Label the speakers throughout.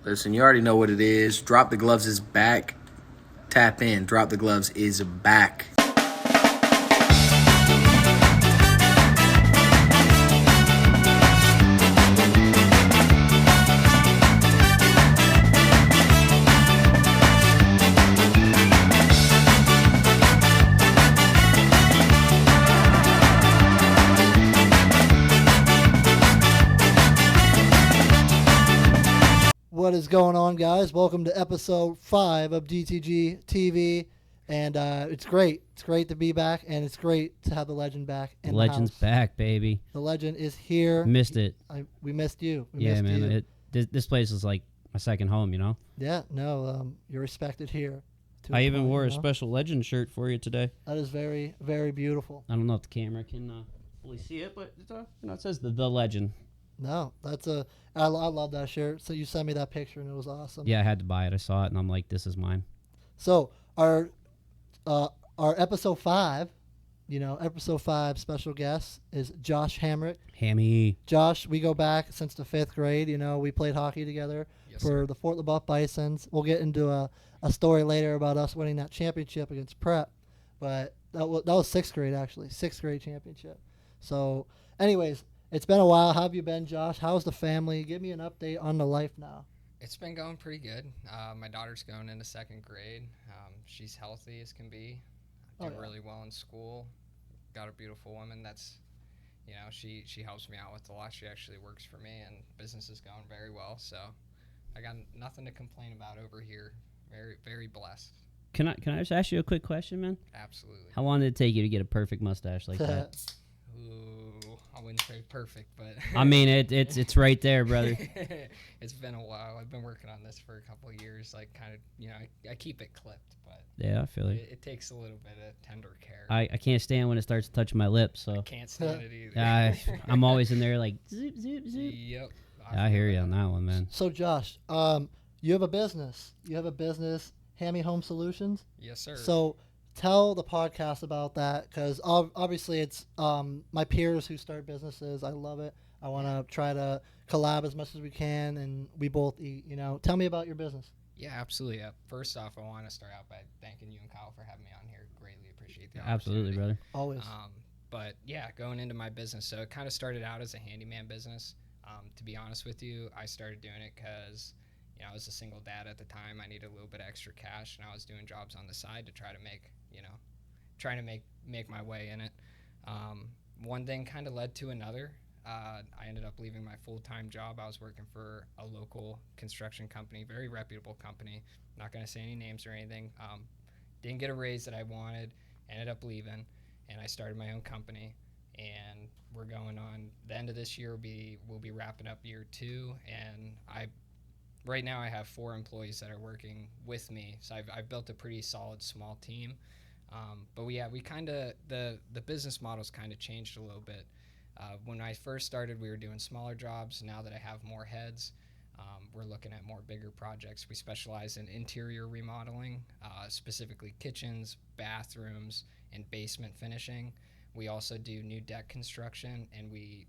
Speaker 1: Listen, you already know what it is. Drop the Gloves is back. Tap in. Drop the Gloves is back.
Speaker 2: What is going on, guys? Welcome to episode 5 of DTGTV, and it's great. It's great to be back, and it's great to have the legend back in the
Speaker 3: Legend's
Speaker 2: house.
Speaker 3: back, baby.
Speaker 2: The legend is here.
Speaker 3: Missed it.
Speaker 2: We missed you.
Speaker 3: Yeah, man. This place is like my second home, you know?
Speaker 2: Yeah, no, you're respected here.
Speaker 3: I even wore a special Legend shirt for you today.
Speaker 2: That is very, very beautiful.
Speaker 3: I don't know if the camera can fully see it, but it says the Legend.
Speaker 2: No, I love that shirt. So you sent me that picture, and it was awesome.
Speaker 3: Yeah, I had to buy it. I saw it, and I'm like, this is mine.
Speaker 2: So our episode 5, episode 5 special guest is Josh Hamrick.
Speaker 3: Hammy.
Speaker 2: Josh, we go back since the 5th grade. We played hockey together for the Fort LaBeouf Bisons. We'll get into a story later about us winning that championship against Prep, but that was 6th grade, actually. 6th grade championship. So anyways, it's been a while. How have you been, Josh? How's the family? Give me an update on the life now.
Speaker 4: It's been going pretty good. My daughter's going into 2nd grade. She's healthy as can be. Doing really well in school. Got a beautiful woman that's, she helps me out with a lot. She actually works for me, and business is going very well. So I got nothing to complain about over here. Very, very blessed.
Speaker 3: Can I just ask you a quick question, man?
Speaker 4: Absolutely.
Speaker 3: How long did it take you to get a perfect mustache like that?
Speaker 4: Ooh, I wouldn't say perfect, but
Speaker 3: I mean, it's right there, brother.
Speaker 4: It's been a while. I've been working on this for a couple of years. Like, kind of, I keep it clipped, but
Speaker 3: yeah, I feel it.
Speaker 4: It takes a little bit of tender care.
Speaker 3: I can't stand when it starts touching my lips, so
Speaker 4: I can't stand it either.
Speaker 3: I'm always in there like zoop zoop zoop.
Speaker 4: Yep.
Speaker 3: I hear you on that one, man.
Speaker 2: So Josh, you have a business. Hammy Home Solutions.
Speaker 4: Yes, sir.
Speaker 2: So tell the podcast about that, because obviously it's my peers who start businesses. I love it. I want to try to collab as much as we can, and we both eat. Tell me about your business.
Speaker 4: Yeah, absolutely. First off, I want to start out by thanking you and Kyle for having me on here. Greatly appreciate the
Speaker 3: Absolutely, brother.
Speaker 2: Always.
Speaker 4: But yeah, going into my business, so it kind of started out as a handyman business. To be honest with you, I started doing it because I was a single dad at the time. I needed a little bit of extra cash, and I was doing jobs on the side to try to make my way in it. One thing kind of led to another. I ended up leaving my full-time job. I was working for a local construction company, very reputable company. Not going to say any names or anything. Didn't get a raise that I wanted. Ended up leaving, and I started my own company. And we're going on. The end of this year we'll be wrapping up year 2, and right now I have 4 employees that are working with me. So I've built a pretty solid small team. But we kind of the business model's kind of changed a little bit. When I first started, we were doing smaller jobs. Now that I have more heads, we're looking at more bigger projects. We specialize in interior remodeling, specifically kitchens, bathrooms, and basement finishing. We also do new deck construction, and we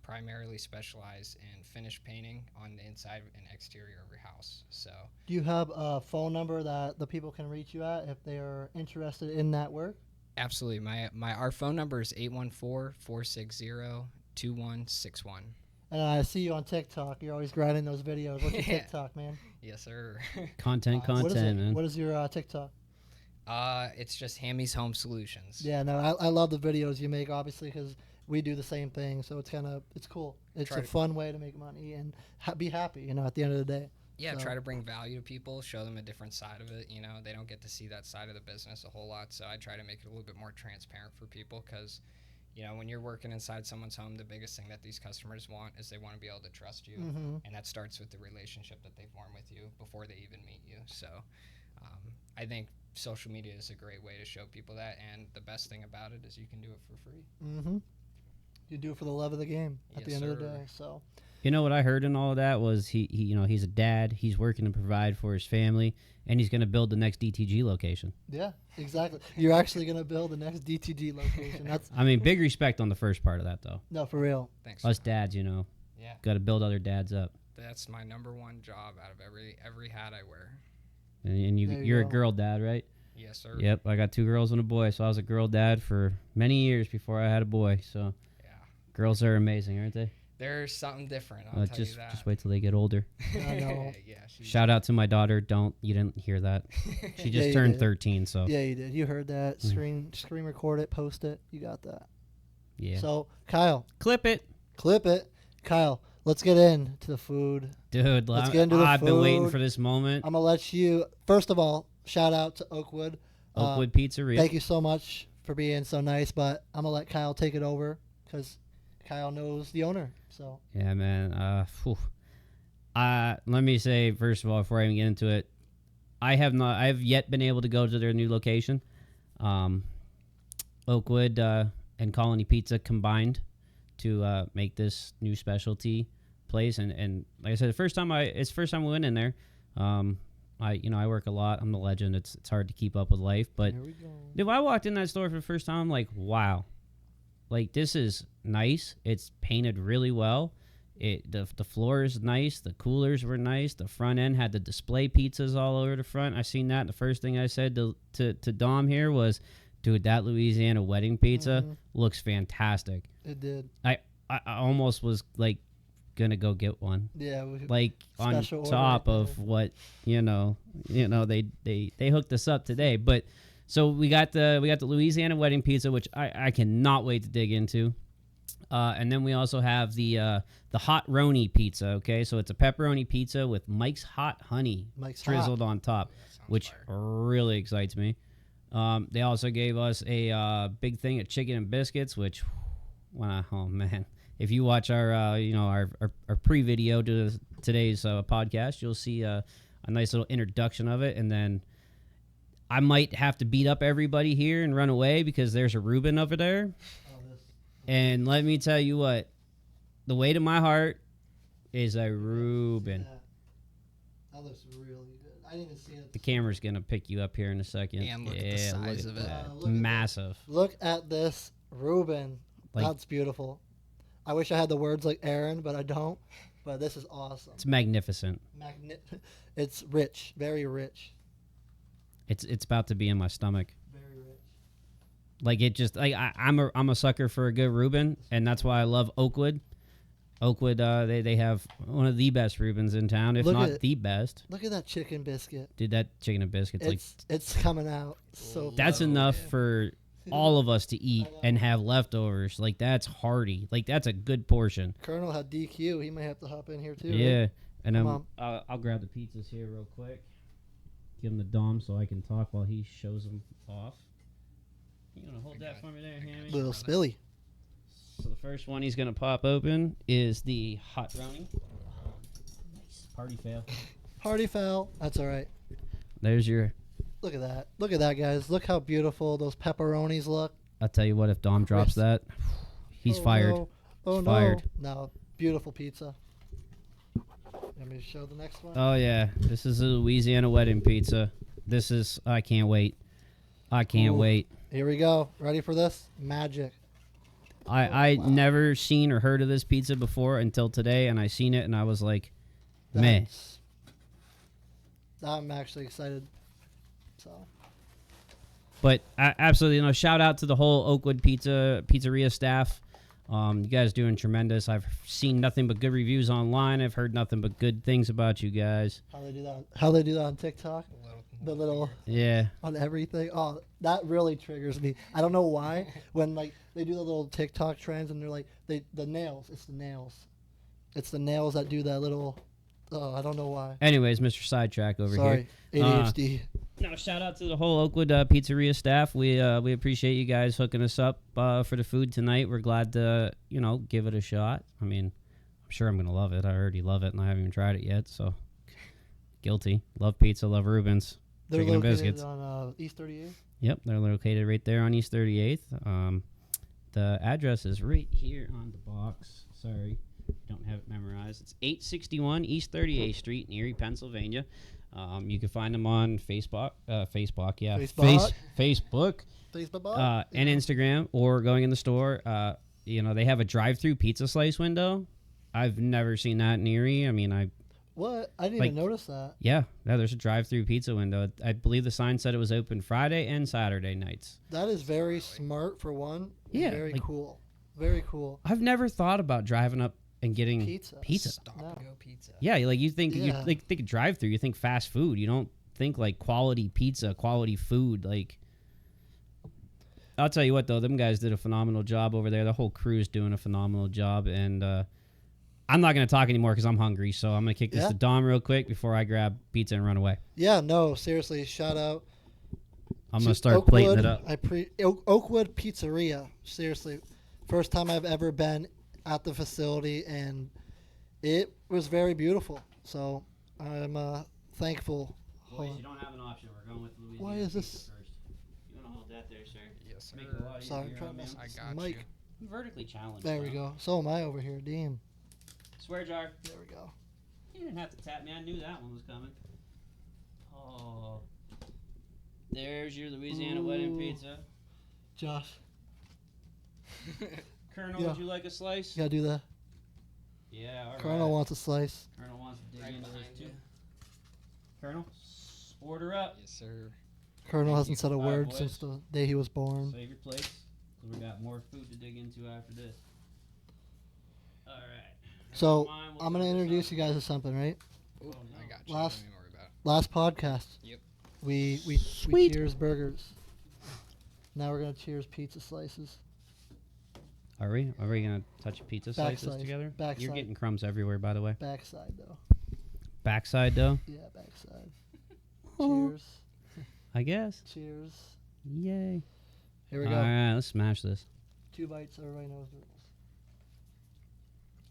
Speaker 4: primarily specialize in finish painting on the inside and exterior of your house. So,
Speaker 2: do you have a phone number that the people can reach you at if they are interested in that work?
Speaker 4: Absolutely. Our phone number is 814-460-2161.
Speaker 2: And I see you on TikTok. You're always grinding those videos. What's your TikTok, man?
Speaker 4: Yes, sir.
Speaker 3: Content, man.
Speaker 2: What is your TikTok?
Speaker 4: It's just Hammy's Home Solutions.
Speaker 2: Yeah, no, I love the videos you make, obviously, because we do the same thing. So it's cool. It's a fun way to make money and be happy, at the end of the day.
Speaker 4: Yeah, try to bring value to people, show them a different side of it. They don't get to see that side of the business a whole lot. So I try to make it a little bit more transparent for people because, when you're working inside someone's home, the biggest thing that these customers want is they want to be able to trust you. Mm-hmm. And that starts with the relationship that they form with you before they even meet you. So I think social media is a great way to show people that. And the best thing about it is you can do it for free.
Speaker 2: Mm-hmm. You do it for the love of the game at the end of the day. So.
Speaker 3: You know what I heard in all of that was he's a dad. He's working to provide for his family, and he's going to build the next DTG location.
Speaker 2: Yeah, exactly. You're actually going to build the next DTG location.
Speaker 3: Big respect on the first part of that, though.
Speaker 2: No, for real.
Speaker 4: Thanks.
Speaker 3: Us dads,
Speaker 4: Yeah.
Speaker 3: got to build other dads up.
Speaker 4: That's my number one job out of every hat I wear.
Speaker 3: And you're a girl dad, right?
Speaker 4: Yes, sir.
Speaker 3: Yep, I got 2 girls and a boy, so I was a girl dad for many years before I had a boy. So
Speaker 4: Yeah.
Speaker 3: girls are amazing, aren't they?
Speaker 4: There's something different. I'll tell you that.
Speaker 3: Just wait till they get older.
Speaker 2: I know.
Speaker 4: Yeah.
Speaker 3: Shout out to my daughter. You didn't hear that. She just
Speaker 2: you
Speaker 3: turned
Speaker 2: did.
Speaker 3: 13, so
Speaker 2: Yeah, you did. You heard that. Screen record it, post it. You got that.
Speaker 3: yeah.
Speaker 2: So, Kyle,
Speaker 3: Clip it.
Speaker 2: clip it. Kyle, let's get into the food.
Speaker 3: Dude,
Speaker 2: Let's get into the
Speaker 3: I've been waiting
Speaker 2: food.
Speaker 3: for this moment.
Speaker 2: I'm going to let you, first of all, shout out to Oakwood.
Speaker 3: Oakwood Pizzeria.
Speaker 2: Thank you so much for being so nice, but I'm going to let Kyle take it over because Kyle knows the owner. So
Speaker 3: Yeah, man. Let me say, first of all, before I even get into it, I have yet been able to go to their new location. Oakwood and Colony Pizza combined to make this new specialty place. And like I said, it's the first time we went in there. I work a lot. I'm the legend. It's hard to keep up with life. But
Speaker 2: here we go.
Speaker 3: if I walked in that store for the first time, I'm like, wow. Like, this is nice. It's painted really well. The floor is nice. The coolers were nice. The front end had the display pizzas all over the front. I seen that. The first thing I said to Dom here was, dude, that Louisiana wedding pizza looks fantastic.
Speaker 2: It did.
Speaker 3: I almost was, like, going to go get one.
Speaker 2: Yeah.
Speaker 3: Like, on
Speaker 2: Special order
Speaker 3: top
Speaker 2: right
Speaker 3: of
Speaker 2: there.
Speaker 3: what, they hooked us up today. But so we got the Louisiana wedding pizza, which I cannot wait to dig into. And then we also have the hot roni pizza. Okay, so it's a pepperoni pizza with Mike's Hot Honey drizzled on top, which really excites me. They also gave us a big thing of chicken and biscuits, which, oh man, if you watch our pre-video to today's podcast, you'll see a nice little introduction of it, and then I might have to beat up everybody here and run away because there's a Reuben over there. And let me tell you what, the way to my heart is a Reuben.
Speaker 2: Yeah. That looks really good. I didn't even see it.
Speaker 3: The camera's going to pick you up here in a second.
Speaker 4: And look at the size of it.
Speaker 2: Look at
Speaker 3: Massive.
Speaker 2: Look at this Reuben.
Speaker 3: Like-
Speaker 2: That's beautiful. I wish I had the words like Aaron, but I don't. But this is awesome.
Speaker 3: It's magnificent.
Speaker 2: It's rich, very rich.
Speaker 3: It's about to be in my stomach.
Speaker 2: Very rich.
Speaker 3: Like, it just, like, I'm a sucker for a good Reuben, and that's why I love Oakwood. Oakwood, they have one of the best Reubens in town, if not the best.
Speaker 2: Look at that chicken biscuit.
Speaker 3: Dude, that chicken and biscuits,
Speaker 2: It's coming out so.
Speaker 3: that's enough for all of us to eat and have leftovers. Like, that's hearty. Like, that's a good portion.
Speaker 2: Colonel had DQ. He might have to hop in here too.
Speaker 3: Yeah,
Speaker 2: Right?
Speaker 3: and
Speaker 2: Come
Speaker 3: I'll grab the pizzas here real quick. Give him the Dom so I can talk while he shows them off. You gonna hold that for me there, Hammy?
Speaker 2: Little Spilly.
Speaker 3: So the first one he's gonna pop open is the hot brownie. Nice. Party fail.
Speaker 2: Party foul. That's all right.
Speaker 3: There's your.
Speaker 2: Look at that. Look at that, guys. Look how beautiful those pepperonis look.
Speaker 3: I'll tell you what, if Dom drops that, he's
Speaker 2: Oh,
Speaker 3: fired.
Speaker 2: No. Oh
Speaker 3: He's
Speaker 2: no.
Speaker 3: fired.
Speaker 2: No. Beautiful pizza. Let me show the next one.
Speaker 3: Oh yeah, this is a Louisiana wedding pizza. This is. I can't wait. I can't
Speaker 2: Ooh.
Speaker 3: wait.
Speaker 2: Here we go. Ready for this? Magic.
Speaker 3: I
Speaker 2: wow.
Speaker 3: never seen or heard of this pizza before until today, and I seen it and I was like, man.
Speaker 2: I'm actually excited. So.
Speaker 3: But absolutely, shout out to the whole Oakwood Pizzeria staff. You guys doing tremendous. I've seen nothing but good reviews online. I've heard nothing but good things about you guys.
Speaker 2: How they do that on TikTok? The little
Speaker 3: Yeah.
Speaker 2: on everything. Oh, that really triggers me. I don't know why. When like they do the little TikTok trends and they're like the nails. It's the nails. It's the nails that do that little. Oh, I don't know why.
Speaker 3: Anyways, Mr. Sidetrack over
Speaker 2: Sorry,
Speaker 3: here.
Speaker 2: ADHD.
Speaker 3: No, shout out to the whole Oakwood Pizzeria staff. We appreciate you guys hooking us up for the food tonight. We're glad to give it a shot. I mean, I'm sure I'm gonna love it. I already love it, and I haven't even tried it yet. So guilty. Love pizza. Love Reubens.
Speaker 2: They're
Speaker 3: Chicken and
Speaker 2: located
Speaker 3: biscuits.
Speaker 2: on East 38th.
Speaker 3: Yep, they're located right there on East 38th. The address is right here on the box. Sorry, don't have it memorized. It's 861 East 38th Street in Erie, Pennsylvania. You can find them on Facebook, Facebook, and Instagram, or going in the store. They have a drive-through pizza slice window. I've never seen that in Erie. I mean,
Speaker 2: What? I didn't
Speaker 3: Like-
Speaker 2: even notice that.
Speaker 3: yeah, there's a drive-through pizza window. I believe the sign said it was open Friday and Saturday nights.
Speaker 2: That is very smart for one. and
Speaker 3: Yeah,
Speaker 2: Very
Speaker 3: like-
Speaker 2: cool. Very cool.
Speaker 3: I've never thought about driving up and getting
Speaker 2: Pizza.
Speaker 4: Stop
Speaker 2: No.
Speaker 4: and go pizza.
Speaker 3: Yeah, like you think
Speaker 2: Yeah.
Speaker 3: you think drive-through, you think fast food. You don't think like quality pizza, quality food. Like, I'll tell you what though, them guys did a phenomenal job over there. The whole crew is doing a phenomenal job, and I'm not gonna talk anymore because I'm hungry. So I'm gonna kick this
Speaker 2: Yeah.
Speaker 3: to Dom real quick before I grab pizza and run away.
Speaker 2: Yeah, no, seriously, shout out.
Speaker 3: I'm
Speaker 2: to
Speaker 3: gonna start plating it up.
Speaker 2: Oakwood Pizzeria. Seriously, first time I've ever been at the facility, and it was very beautiful. So I'm thankful. Hold on.
Speaker 3: don't have an option. We're going with Louisiana.
Speaker 2: Why is this-
Speaker 3: first. You wanna hold that there, sir?
Speaker 4: Yes, sir.
Speaker 3: Make it a lot
Speaker 2: Sorry, I'm
Speaker 3: easier
Speaker 2: trying
Speaker 3: on
Speaker 2: to mess
Speaker 3: me.
Speaker 4: I
Speaker 2: with
Speaker 4: got
Speaker 2: this mic.
Speaker 4: you.
Speaker 3: Vertically challenged.
Speaker 2: There we
Speaker 3: though.
Speaker 2: go. So am I over here. Damn.
Speaker 3: Swear jar.
Speaker 2: There we go.
Speaker 3: You didn't have to tap me. I knew that one was coming. Oh. There's your Louisiana wedding
Speaker 2: Ooh.
Speaker 3: pizza.
Speaker 2: Josh,
Speaker 3: Colonel,
Speaker 2: Yeah.
Speaker 3: would you like a slice?
Speaker 2: you gotta do that.
Speaker 3: Yeah, all right.
Speaker 2: Colonel wants a slice.
Speaker 3: Colonel wants to dig
Speaker 4: Right
Speaker 3: into this
Speaker 4: behind
Speaker 3: too.
Speaker 4: you.
Speaker 3: Colonel, order up.
Speaker 4: Yes, sir.
Speaker 2: Colonel hasn't said a
Speaker 3: All right,
Speaker 2: word
Speaker 3: boys.
Speaker 2: since the day he was born.
Speaker 3: Save your plates, 'cause we got more food to dig into after this. All right.
Speaker 2: So
Speaker 3: Mine, we'll
Speaker 2: I'm gonna
Speaker 3: throw this
Speaker 2: introduce
Speaker 3: up.
Speaker 2: you guys to something, right?
Speaker 4: Ooh,
Speaker 3: Oh, no.
Speaker 4: I got you.
Speaker 2: Last-
Speaker 4: Don't even worry about it.
Speaker 2: Last podcast.
Speaker 4: Yep.
Speaker 2: We
Speaker 3: Sweet.
Speaker 2: cheers burgers. Now we're gonna cheers pizza slices.
Speaker 3: Are we? Are we gonna touch pizza slices
Speaker 2: Backside.
Speaker 3: together?
Speaker 2: Backside.
Speaker 3: You're getting crumbs everywhere, by the way.
Speaker 2: Backside though.
Speaker 3: Backside though,
Speaker 2: Yeah, backside.
Speaker 3: Oh.
Speaker 2: Cheers.
Speaker 3: I guess.
Speaker 2: Cheers.
Speaker 3: Yay!
Speaker 2: Here we
Speaker 3: All
Speaker 2: go.
Speaker 3: right, let's smash this.
Speaker 2: 2 bites. Everybody knows the rules.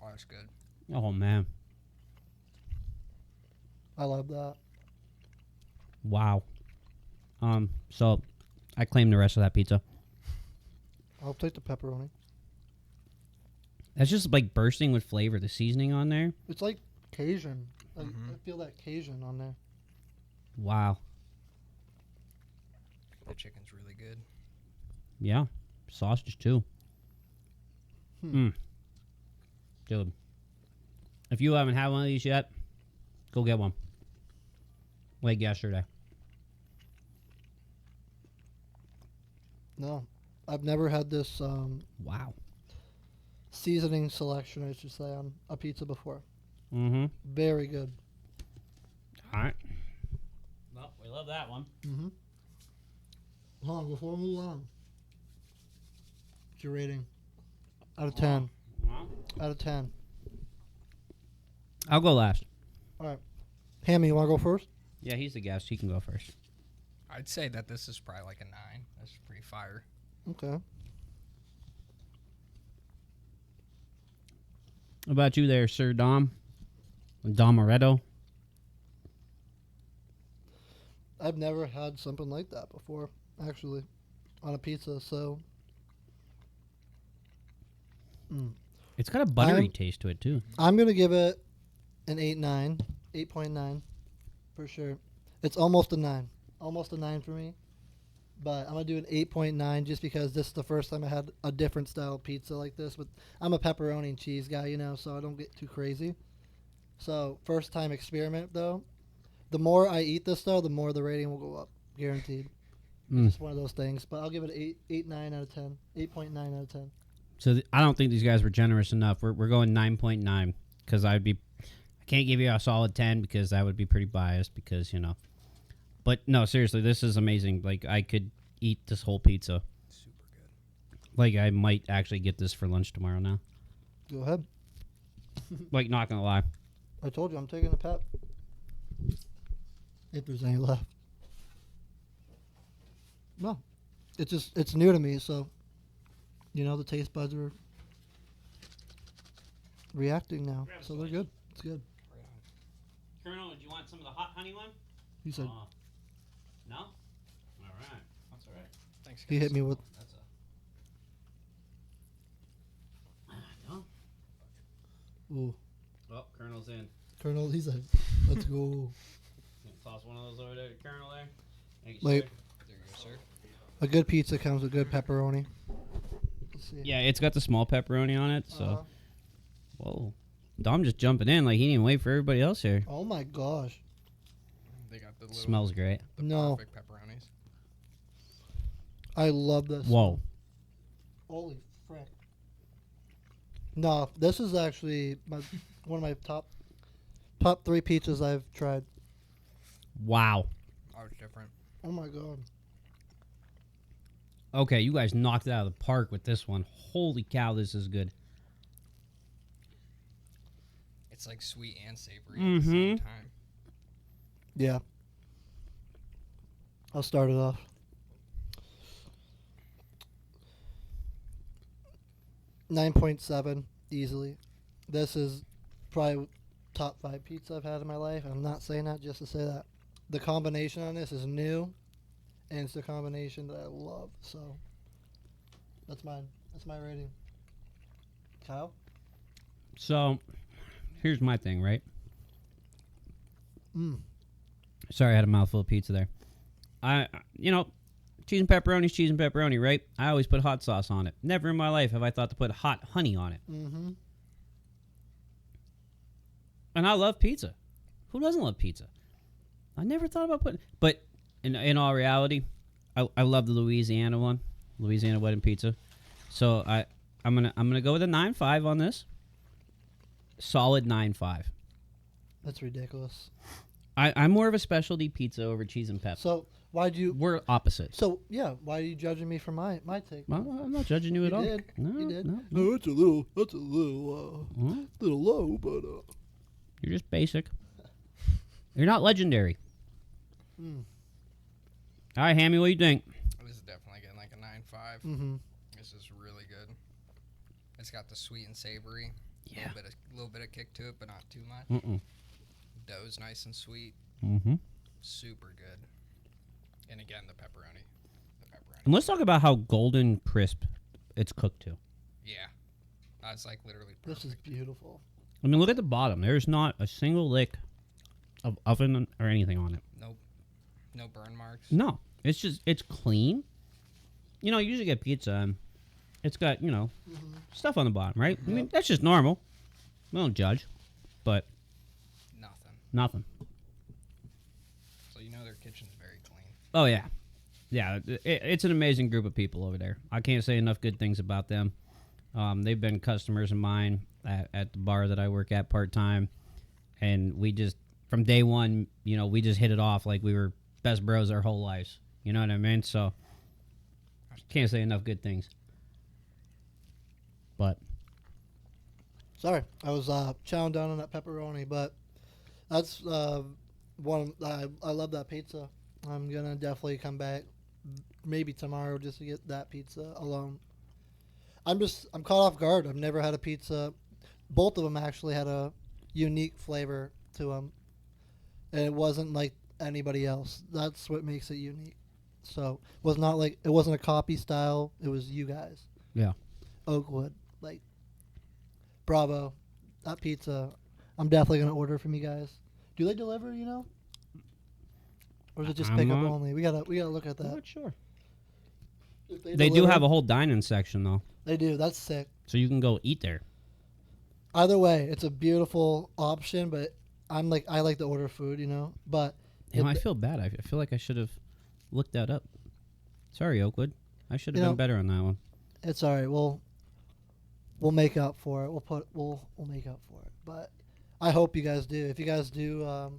Speaker 4: Oh, that's good.
Speaker 3: Oh man!
Speaker 2: I love that.
Speaker 3: Wow. So I claim the rest of that pizza.
Speaker 2: I'll take the pepperoni.
Speaker 3: That's just like bursting with flavor. The seasoning on there.
Speaker 2: It's like Cajun. I
Speaker 4: Mhm.
Speaker 2: feel that Cajun on there.
Speaker 3: Wow.
Speaker 4: The chicken's really good.
Speaker 3: Yeah. Sausage too.
Speaker 2: Hmm.
Speaker 3: Dude. If you haven't had one of these yet, go get one. Like yesterday.
Speaker 2: No, I've never had this
Speaker 3: Wow.
Speaker 2: seasoning selection, I should say, on a pizza before.
Speaker 3: Mm-hmm.
Speaker 2: Very good.
Speaker 3: All right. Well, we love that one.
Speaker 2: Mm-hmm. Hold on, before we move on. What's your rating? Out of 10.
Speaker 3: Well,
Speaker 2: Out of 10.
Speaker 3: I'll go last.
Speaker 2: Hammy, you want to go first?
Speaker 3: Yeah, he's the guest. He can go first.
Speaker 4: I'd say that this is probably like a 9. That's pretty fire.
Speaker 2: Okay.
Speaker 3: What about you there, Sir Dom? Domoretto?
Speaker 2: I've never had something like that before, actually, on a pizza, so.
Speaker 3: It's got a buttery
Speaker 2: I'm-
Speaker 3: taste to it, too.
Speaker 2: I'm going to give it an 8.9. 8.9 for sure. It's almost a 9. Almost a 9 for me. But I'm going to do an 8.9 just because this is the first time I had a different style pizza like this. But I'm a pepperoni and cheese guy, you know, so I don't get too crazy. So, first time experiment, though. The more I eat this, though, the more the rating will go up. Guaranteed.
Speaker 3: Mm.
Speaker 2: It's one of those things. But I'll give it an 8.9 out of 10. 8.9 out of 10.
Speaker 3: So I don't think these guys were generous enough. We're going 9.9 because I can't give you a solid 10 because that would be pretty biased because, you know. But no, seriously, this is amazing. Like, I could eat this whole pizza.
Speaker 4: Super good.
Speaker 3: Like, I might actually get this for lunch tomorrow now.
Speaker 2: Go ahead.
Speaker 3: Like, not gonna lie.
Speaker 2: I told you I'm taking a pep. If there's any left. No. It's new to me, so you know the taste buds are reacting now.
Speaker 3: Grab a
Speaker 2: So they're
Speaker 3: slice.
Speaker 2: good. It's good.
Speaker 4: Right on.
Speaker 3: Colonel, do you want some of the hot honey one?
Speaker 2: He said
Speaker 3: No? All right. That's all right.
Speaker 4: Thanks, guys.
Speaker 2: he hit me with
Speaker 3: That's a... No?
Speaker 2: ooh.
Speaker 3: Oh, Colonel's in.
Speaker 2: Colonel, he said, let's go.
Speaker 3: Toss one of those over there to Colonel there. Thank you,
Speaker 2: Like-
Speaker 3: sir.
Speaker 4: There you go, sir.
Speaker 2: A good pizza comes with good pepperoni. Let's see.
Speaker 3: Yeah, it's got the small pepperoni on it, so...
Speaker 2: Uh-huh.
Speaker 3: Whoa. Dom just jumping in like he didn't wait for everybody else here.
Speaker 2: Oh my gosh.
Speaker 5: They got the little,
Speaker 3: Smells great.
Speaker 5: the
Speaker 2: No.
Speaker 5: perfect pepperonis.
Speaker 2: I love this.
Speaker 3: Whoa.
Speaker 2: Holy frick. No, this is actually one of my top 3 pizzas I've tried.
Speaker 3: Wow.
Speaker 5: Oh, it's different.
Speaker 2: Oh my god.
Speaker 3: Okay, you guys knocked it out of the park with this one. Holy cow, this is good.
Speaker 4: It's like sweet and savory at the same time.
Speaker 2: Yeah. I'll start it off. $9.7 easily. This is probably top 5 pizza I've had in my life. I'm not saying that just to say that. The combination on this is new, and it's the combination that I love. So that's mine. That's my rating. Kyle?
Speaker 3: So, here's my thing, right?
Speaker 2: Mm.
Speaker 3: Sorry, I had a mouthful of pizza there. Cheese and pepperoni, right? I always put hot sauce on it. Never in my life have I thought to put hot honey on it.
Speaker 2: Mm-hmm.
Speaker 3: And I love pizza. Who doesn't love pizza? I never thought about putting... But in all reality, I love the Louisiana one. Louisiana wedding pizza. So I'm gonna go with a 9.5 on this. Solid 9.5.
Speaker 2: That's ridiculous.
Speaker 3: I'm more of a specialty pizza over cheese and pep.
Speaker 2: So why'd you...
Speaker 3: We're opposite.
Speaker 2: So, yeah, why are you judging me for my take?
Speaker 3: Well, I'm not judging you at all.
Speaker 2: Did.
Speaker 3: No,
Speaker 2: You did.
Speaker 3: no.
Speaker 2: No, it's a little low, but...
Speaker 3: You're just basic. You're not legendary.
Speaker 2: Mm.
Speaker 3: All right, Hammy, what do you think?
Speaker 5: This is definitely getting like a 9.5.
Speaker 2: Mm-hmm.
Speaker 5: This is really good.
Speaker 4: It's got the sweet and savory.
Speaker 3: Yeah.
Speaker 4: Little bit of kick to it, but not too much.
Speaker 3: Mm-mm.
Speaker 4: Dough's nice and sweet.
Speaker 3: Mm-hmm.
Speaker 4: Super good.
Speaker 5: And again, the pepperoni.
Speaker 3: And let's talk about how golden crisp it's cooked to.
Speaker 4: Yeah. That's like literally perfect.
Speaker 2: This is beautiful.
Speaker 3: I mean, look at the bottom. There's not a single lick of oven or anything on it.
Speaker 4: Nope. No burn marks.
Speaker 3: No. It's clean. You usually get pizza and it's got, stuff on the bottom, right? I mean, that's just normal. We don't judge. But nothing.
Speaker 4: So their kitchen's very clean.
Speaker 3: Oh, yeah. Yeah, it's an amazing group of people over there. I can't say enough good things about them. They've been customers of mine at the bar that I work at part-time. And we just, from day one, we just hit it off like we were best bros our whole lives. You know what I mean? So, can't say enough good things. But.
Speaker 2: Sorry, I was chowing down on that pepperoni, but that's one. I love that pizza. I'm gonna definitely come back, maybe tomorrow, just to get that pizza alone. I'm caught off guard. I've never had a pizza. Both of them actually had a unique flavor to them, and it wasn't like anybody else. That's what makes it unique. So it wasn't a copy style. It was you guys.
Speaker 3: Yeah.
Speaker 2: Oakwood, bravo, that pizza. I'm definitely gonna order from you guys. Do they deliver? Or is it just pickup only? We gotta look at
Speaker 3: I'm
Speaker 2: that.
Speaker 3: not sure.
Speaker 2: If
Speaker 3: They do
Speaker 2: deliver-
Speaker 3: have a whole dine-in section, though.
Speaker 2: They do. That's sick.
Speaker 3: So you can go eat there.
Speaker 2: Either way, it's a beautiful option. But I like to order food, But
Speaker 3: I feel bad. I feel like I should have looked that up. Sorry, Oakwood. I should have been better on that one.
Speaker 2: it's all right. We'll make up for it. We'll make up for it. But I hope you guys do. If you guys do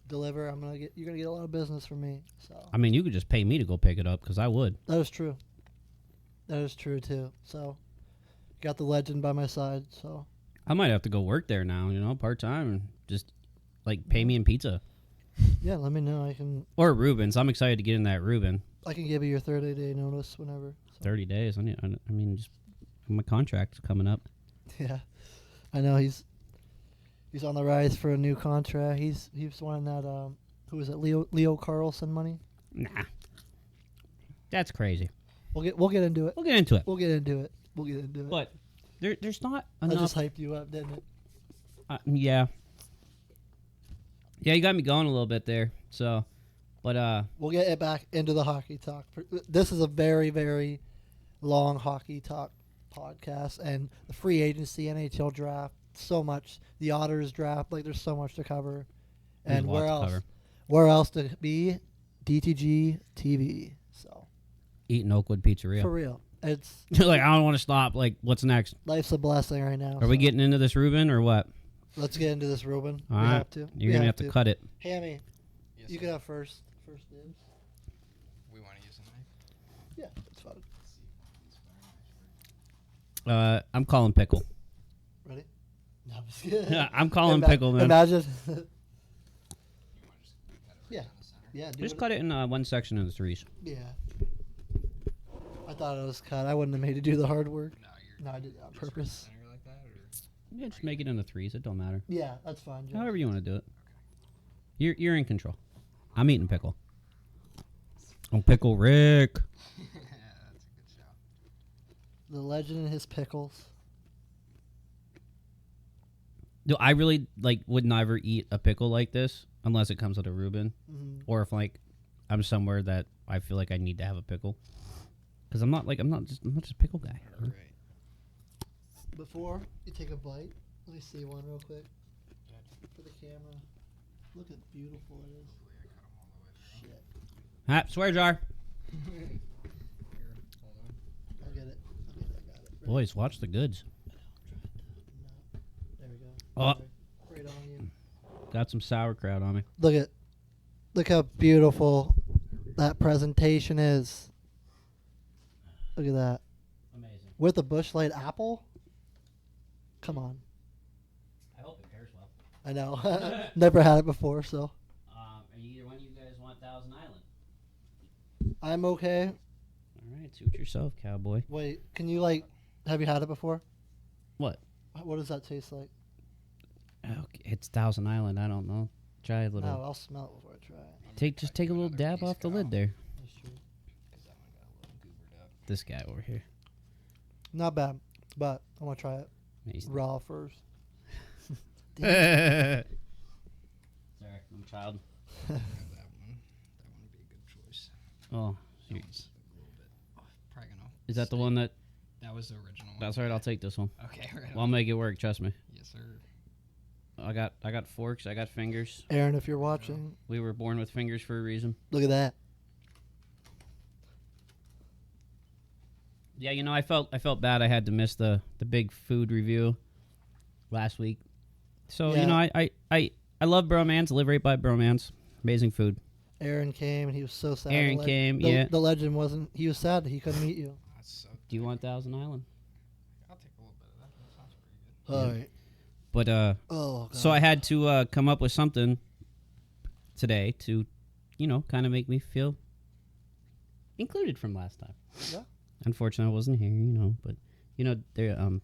Speaker 2: deliver, you're gonna get a lot of business from me. So
Speaker 3: I mean, you could just pay me to go pick it up because I would.
Speaker 2: that is true. That is true too. So got the legend by my side. So
Speaker 3: I might have to go work there now, part-time and just, pay me in pizza.
Speaker 2: yeah, let me know.
Speaker 3: Or Reuben's. I'm excited to get in that Reuben.
Speaker 2: I can give you your 30-day notice whenever. So.
Speaker 3: 30 days. Just my contract's coming up.
Speaker 2: Yeah, I know he's on the rise for a new contract. He's wanting that who is it, Leo Carlson money?
Speaker 3: Nah, that's crazy.
Speaker 2: We'll get into it.
Speaker 3: We'll get into it.
Speaker 2: We'll get into it.
Speaker 3: But there's not
Speaker 2: I
Speaker 3: enough.
Speaker 2: just hyped you up, didn't it?
Speaker 3: Yeah. Yeah, you got me going a little bit there. So, but
Speaker 2: We'll get it back into the hockey talk. This is a very, very long hockey talk podcast, and the free agency, NHL draft, so much. The Otters draft, like there's so much to cover.
Speaker 3: There's
Speaker 2: And
Speaker 3: a lot
Speaker 2: where
Speaker 3: to
Speaker 2: else?
Speaker 3: cover.
Speaker 2: Where else to be? DTG TV. So
Speaker 3: Eating Oakwood Pizzeria.
Speaker 2: for real, it's
Speaker 3: Like, I don't want to stop. Like, what's next?
Speaker 2: life's a blessing right now.
Speaker 3: Are we
Speaker 2: so
Speaker 3: getting into this Reuben or what?
Speaker 2: Let's get into this, Ruben.
Speaker 3: All
Speaker 2: we
Speaker 3: right.
Speaker 2: have to.
Speaker 3: You're
Speaker 2: We
Speaker 3: going to have to cut it.
Speaker 2: Hammy,
Speaker 5: Yes,
Speaker 2: you
Speaker 5: sir.
Speaker 2: can have first dibs.
Speaker 5: We want to use a knife.
Speaker 2: Yeah, that's fine.
Speaker 3: I'm calling pickle.
Speaker 2: Ready? No, I'm just kidding.
Speaker 3: I'm calling
Speaker 2: Ima-
Speaker 3: pickle, man.
Speaker 2: Imagine.
Speaker 5: Yeah.
Speaker 2: Yeah, do
Speaker 3: Just
Speaker 2: it.
Speaker 3: cut it in one section of the threes.
Speaker 2: Yeah. I thought it was cut. I wouldn't have made you do the hard work.
Speaker 5: No,
Speaker 2: No, I did that on purpose.
Speaker 5: Center like that, or?
Speaker 3: Yeah, just make it in the threes. It don't matter.
Speaker 2: Yeah, that's fine. Joe.
Speaker 3: However you want to do it. You're in control. I'm eating pickle. Oh, Pickle Rick.
Speaker 5: That's a good shout.
Speaker 2: The legend and his pickles.
Speaker 3: No, I really would never eat a pickle like this unless it comes with a Reuben,
Speaker 2: Mhm.
Speaker 3: or if I'm somewhere that I feel like I need to have a pickle. Because I'm not just a pickle guy.
Speaker 5: All right.
Speaker 2: Before you take a bite, let me see one real quick for the camera. Look at beautiful it is. Shit.
Speaker 3: Ah, swear jar.
Speaker 5: Here, hold on.
Speaker 2: I'll get it. I got it. Ready?
Speaker 3: Boys, watch the goods.
Speaker 2: No. There we go.
Speaker 3: Oh.
Speaker 2: Right on you.
Speaker 3: Got some sauerkraut on me.
Speaker 2: Look how beautiful that presentation is. Look at that.
Speaker 3: Amazing.
Speaker 2: With a Busch Light apple? Come on.
Speaker 3: I hope it pairs well.
Speaker 2: I know. Never had it before, so
Speaker 3: Either one of you guys want Thousand Island?
Speaker 2: I'm okay.
Speaker 3: All right, suit yourself, cowboy.
Speaker 2: Wait, can you have you had it before?
Speaker 3: What?
Speaker 2: What does that taste like?
Speaker 3: Okay, it's Thousand Island. I don't know. Try a little.
Speaker 2: No, I'll smell it before I try it.
Speaker 3: Just take a little dab off the lid there.
Speaker 2: That's true.
Speaker 5: Because that one got a little goobered up.
Speaker 3: This guy over here.
Speaker 2: Not bad, but I want to try it
Speaker 3: He's
Speaker 2: raw first.
Speaker 3: Sorry, I'm a child.
Speaker 5: Grab that one. That one would be a good choice.
Speaker 3: Oh,
Speaker 5: That
Speaker 3: you-
Speaker 5: one's a little bit. Probably gonna.
Speaker 3: is that the one that?
Speaker 5: That was the original one.
Speaker 3: That's all right. I'll take this one.
Speaker 5: Okay, right.
Speaker 3: Well, I'll make it work. Trust me.
Speaker 5: Yes, sir.
Speaker 3: I got forks. I got fingers.
Speaker 2: Aaron, if you're watching,
Speaker 3: We were born with fingers for a reason.
Speaker 2: look at that.
Speaker 3: Yeah, I felt bad. I had to miss the big food review last week. So
Speaker 2: Yeah.
Speaker 3: I love Bromance. Live right by Bromance. Amazing food.
Speaker 2: Aaron came and he was so sad.
Speaker 3: Aaron came, yeah.
Speaker 2: The legend wasn't. He was sad that he couldn't meet you.
Speaker 5: That's so.
Speaker 3: Do you want Thousand Island?
Speaker 5: I'll take a little bit of that. That sounds pretty good.
Speaker 2: All right.
Speaker 3: But
Speaker 2: Oh. God.
Speaker 3: so I had to come up with something today to, kind of make me feel included from last time.
Speaker 2: Yeah.
Speaker 3: Unfortunately, I wasn't here, but there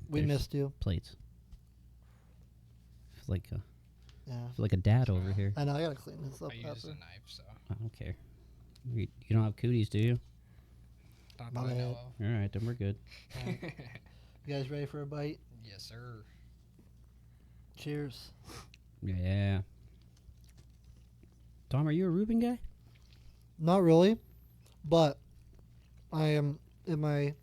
Speaker 2: We
Speaker 3: there's
Speaker 2: missed you.
Speaker 3: plates. Feel
Speaker 2: Yeah.
Speaker 3: like a dad over here.
Speaker 2: I know. I gotta clean this up.
Speaker 5: I used a
Speaker 2: after.
Speaker 5: knife, so
Speaker 3: I don't care. You don't have cooties, do you?
Speaker 5: not
Speaker 2: My
Speaker 5: that I know
Speaker 3: All right, then we're good.
Speaker 5: of.
Speaker 2: You guys ready for a bite?
Speaker 5: Yes, sir.
Speaker 2: Cheers.
Speaker 3: Yeah. Tom, are you a Reuben guy?
Speaker 2: Not really, but I am in my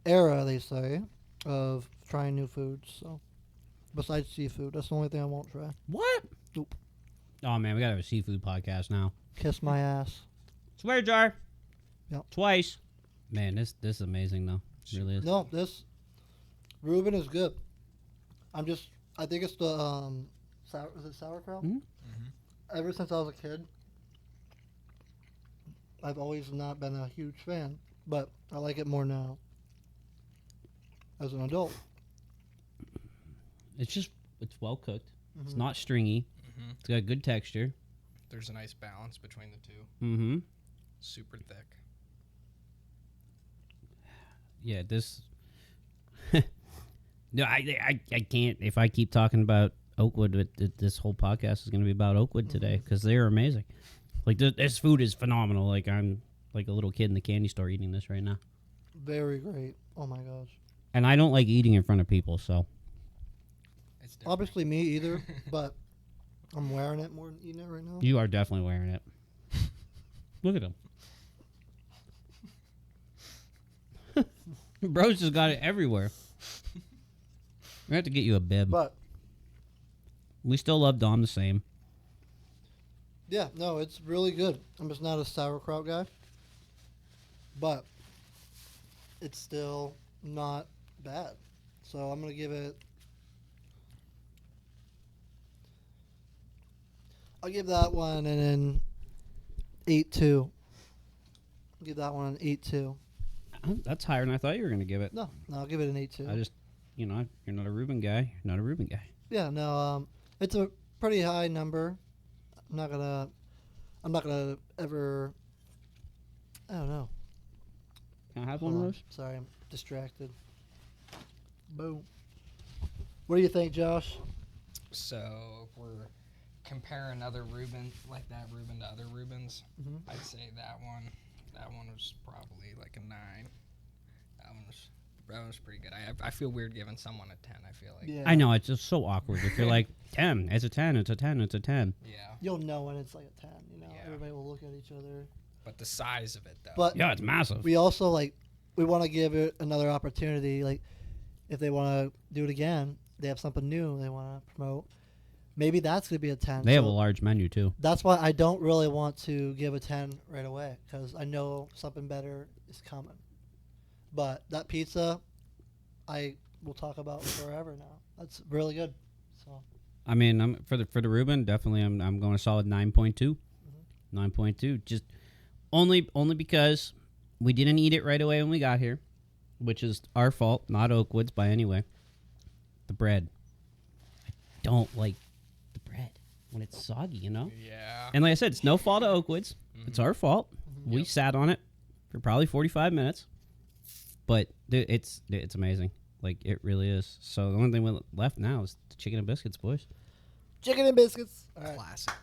Speaker 2: era, they say, of trying new foods. So, besides seafood, that's the only thing I won't try.
Speaker 3: What?
Speaker 2: Nope.
Speaker 3: Oh man, we gotta have a seafood podcast now.
Speaker 2: Kiss my ass.
Speaker 3: Swear jar.
Speaker 2: Yep.
Speaker 3: Twice. Man, this is amazing though. It really is.
Speaker 2: No, this Reuben is good. I think it's the is it sauerkraut?
Speaker 3: Mhm.
Speaker 2: Ever since I was a kid, I've always not been a huge fan, but I like it more now as an adult.
Speaker 3: It's well cooked. It's
Speaker 2: Mhm.
Speaker 3: not stringy.
Speaker 5: Mm-hmm.
Speaker 3: It's got good texture.
Speaker 5: There's a nice balance between the two.
Speaker 3: Mm-hmm.
Speaker 5: Super thick.
Speaker 3: Yeah, this. No, I can't. If I keep talking about Oakwood, this whole podcast is going to be about Oakwood today because they're amazing. Like this food is phenomenal. Like I'm like a little kid in the candy store eating this right now.
Speaker 2: Very great. Oh my gosh.
Speaker 3: And I don't like eating in front of people, so
Speaker 5: It's different.
Speaker 2: Obviously me either, but I'm wearing it more than eating it right now.
Speaker 3: you are definitely wearing it. Look at him. Bro's just got it everywhere. We have to get you a bib.
Speaker 2: But
Speaker 3: We still love Dom the same.
Speaker 2: Yeah, no, it's really good. I'm just not a sauerkraut guy, but it's still not bad. So I'm gonna give it. I'll give that one an 8.2. I'll give that one an 8.2.
Speaker 3: That's higher than I thought you were going to give it.
Speaker 2: No, I'll give it an 8.2.
Speaker 3: I just, you're not a Reuben guy. You're not a Reuben guy.
Speaker 2: Yeah, no, it's a pretty high number. I'm not gonna ever. I don't know.
Speaker 3: Can I have
Speaker 2: Hold
Speaker 3: one
Speaker 2: on.
Speaker 3: of those?
Speaker 2: Sorry, I'm distracted. Boom. What do you think, Josh?
Speaker 4: So if we're comparing other Reuben, like that Reuben to other Reubens,
Speaker 2: Mhm.
Speaker 4: I'd say that one was probably like a 9. That was pretty good. I feel weird giving someone a 10. I feel like
Speaker 2: Yeah.
Speaker 3: I know, it's just so awkward. If you're like, 10, it's a 10, it's a 10, it's a 10.
Speaker 4: yeah,
Speaker 2: You'll know when it's like a 10. You know,
Speaker 4: Yeah.
Speaker 2: everybody will look at each other.
Speaker 4: but the size of it though.
Speaker 2: But
Speaker 3: Yeah, it's massive.
Speaker 2: we also we want to give it another opportunity. Like, if they want to do it again, they have something new they want to promote. Maybe that's gonna be a 10.
Speaker 3: They have
Speaker 2: So
Speaker 3: a large menu, too.
Speaker 2: That's why I don't really want to give a 10 right away, because I know something better is coming. But that pizza, I will talk about forever now. That's really good. So
Speaker 3: I mean, for the Reuben, definitely I'm going a solid 9.2. 9.2. Just only because we didn't eat it right away when we got here, which is our fault, not Oakwood's by any way. The bread. I don't like the bread when it's soggy, you know?
Speaker 4: yeah,
Speaker 3: And like I said, it's no fault of Oakwood's. It's our fault. We
Speaker 4: Yep.
Speaker 3: sat on it for probably 45 minutes. But dude, it's amazing. Like, it really is. So the only thing left now is the chicken and biscuits, boys.
Speaker 2: chicken and biscuits. All right.
Speaker 4: classic.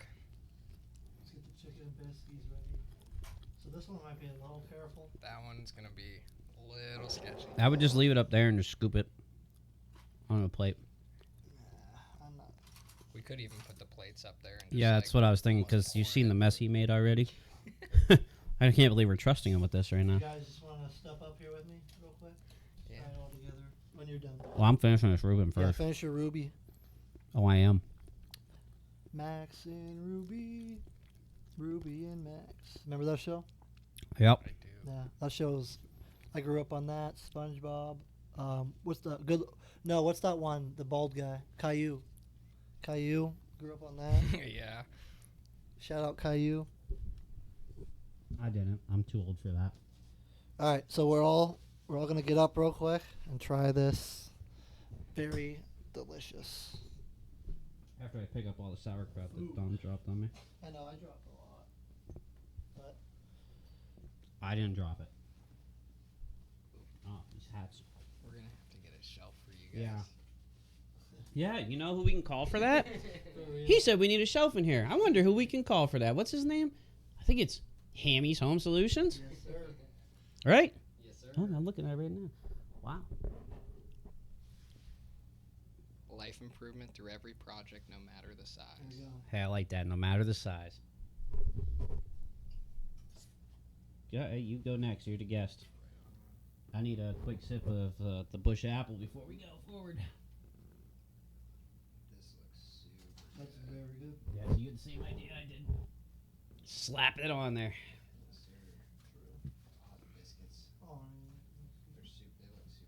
Speaker 2: Let's get the chicken and biscuits ready. So this one might be a little careful.
Speaker 4: That one's gonna be a little sketchy.
Speaker 3: I would just leave it up there and just scoop it on a plate.
Speaker 2: I'm not.
Speaker 4: We could even put the plates up there. And just,
Speaker 3: Yeah, that's what I was thinking, because you've seen the mess he made already. I can't believe we're trusting him with this right now.
Speaker 2: You guys just want to step up here with me real quick?
Speaker 4: Yeah.
Speaker 2: Try it all together when you're done.
Speaker 3: Well, I'm finishing this Reuben
Speaker 2: Yeah,
Speaker 3: first.
Speaker 2: finish your Ruby.
Speaker 3: Oh, I am.
Speaker 2: Max and Ruby. Ruby and Max. Remember that show?
Speaker 3: Yep.
Speaker 4: I do.
Speaker 2: Yeah, that show's. I grew up on that. SpongeBob. What's the good? No, what's that one? The bald guy. Caillou. Caillou. Grew up on that.
Speaker 4: Yeah.
Speaker 2: Shout out Caillou.
Speaker 3: I didn't. I'm too old for that.
Speaker 2: All right, so we're all gonna get up real quick and try this. Very delicious.
Speaker 3: After I pick up all the sauerkraut that Dom dropped on me.
Speaker 2: I know I dropped a lot, but
Speaker 3: I didn't drop it. Oh, these hats.
Speaker 4: We're gonna have to get a shelf for you guys.
Speaker 3: Yeah. Yeah, you know who we can call for that? He said we need a shelf in here. I wonder who we can call for that. What's his name? I think it's Hammy's Home Solutions.
Speaker 2: yes, sir.
Speaker 3: Right?
Speaker 4: Yes, sir.
Speaker 3: Oh, I'm looking at it right now. Wow.
Speaker 4: Life improvement through every project, no matter the size.
Speaker 2: There you go.
Speaker 3: Hey, I like that, no matter the size. Yeah, hey, you go next. You're the guest. I need a quick sip of the bush apple before we go forward.
Speaker 4: This looks super.
Speaker 2: That's very good.
Speaker 3: Yeah, so you had the same idea I did. Slap it on there.
Speaker 4: Yes, sir. True. Oh, the biscuits.
Speaker 2: Oh,
Speaker 4: They look super nice.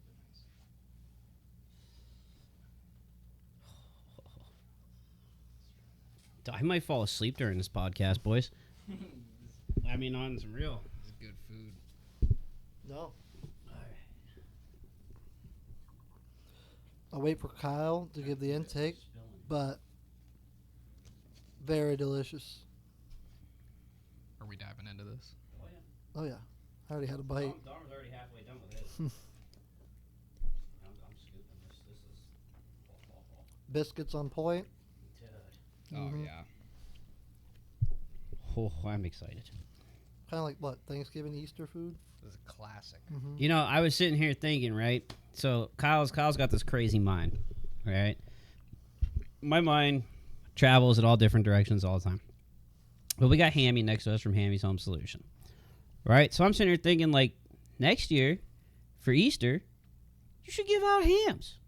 Speaker 3: I might fall asleep during this podcast, boys. I mean, on some real.
Speaker 4: This is good food.
Speaker 2: no. I'll wait for Kyle to give the intake, but very delicious.
Speaker 5: Are we diving into this?
Speaker 2: Oh yeah, I already had a bite.
Speaker 3: Dom's already halfway done with his. I'm scooping this. This is.
Speaker 2: Biscuits on point.
Speaker 4: Oh
Speaker 2: Mhm.
Speaker 4: yeah.
Speaker 3: Oh, I'm excited.
Speaker 2: Kind of like what, Thanksgiving, Easter food?
Speaker 4: This is a classic.
Speaker 2: Mm-hmm.
Speaker 3: You know, I was sitting here thinking, right? So Kyle's got this crazy mind, right? My mind travels in all different directions all the time. But we got Hammy next to us from Hammy's Home Solution, right? So I'm sitting here thinking, like, next year for Easter, you should give out hams.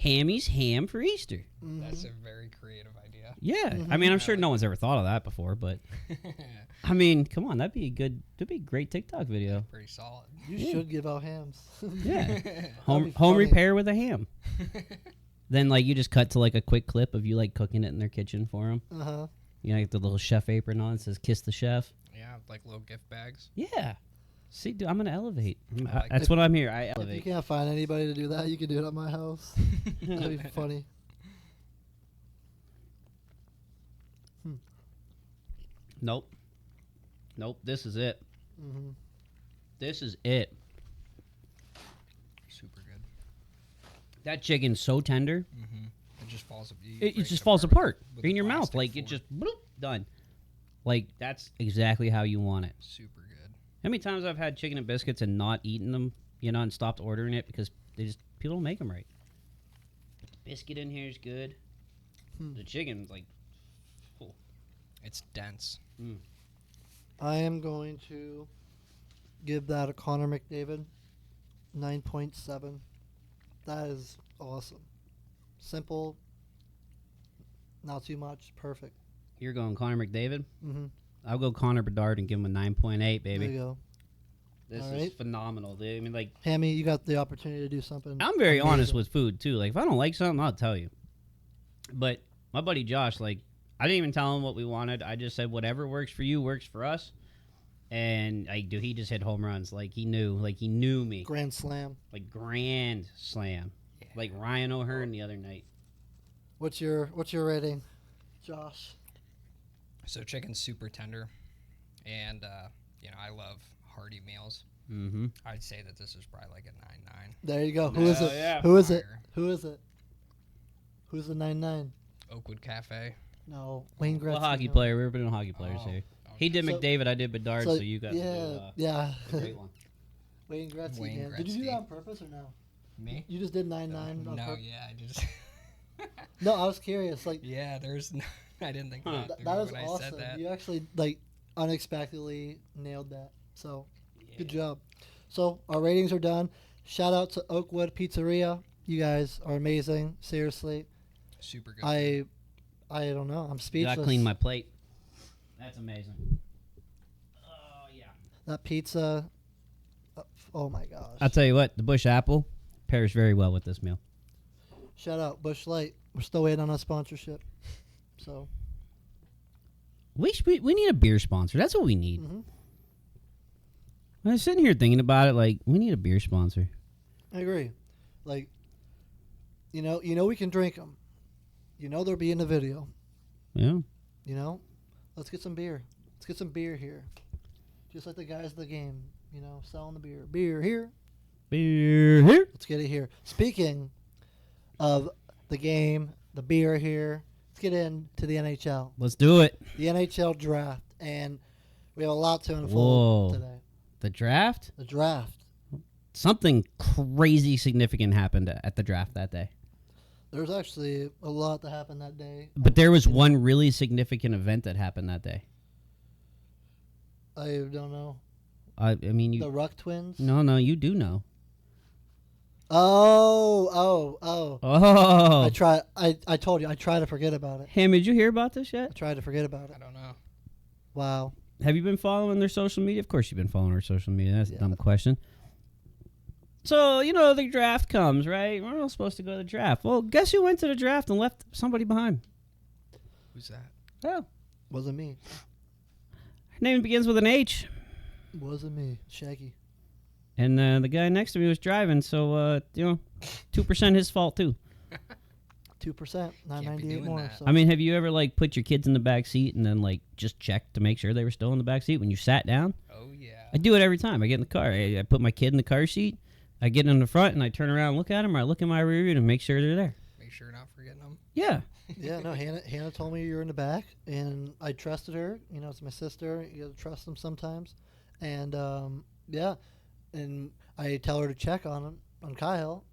Speaker 3: Hammy's ham for Easter.
Speaker 4: That's a very creative idea.
Speaker 3: Yeah, I mean, I'm sure no one's ever thought of that before, but I mean, come on, that'd be a great TikTok video.
Speaker 4: Pretty solid.
Speaker 2: You should give out hams.
Speaker 3: Yeah,
Speaker 2: be
Speaker 3: home
Speaker 2: funny.
Speaker 3: repair with a ham. Then like you just cut to like a quick clip of you like cooking it in their kitchen for them. You know, like the little chef apron on. It says "Kiss the chef."
Speaker 4: Yeah, like little gift bags.
Speaker 3: Yeah. See, dude, I'm gonna elevate.
Speaker 4: like
Speaker 3: That's what I'm here. I
Speaker 2: If you
Speaker 3: elevate.
Speaker 2: can't find anybody to do that, you can do it at my house. That'd be funny.
Speaker 3: Nope. This is it. This is it.
Speaker 4: Super good.
Speaker 3: That chicken's so tender.
Speaker 4: It just falls.
Speaker 3: It just falls apart
Speaker 4: with
Speaker 3: in
Speaker 4: a
Speaker 3: your mouth.
Speaker 4: plastic
Speaker 3: Like it
Speaker 4: fork.
Speaker 3: just bloop, done. Like that's exactly how you want it.
Speaker 4: Super good.
Speaker 3: How many times I've had chicken and biscuits and not eaten them, you know, and stopped ordering it because people don't make them right. Biscuit in here is good. The chicken's like full.
Speaker 4: It's dense.
Speaker 2: I am going to give that a Connor McDavid 9.7. That is awesome. Simple. Not too much. Perfect.
Speaker 3: You're going Connor McDavid.
Speaker 2: Mm-hmm.
Speaker 3: I'll go Connor Bedard and give him a 9.8,
Speaker 2: There
Speaker 3: baby.
Speaker 2: you go.
Speaker 3: This
Speaker 2: All
Speaker 3: is
Speaker 2: right.
Speaker 3: phenomenal, dude. I mean, like,
Speaker 2: Hammy, you got the opportunity to do something.
Speaker 3: I'm very honest
Speaker 2: amazing.
Speaker 3: with food too. Like, if I don't like something, I'll tell you. But my buddy Josh, like, I didn't even tell him what we wanted. I just said whatever works for you works for us. And he just hit home runs. Like he knew me.
Speaker 2: Grand Slam.
Speaker 3: Like grand slam.
Speaker 4: Yeah.
Speaker 3: Like Ryan O'Hearn the other night.
Speaker 2: What's your rating, Josh?
Speaker 4: So chicken's super tender, and I love hearty meals.
Speaker 3: Mm-hmm.
Speaker 4: I'd say that this is probably like a 9.9.
Speaker 2: There you go. Who is it?
Speaker 3: yeah.
Speaker 2: Who is it?
Speaker 4: Fire.
Speaker 2: Who is it? Who's the 9.9?
Speaker 4: Oakwood Cafe.
Speaker 2: No, Wayne Gretzky.
Speaker 3: Well, hockey
Speaker 2: no.
Speaker 3: player. We've been hockey players
Speaker 4: Oh,
Speaker 3: here.
Speaker 4: okay.
Speaker 3: He did
Speaker 2: So-
Speaker 3: McDavid. I did Bedard. So, you got
Speaker 2: yeah.
Speaker 3: the great one.
Speaker 2: Wayne Gretzky.
Speaker 4: Wayne
Speaker 2: man. Did you do
Speaker 4: Gretzky.
Speaker 2: that on purpose or no?
Speaker 4: Me?
Speaker 2: You just did 9.9 on
Speaker 4: No,
Speaker 2: purpose?
Speaker 4: yeah, I just.
Speaker 2: No, I was curious. Like
Speaker 4: Yeah, there's. No, I didn't think
Speaker 3: Huh.
Speaker 4: that.
Speaker 2: that is
Speaker 4: when I
Speaker 2: awesome.
Speaker 4: said that.
Speaker 2: You actually unexpectedly nailed that. So good job. So our ratings are done. Shout out to Oakwood Pizzeria. You guys are amazing. Seriously,
Speaker 4: Super good.
Speaker 2: I don't know. I'm
Speaker 3: You
Speaker 2: speechless.
Speaker 3: got to clean my plate. That's amazing. Oh yeah.
Speaker 2: That pizza. Oh my gosh.
Speaker 3: I'll tell you what. The Bush Apple pairs very well with this meal.
Speaker 2: Shout out Bush Light. We're still waiting on a sponsorship. So
Speaker 3: We need a beer sponsor. That's what we need.
Speaker 2: Mhm.
Speaker 3: I was sitting here thinking about it. Like we need a beer sponsor.
Speaker 2: I agree. Like, you know, we can drink them. You know, they'll be in the video.
Speaker 3: Yeah.
Speaker 2: You know, let's get some beer. Let's get some beer here. Just like the guys of the game, you know, selling the beer. Beer here.
Speaker 3: Beer here.
Speaker 2: Let's get it here. Speaking of the game, the beer here, let's get into the NHL.
Speaker 3: Let's do it.
Speaker 2: The NHL draft. And we have a lot to unfold
Speaker 3: Whoa.
Speaker 2: today.
Speaker 3: The draft.
Speaker 2: The draft.
Speaker 3: Something crazy significant happened at the draft that day.
Speaker 2: There's actually a lot that happened that day.
Speaker 3: But there was one really significant event that happened that day.
Speaker 2: I don't know.
Speaker 3: I mean,
Speaker 2: The
Speaker 3: you.
Speaker 2: Ruck twins?
Speaker 3: No, you do know.
Speaker 2: Oh.
Speaker 3: Oh.
Speaker 2: I told you, I try to forget about it.
Speaker 3: Ham, did you hear about this yet?
Speaker 2: I tried to forget about it.
Speaker 4: I don't know.
Speaker 2: Wow.
Speaker 3: Have you been following their social media? Of course you've been following their social media. That's a
Speaker 2: Yeah.
Speaker 3: dumb question. So, you know, the draft comes, right? We're all supposed to go to the draft. Well, guess who went to the draft and left somebody behind?
Speaker 4: Who's that?
Speaker 3: Oh,
Speaker 2: Wasn't me.
Speaker 3: her name begins with an H.
Speaker 2: Wasn't me. Shaggy.
Speaker 3: And the guy next to me was driving, so, 2% his fault, too.
Speaker 2: 2%.
Speaker 4: Can't be
Speaker 2: 998
Speaker 4: doing
Speaker 2: more.
Speaker 4: that.
Speaker 2: So.
Speaker 3: I mean, have you ever, like, put your kids in the back seat and then, like, just check to make sure they were still in the back seat when you sat down?
Speaker 4: Oh yeah.
Speaker 3: I do it every time. I get in the car. I put my kid in the car seat. I get in the front, and I turn around and look at them, or I look in my rear view to make sure they're there.
Speaker 4: Make sure you're not forgetting them.
Speaker 3: Yeah.
Speaker 2: Yeah, no, Hannah told me you were in the back, and I trusted her. You know, it's my sister. You gotta trust them sometimes. And, yeah. And I tell her to check on him, on Kyle.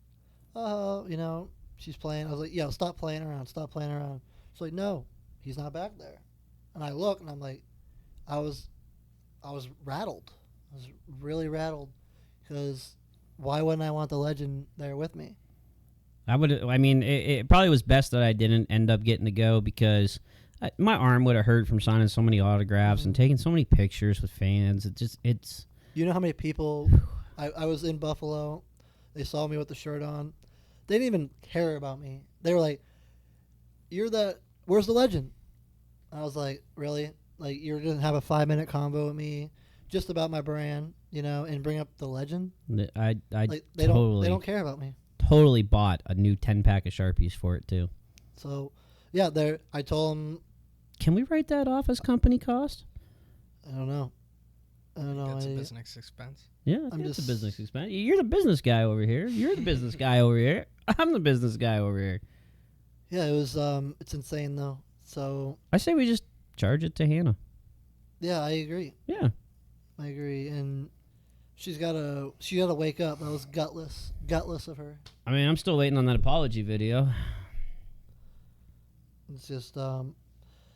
Speaker 2: You know, she's playing. I was like, yo, stop playing around. Stop playing around. She's like, no, he's not back there. And I look, and I'm like, I was rattled. I was really rattled because why wouldn't I want the legend there with me?
Speaker 3: I mean, it probably was best that I didn't end up getting to go because my arm would have hurt from signing so many autographs and taking so many pictures with fans. It's.
Speaker 2: You know how many people? I was in Buffalo. They saw me with the shirt on. They didn't even care about me. They were like, where's the legend? I was like, really? Like, you're going to have a 5-minute convo with me just about my brand, and bring up the legend?
Speaker 3: I
Speaker 2: Like, they don't care about me.
Speaker 3: Totally bought a new 10-pack of Sharpies for it, too.
Speaker 2: So, yeah, I told them.
Speaker 3: Can we write that off as company cost?
Speaker 2: I don't know.
Speaker 5: That's a business expense.
Speaker 3: Yeah, it's a business expense. You're the business guy over here. You're the business guy over here. I'm the business guy over here.
Speaker 2: Yeah, it was. It's insane though. So
Speaker 3: I say we just charge it to Hannah.
Speaker 2: Yeah, I agree.
Speaker 3: Yeah,
Speaker 2: I agree, and she gotta wake up. That was gutless of her.
Speaker 3: I mean, I'm still waiting on that apology video.
Speaker 2: It's just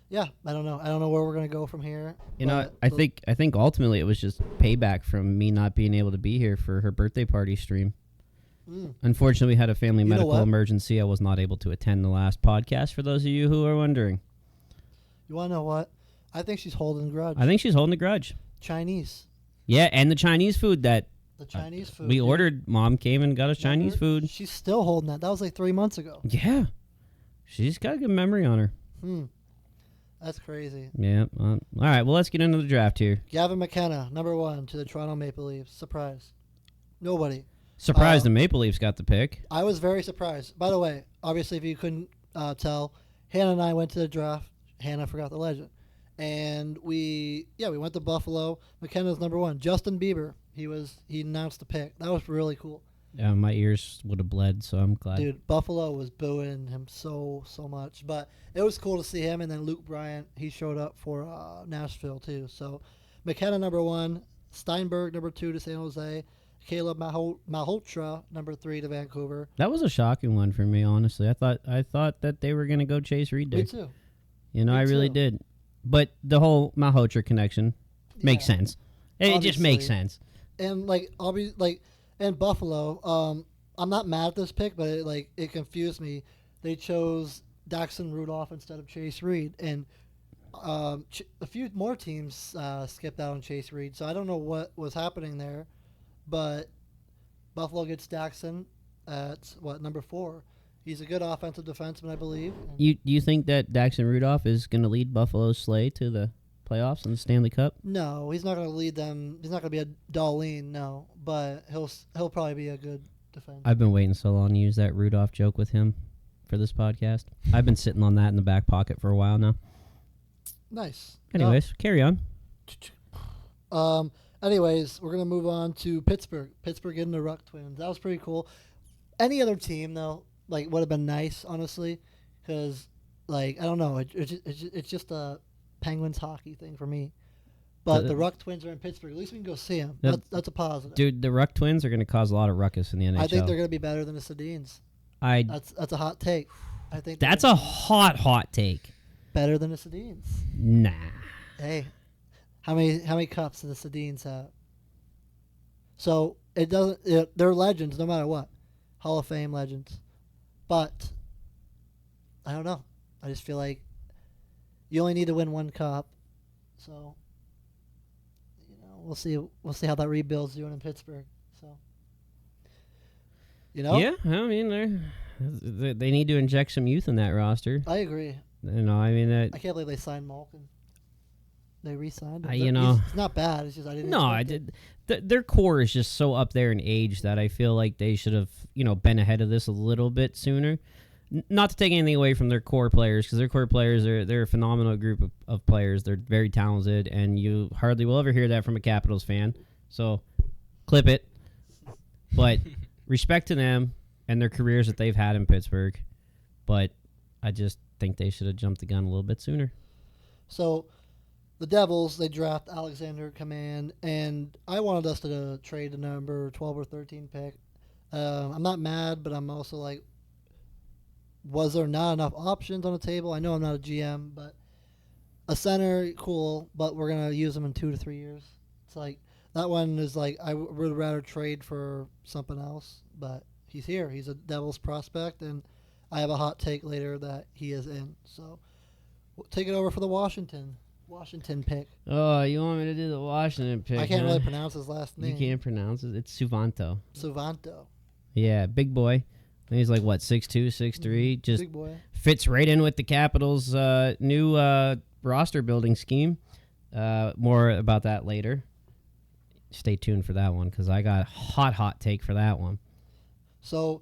Speaker 2: yeah, I don't know. I don't know where we're gonna go from here.
Speaker 3: I think ultimately it was just payback from me not being able to be here for her birthday party stream. Unfortunately, we had a family medical emergency. I was not able to attend the last podcast, for those of you who are wondering.
Speaker 2: You want to know what? I think she's holding a grudge.
Speaker 3: I think she's holding a grudge.
Speaker 2: Chinese.
Speaker 3: Yeah, and the Chinese food that we
Speaker 2: dude.
Speaker 3: ordered. Mom came and got us Chinese food.
Speaker 2: She's still holding that. That was like 3 months ago.
Speaker 3: Yeah. She's got a good memory on her.
Speaker 2: That's crazy.
Speaker 3: Yeah. All right, well, let's get into the draft here.
Speaker 2: Gavin McKenna, number 1 to the Toronto Maple Leafs. Surprise. Nobody.
Speaker 3: Surprised the Maple Leafs got the pick.
Speaker 2: I was very surprised. By the way, obviously, if you couldn't tell, Hannah and I went to the draft. Hannah forgot the legend. And we went to Buffalo. McKenna's number 1. Justin Bieber, he announced the pick. That was really cool.
Speaker 3: Yeah, my ears would have bled, so I'm glad.
Speaker 2: Dude, Buffalo was booing him so much. But it was cool to see him. And then Luke Bryant, he showed up for Nashville, too. So McKenna, number 1. Steinberg, number 2 to San Jose. Caleb Malhotra, number 3 to Vancouver.
Speaker 3: That was a shocking one for me, honestly. I thought that they were going to go Chase Reed there.
Speaker 2: Me too.
Speaker 3: I really did. But the whole Malhotra connection makes sense. It just makes sense.
Speaker 2: And and Buffalo, I'm not mad at this pick, but it confused me. They chose Daxon Rudolph instead of Chase Reed, and a few more teams skipped out on Chase Reed. So I don't know what was happening there. But Buffalo gets Daxon at, number 4. He's a good offensive defenseman, I believe.
Speaker 3: You think that Daxon Rudolph is going to lead Buffalo's sleigh to the playoffs and the Stanley Cup?
Speaker 2: No, he's not going to lead them. He's not going to be a Darlene, no. But he'll probably be a good defenseman.
Speaker 3: I've been waiting so long to use that Rudolph joke with him for this podcast. I've been sitting on that in the back pocket for a while now.
Speaker 2: Nice.
Speaker 3: Anyways, carry on.
Speaker 2: Anyways, we're going to move on to Pittsburgh. Pittsburgh getting the Ruck Twins. That was pretty cool. Any other team, though, would have been nice, honestly, because, I don't know. It's just a Penguins hockey thing for me. But the Ruck Twins are in Pittsburgh. At least we can go see them. That's a positive.
Speaker 3: Dude, the Ruck Twins are going to cause a lot of ruckus in the NHL.
Speaker 2: I think they're going to be better than the Sedins. That's a hot take. I think
Speaker 3: that's a hot take.
Speaker 2: Better than the Sedins.
Speaker 3: Nah.
Speaker 2: Hey. How many cups do the Sedins have? So it doesn't. They're legends no matter what, Hall of Fame legends. But I don't know. I just feel like you only need to win 1 cup. So we'll see. We'll see how that rebuild's doing in Pittsburgh. So
Speaker 3: Yeah, I mean they need to inject some youth in that roster.
Speaker 2: I agree.
Speaker 3: I
Speaker 2: can't believe they signed Malkin. They re-signed him.
Speaker 3: He's
Speaker 2: not bad. It's just I didn't.
Speaker 3: No, I did. Their core is just so up there in age that I feel like they should have, been ahead of this a little bit sooner. Not to take anything away from their core players, because their core players they're a phenomenal group of players. They're very talented, and you hardly will ever hear that from a Capitals fan. So, clip it. But respect to them and their careers that they've had in Pittsburgh. But I just think they should have jumped the gun a little bit sooner.
Speaker 2: So. The Devils, they draft Alexander Command, and I wanted us to trade the number 12 or 13 pick. I'm not mad, but I'm also like, was there not enough options on the table? I know I'm not a GM, but a center, cool, but we're going to use them in 2 to 3 years. It's like, that one is like, I would rather trade for something else, but he's here. He's a Devils prospect, and I have a hot take later that he is in. So we'll take it over for the Washington pick.
Speaker 3: Oh, you want me to do the Washington pick?
Speaker 2: I can't really pronounce his last name.
Speaker 3: You can't pronounce it. It's Suvanto. Yeah, big boy. He's like, what, 6'2", 6'3"? Just
Speaker 2: big boy.
Speaker 3: Fits right in with the Capitals' new roster building scheme. More about that later. Stay tuned for that one because I got a hot take for that one.
Speaker 2: So,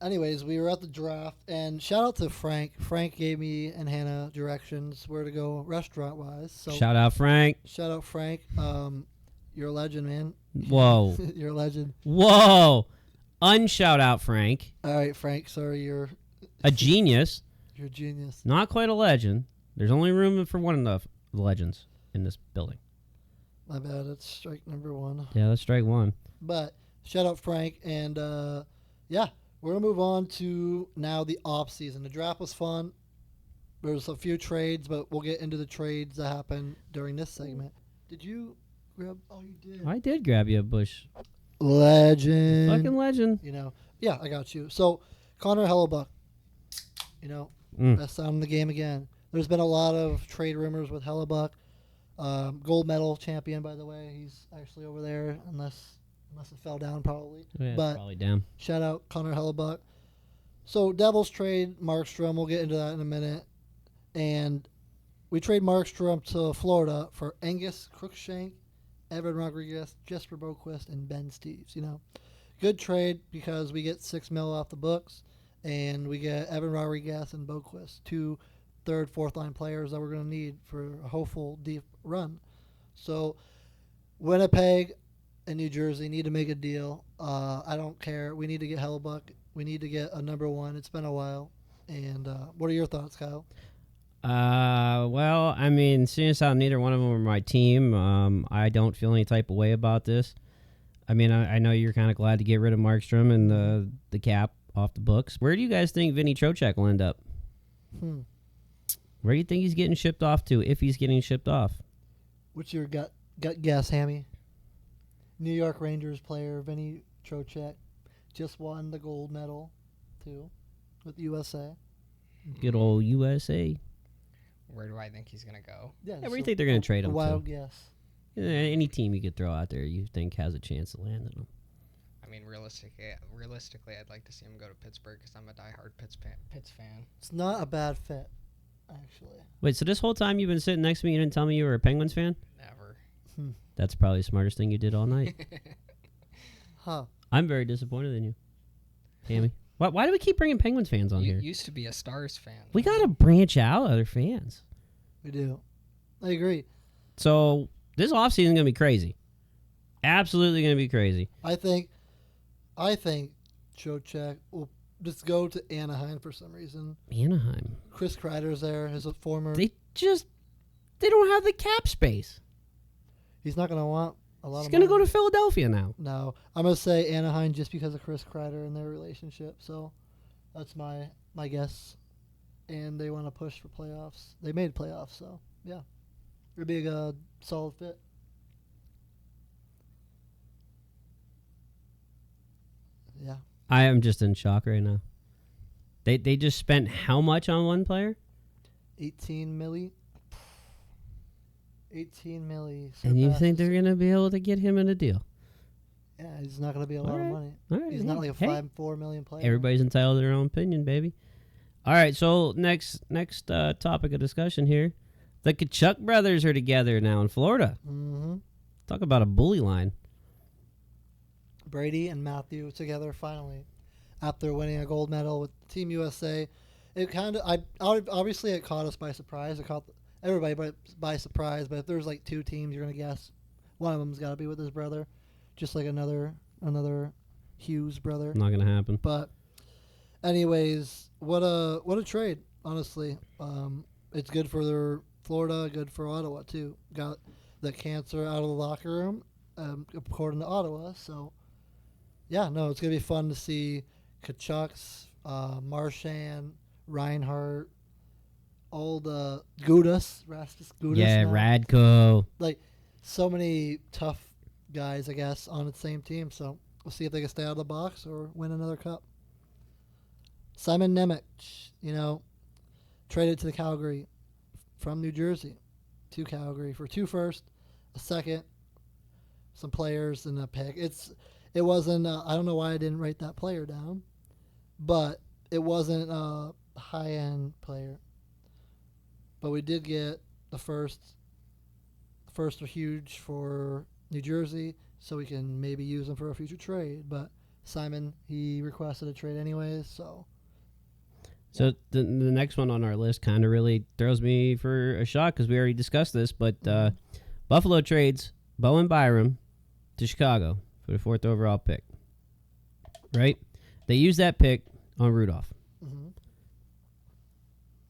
Speaker 2: anyways, we were at the draft, and shout out to Frank. Frank gave me and Hannah directions where to go restaurant-wise. So
Speaker 3: Shout out, Frank.
Speaker 2: Shout out, Frank. You're a legend, man.
Speaker 3: Whoa.
Speaker 2: You're a legend.
Speaker 3: Whoa. Unshout out, Frank.
Speaker 2: All right, Frank. Sorry, you're
Speaker 3: a genius.
Speaker 2: You're a genius.
Speaker 3: Not quite a legend. There's only room for one of the legends in this building.
Speaker 2: My bad. That's strike number one.
Speaker 3: Yeah, that's strike one.
Speaker 2: But shout out, Frank. And, yeah, we're going to move on to now the off season. The draft was fun. There's a few trades, but we'll get into the trades that happened during this segment. Did you grab? Oh, you did.
Speaker 3: I did grab you a Bush.
Speaker 2: Legend.
Speaker 3: Fucking legend.
Speaker 2: You know, yeah, I got you. So, Connor Hellebuck, you know, best sound in the game again. There's been a lot of trade rumors with Hellebuck. Gold medal champion, by the way. He's actually over there, unless it fell down, probably.
Speaker 3: Yeah,
Speaker 2: but
Speaker 3: probably down.
Speaker 2: Shout out Connor Hellebuck. So, Devils trade Markstrom. We'll get into that in a minute. And we trade Markstrom to Florida for Angus Crookshank, Evan Rodriguez, Jesper Boquist, and Ben Steeves. You know, good trade because we get $6 million off the books, and we get Evan Rodriguez and Boquist, two third, fourth line players that we're going to need for a hopeful deep run. So, Winnipeg and New Jersey need to make a deal. I don't care. We need to get Hellebuck. We need to get a number one. It's been a while. And what are your thoughts, Kyle?
Speaker 3: Well, I mean, seeing as how neither one of them are my team, I don't feel any type of way about this. I mean, I know you're kind of glad to get rid of Markstrom and the cap off the books. Where do you guys think Vinny Trocheck will end up? Where do you think he's getting shipped off to, if he's getting shipped off?
Speaker 2: What's your gut guess, Hammy? New York Rangers player Vinny Trocheck just won the gold medal, too, with USA.
Speaker 3: Good old USA.
Speaker 4: Where do I think he's going to go?
Speaker 3: Yeah, where do you think they're going to trade him
Speaker 2: wild
Speaker 3: to?
Speaker 2: Guess.
Speaker 3: Yeah, any team you could throw out there you think has a chance of landing him.
Speaker 4: I mean, realistically, I'd like to see him go to Pittsburgh because I'm a diehard Pitts fan.
Speaker 2: It's not a bad fit, actually.
Speaker 3: Wait, so this whole time you've been sitting next to me, you didn't tell me you were a Penguins fan?
Speaker 4: Never.
Speaker 3: That's probably the smartest thing you did all night.
Speaker 2: Huh.
Speaker 3: I'm very disappointed in you, Hammy. Why do we keep bringing Penguins fans on
Speaker 4: You
Speaker 3: here?
Speaker 4: used to be a Stars fan.
Speaker 3: We got to branch out other fans.
Speaker 2: We do. I agree.
Speaker 3: So this offseason is going to be crazy. Absolutely going to be crazy.
Speaker 2: I think Trocheck will just go to Anaheim for some reason.
Speaker 3: Anaheim.
Speaker 2: Chris Kreider's there, his former.
Speaker 3: They don't have the cap space.
Speaker 2: He's not going to want a lot
Speaker 3: He's
Speaker 2: of
Speaker 3: going to
Speaker 2: money.
Speaker 3: go to Philadelphia now.
Speaker 2: No, I'm going to say Anaheim just because of Chris Kreider and their relationship. So that's my guess. And they want to push for playoffs. They made playoffs, so yeah. It'd be a solid fit. Yeah.
Speaker 3: I am just in shock right now. They just spent how much on one player?
Speaker 2: 18 milli. 18 milli.
Speaker 3: And you think they're going to be able to get him in a deal?
Speaker 2: Yeah, he's not going to be a lot of money.
Speaker 3: All right,
Speaker 2: He's not like a $4 million player.
Speaker 3: Everybody's entitled to their own opinion, baby. All right, so next topic of discussion here. The Kachuk brothers are together now in Florida.
Speaker 2: Mm-hmm.
Speaker 3: Talk about a bully line.
Speaker 2: Brady and Matthew together finally after winning a gold medal with Team USA. It kind of, obviously it caught us by surprise. It caught everybody by surprise. But if there's like two teams, you're gonna guess one of them's got to be with his brother, just like another Hughes brother.
Speaker 3: Not gonna happen.
Speaker 2: But anyways, what a trade. Honestly, it's good for their Florida, good for Ottawa too. Got the cancer out of the locker room, according to Ottawa. So yeah, no, it's gonna be fun to see Kachucks, Marchand, Reinhardt, all the Rastus Gudas.
Speaker 3: Yeah,
Speaker 2: now.
Speaker 3: Radko.
Speaker 2: Like so many tough guys, I guess, on the same team. So We'll see if they can stay out of the box or win another cup. Simon Nemec, traded to the Calgary from New Jersey to Calgary for 2 firsts, a second, some players, and a pick. It wasn't. I don't know why I didn't write that player down, but it wasn't a high-end player. But we did get the first. The first are huge for New Jersey, so we can maybe use them for a future trade. But Simon, he requested a trade anyways, so.
Speaker 3: So the next one on our list kind of really throws me for a shock because we already discussed this, but Buffalo trades Bowen Byram to Chicago for the 4th overall pick. Right? They use that pick on Rudolph.
Speaker 2: Mm-hmm.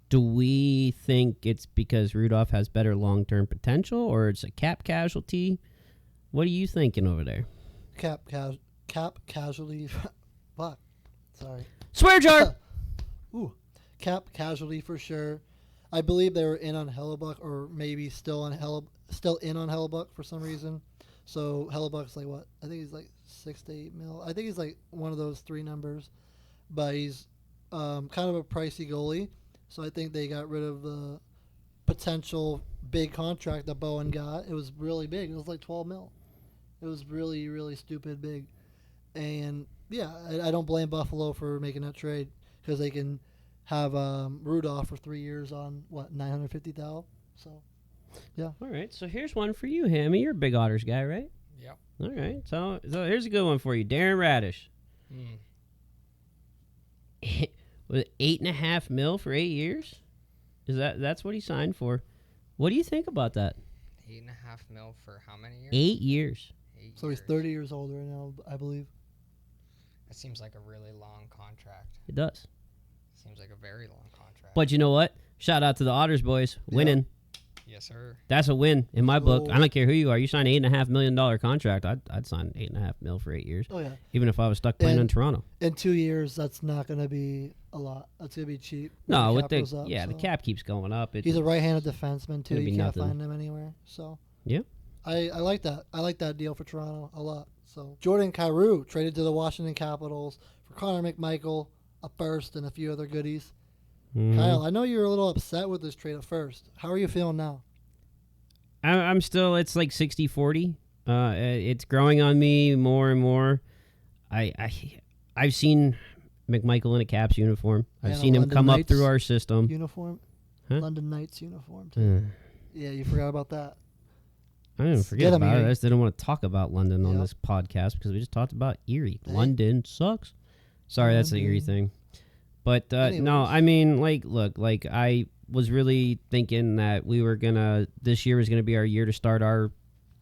Speaker 3: Do we think it's because Rudolph has better long-term potential, or it's a cap casualty? What are you thinking over there?
Speaker 2: Cap casualty. Fuck. Sorry.
Speaker 3: Swear jar!
Speaker 2: Ooh. Cap casualty for sure. I believe they were in on Hellebuck, or maybe still in on Hellebuck for some reason. So Hellebuck's like what? I think he's like 6 to 8 mil. I think he's like one of those 3 numbers, but he's kind of a pricey goalie. So I think they got rid of the potential big contract that Bowen got. It was really big. It was like 12 mil. It was really, really stupid big. And yeah, I don't blame Buffalo for making that trade because they can have Rudolph for 3 years on what, $950,000. So yeah.
Speaker 3: All right. So here's one for you, Hammy. You're a big Otters guy, right?
Speaker 4: Yep.
Speaker 3: All right. So here's a good one for you, Darren Radish. With $8.5 million for 8 years? That's what he signed for? What do you think about that?
Speaker 4: $8.5 million for how many years?
Speaker 3: 8 years.
Speaker 2: So he's 30 years old right now, I believe.
Speaker 4: That seems like a really long contract.
Speaker 3: It does.
Speaker 4: Seems like a very long contract.
Speaker 3: But you know what? Shout out to the Otters boys. Winning.
Speaker 4: Yes, sir.
Speaker 3: That's a win in my book. I don't care who you are. You sign an $8.5 million contract. I'd sign $8.5 million for 8 years.
Speaker 2: Oh yeah.
Speaker 3: Even if I was stuck playing in Toronto.
Speaker 2: In 2 years, that's not going to be a lot. That's going to be cheap.
Speaker 3: No,
Speaker 2: the
Speaker 3: with
Speaker 2: cap goes up,
Speaker 3: the
Speaker 2: so.
Speaker 3: cap keeps going up.
Speaker 2: He's a right-handed defenseman too.
Speaker 3: It'd
Speaker 2: You
Speaker 3: be
Speaker 2: can't
Speaker 3: nothing.
Speaker 2: find him anywhere. So
Speaker 3: Yeah.
Speaker 2: I like that. I like that deal for Toronto a lot. So Jordan Kyrou traded to the Washington Capitals for Connor McMichael, a first, and a few other goodies.
Speaker 3: Mhm.
Speaker 2: Kyle, I know you were a little upset with this trade at first. How are you feeling now?
Speaker 3: I'm still, it's like 60-40. It's growing on me more and more. I've seen McMichael in a Caps uniform. I've
Speaker 2: And a
Speaker 3: seen him
Speaker 2: London
Speaker 3: come up
Speaker 2: Knights
Speaker 3: through our system.
Speaker 2: Uniform?
Speaker 3: Huh?
Speaker 2: London Knights uniform too. Yeah, you forgot about that.
Speaker 3: I didn't
Speaker 2: Get
Speaker 3: forget
Speaker 2: him,
Speaker 3: about it.
Speaker 2: Erie.
Speaker 3: I just didn't want to talk about London on
Speaker 2: Yep.
Speaker 3: this podcast because we just talked about Erie.
Speaker 2: Hey.
Speaker 3: London sucks. Sorry, that's the Erie
Speaker 2: London.
Speaker 3: thing. But no,
Speaker 2: Anyways.
Speaker 3: I mean, look, I was really thinking that this year was gonna be our year to start our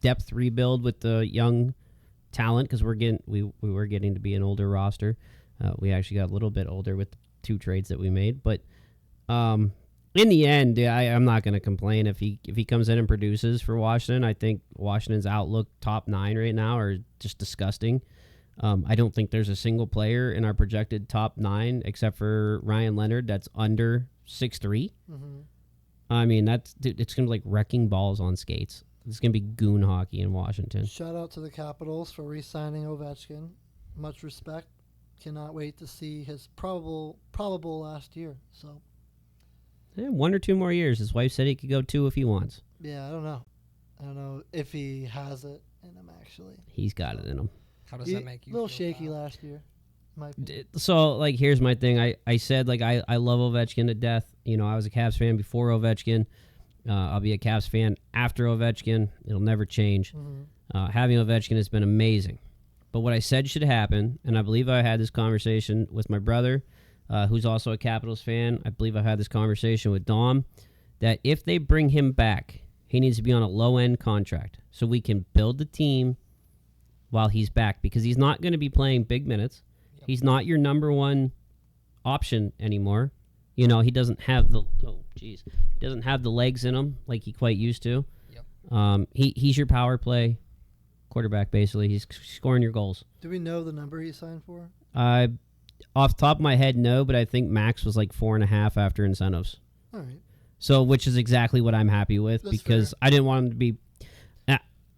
Speaker 3: depth rebuild with the young talent because we were getting to be an older roster. We actually got a little bit older with the 2 trades that we made, but in the end, I'm not going to complain if he comes in and produces for Washington. I think Washington's outlook top 9 right now are just disgusting. I don't think there's a single player in our projected top 9 except for Ryan Leonard that's under 6'3".
Speaker 2: Mm-hmm.
Speaker 3: I mean, it's going to be like wrecking balls on skates. It's going to be goon hockey in Washington.
Speaker 2: Shout out to the Capitals for re-signing Ovechkin. Much respect. Cannot wait to see his probable last year. So.
Speaker 3: Yeah, 1 or 2 more years. His wife said he could go 2 if he wants.
Speaker 2: Yeah, I don't know if he has it in him, actually.
Speaker 3: He's got it in him.
Speaker 4: How does that make you
Speaker 2: A little
Speaker 4: feel,
Speaker 2: shaky
Speaker 4: Kyle?
Speaker 2: last year. in my opinion.
Speaker 3: So, here's my thing. I said, I love Ovechkin to death. You know, I was a Caps fan before Ovechkin. I'll be a Caps fan after Ovechkin. It'll never change.
Speaker 2: Mm-hmm.
Speaker 3: Having Ovechkin has been amazing. But what I said should happen, and I believe I had this conversation with my brother, who's also a Capitals fan. I believe I had this conversation with Dom, that if they bring him back, he needs to be on a low-end contract so we can build the team while he's back, because he's not going to be playing big minutes.
Speaker 4: Yep.
Speaker 3: He's not your number one option anymore. You know, he doesn't have the he doesn't have the legs in him like he quite used to.
Speaker 4: Yep.
Speaker 3: He's your power play quarterback, basically. He's scoring your goals.
Speaker 2: Do we know the number he signed for?
Speaker 3: Off the top of my head, no, but I think max was like 4.5 after incentives.
Speaker 2: All right.
Speaker 3: So, which is exactly what I'm happy with,
Speaker 2: That's
Speaker 3: because
Speaker 2: fair.
Speaker 3: I didn't want him to be.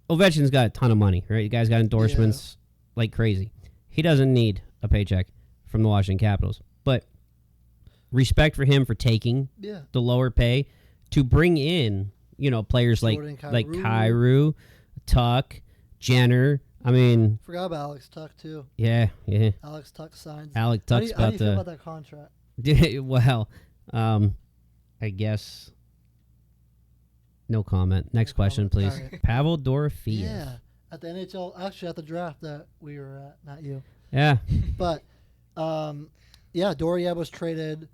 Speaker 3: Ovechkin's got a ton of money, right? The guy's got endorsements like crazy. he doesn't need a paycheck from the Washington Capitals. But respect for him for taking the lower pay to bring in, players like Kyrou, Tuck, Jenner. I mean,
Speaker 2: forgot about Alex Tuck too.
Speaker 3: Yeah.
Speaker 2: Alex Tuck signs.
Speaker 3: Alex Tuck's
Speaker 2: how do you feel about that contract?
Speaker 3: Well, I guess no comment. Next question, please. Right. Pavel Dorofeev.
Speaker 2: Yeah, at the NHL, actually at the draft that we were at, not you.
Speaker 3: Yeah.
Speaker 2: But, Dorofeev was traded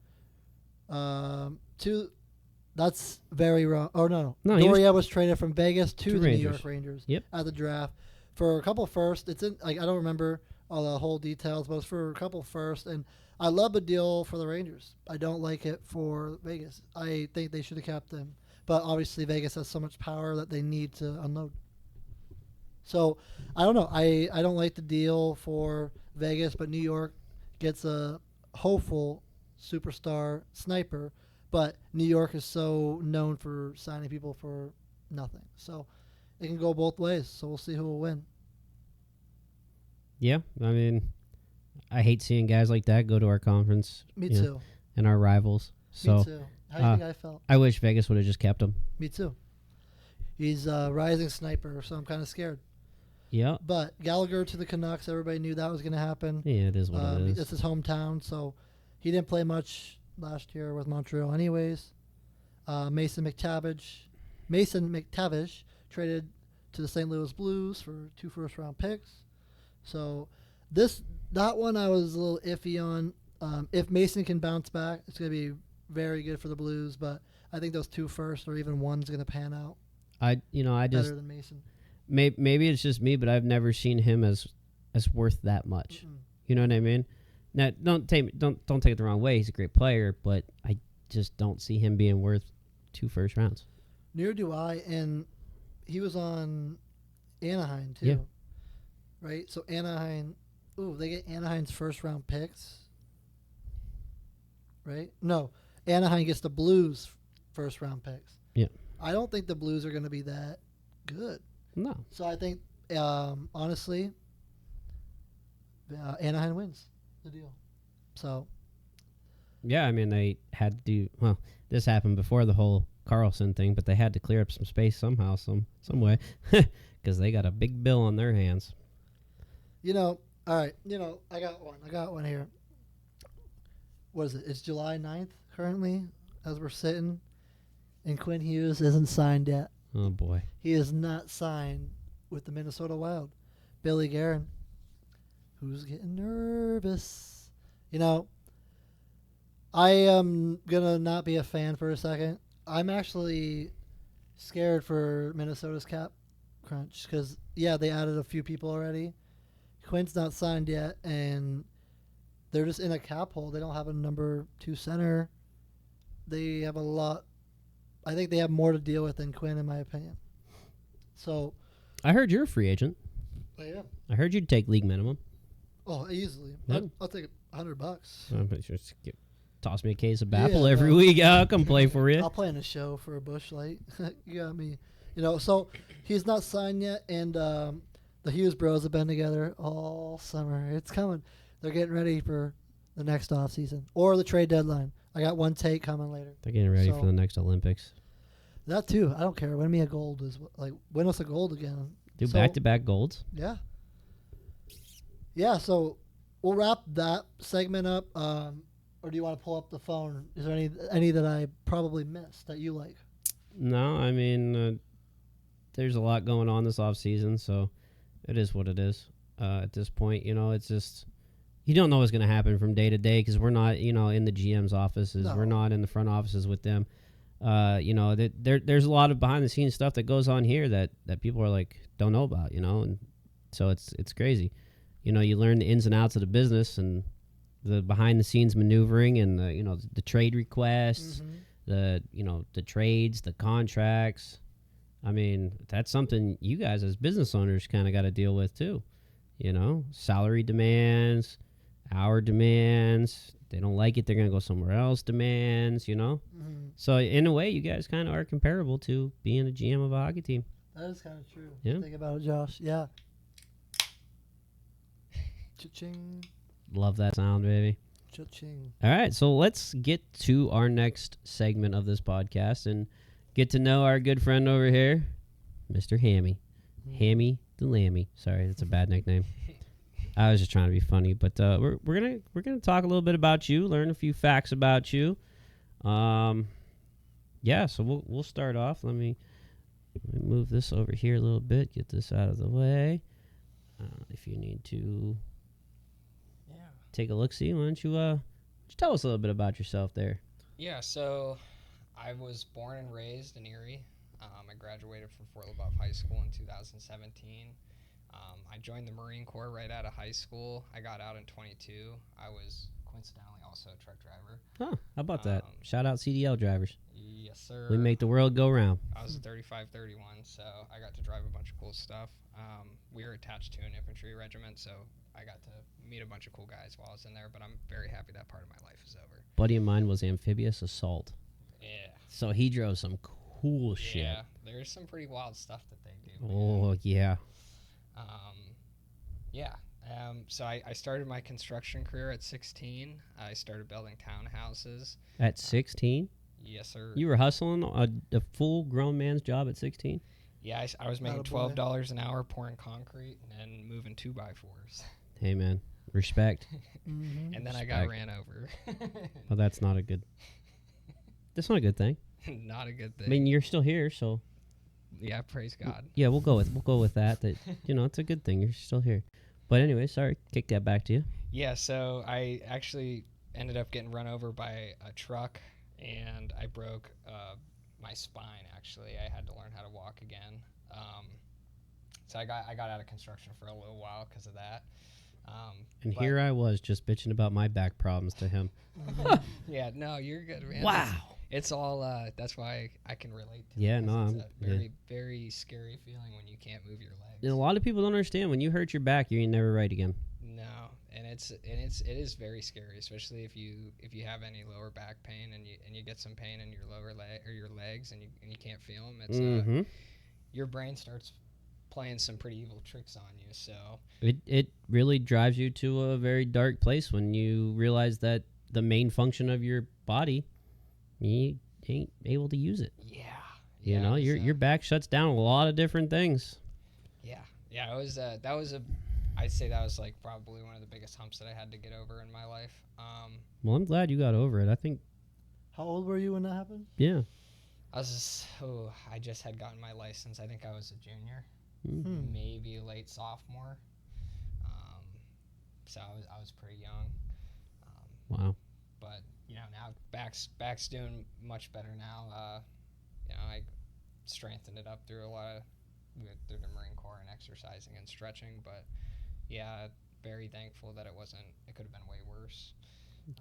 Speaker 2: to. That's very wrong. Oh no, Dorofeev was traded from Vegas to the New York Rangers at the draft for a couple firsts. It's in I don't remember all the whole details, but it's for a couple firsts, and I love the deal for the Rangers. I don't like it for Vegas. I think they should have kept him, but obviously Vegas has so much power that they need to unload. So I don't know. I don't like the deal for Vegas, but New York gets a hopeful superstar sniper. But New York is so known for signing people for nothing. So it can go both ways. So we'll see who will win.
Speaker 3: Yeah, I mean, I hate seeing guys like that go to our conference.
Speaker 2: Me too.
Speaker 3: And our rivals. So,
Speaker 2: me too. How do you think I felt?
Speaker 3: I wish Vegas would have just kept him.
Speaker 2: Me too. He's a rising sniper, so I'm kind of scared.
Speaker 3: Yeah.
Speaker 2: But Gallagher to the Canucks, everybody knew that was going to happen.
Speaker 3: Yeah, it is what it is.
Speaker 2: It's his hometown, so he didn't play much last year with Montreal anyways. Mason McTavish traded to the St. Louis Blues for 2 first-round picks. So that one I was a little iffy on. If Mason can bounce back, it's going to be very good for the Blues, but I think those 2 firsts or even one's going to pan out.
Speaker 3: I just
Speaker 2: better than Mason.
Speaker 3: Maybe it's just me, but I've never seen him as worth that much. Mm-mm. You know what I mean? Now, don't take it the wrong way. He's a great player, but I just don't see him being worth 2 first rounds.
Speaker 2: Neither do I. And he was on Anaheim too, right? So Anaheim, they get Anaheim's first round picks, right? No, Anaheim gets the Blues first round picks.
Speaker 3: Yeah.
Speaker 2: I don't think the Blues are going to be that good.
Speaker 3: No.
Speaker 2: So I think, honestly, Anaheim wins the deal. So.
Speaker 3: Yeah, I mean, they had to do, well, this happened before the whole Carlson thing, but they had to clear up some space somehow, some way, because they got a big bill on their hands.
Speaker 2: All right, I got one here. What is it? It's July 9th currently as we're sitting, and Quinn Hughes isn't signed yet.
Speaker 3: Oh, boy.
Speaker 2: He is not signed with the Minnesota Wild. Billy Guerin, who's getting nervous. I am going to not be a fan for a second. I'm actually scared for Minnesota's cap crunch because, they added a few people already. Quinn's not signed yet, and they're just in a cap hole. They don't have a number 2 center. They have a lot. I think they have more to deal with than Quinn, in my opinion. So,
Speaker 3: I heard you're a free agent.
Speaker 2: I am.
Speaker 3: I heard you'd take league minimum.
Speaker 2: Oh, easily.
Speaker 3: Yep.
Speaker 2: I'll take $100.
Speaker 3: Toss me a case of Baffle every week. I'll come play for you.
Speaker 2: I'll play in a show for a Busch Light. You got me. So he's not signed yet, and the Hughes bros have been together all summer. It's coming. They're getting ready for the next offseason or the trade deadline. I got one take coming later.
Speaker 3: They're getting ready for the next Olympics.
Speaker 2: That too. I don't care. Win me a gold win us a gold again.
Speaker 3: Do back-to-back golds.
Speaker 2: Yeah. Yeah. So we'll wrap that segment up. Or do you want to pull up the phone? Is there any that I probably missed that you like?
Speaker 3: No, I mean, there's a lot going on this off season, so it is what it is. At this point, it's just you don't know what's going to happen from day to day because we're not, in the GM's offices. No. We're not in the front offices with them. There's a lot of behind the scenes stuff that goes on here that people are don't know about, and so it's crazy. You learn the ins and outs of the business and the behind the scenes maneuvering and the trade requests, the trades, the contracts. I mean, that's something you guys as business owners kind of got to deal with too. Salary demands, hour demands. They don't like it, they're going to go somewhere else demands, Mm-hmm. So in a way, you guys kind of are comparable to being a GM of a hockey team.
Speaker 2: That is kind of true.
Speaker 3: Yeah.
Speaker 2: Think about it, Josh. Yeah. Cha-ching.
Speaker 3: Love that sound, baby.
Speaker 2: Cha-ching.
Speaker 3: All right, so let's get to our next segment of this podcast and get to know our good friend over here, Mr. Hammy. Hammy the Lammy. Sorry, that's a bad nickname. I was just trying to be funny, but we're gonna talk a little bit about you, learn a few facts about you. Yeah, so we'll start off. Let me move this over here a little bit, get this out of the way. If you need to take a look-see, why don't you just tell us a little bit about yourself there?
Speaker 4: Yeah, so I was born and raised in Erie. I graduated from Fort LaBeouf High School in 2017. I joined the Marine Corps right out of high school. I got out in 22. I was coincidentally also a truck driver.
Speaker 3: Huh, how about that? Shout out CDL drivers.
Speaker 4: Yes, sir.
Speaker 3: We make the world go round.
Speaker 4: I was a 3531, so I got to drive a bunch of cool stuff. We were attached to an infantry regiment, so I got to meet a bunch of cool guys while I was in there, but I'm very happy that part of my life is over.
Speaker 3: Buddy of mine was amphibious assault.
Speaker 4: Yeah.
Speaker 3: So he drove some cool shit.
Speaker 4: Yeah, there's some pretty wild stuff that they do.
Speaker 3: Oh, yeah.
Speaker 4: So I started my construction career at 16. I started building townhouses.
Speaker 3: At 16?
Speaker 4: Yes, sir.
Speaker 3: You were hustling a full grown man's job at 16?
Speaker 4: Yeah, I was making $12 an hour pouring concrete and moving 2x4s.
Speaker 3: Hey, man. Respect.
Speaker 2: Mm-hmm.
Speaker 4: And then I got ran over.
Speaker 3: Well, that's not a good thing.
Speaker 4: Not a good thing.
Speaker 3: I mean, you're still here, so
Speaker 4: yeah, praise God.
Speaker 3: yeah, we'll go with that. That it's a good thing you're still here. But anyway, sorry, kick that back to you.
Speaker 4: Yeah, so I actually ended up getting run over by a truck, and I broke my spine. Actually, I had to learn how to walk again. So I got out of construction for a little while because of that.
Speaker 3: And here I was just bitching about my back problems to him.
Speaker 4: Yeah, no, you're good, man.
Speaker 3: Wow.
Speaker 4: It's all, that's why I can relate to
Speaker 3: Yeah,
Speaker 4: it.
Speaker 3: no,
Speaker 4: It's a very, very scary feeling when you can't move your legs.
Speaker 3: And a lot of people don't understand when you hurt your back, you ain't never right again.
Speaker 4: No, and it is very scary, especially if you have any lower back pain and you get some pain in your lower leg or your legs and you can't feel them. It's your brain starts playing some pretty evil tricks on you. So
Speaker 3: it really drives you to a very dark place when you realize that the main function of your body, you ain't able to use it.
Speaker 4: Yeah.
Speaker 3: You know, your back shuts down a lot of different things.
Speaker 4: Yeah. I'd say that was like probably one of the biggest humps that I had to get over in my life.
Speaker 3: Well, I'm glad you got over it. I think.
Speaker 2: How old were you when that happened?
Speaker 3: Yeah.
Speaker 4: I just had gotten my license. I think I was a junior, maybe a late sophomore. So I was pretty young.
Speaker 3: Wow.
Speaker 4: But now back's doing much better now. I strengthened it up through through the Marine Corps and exercising and stretching. But yeah, very thankful that it could have been way worse.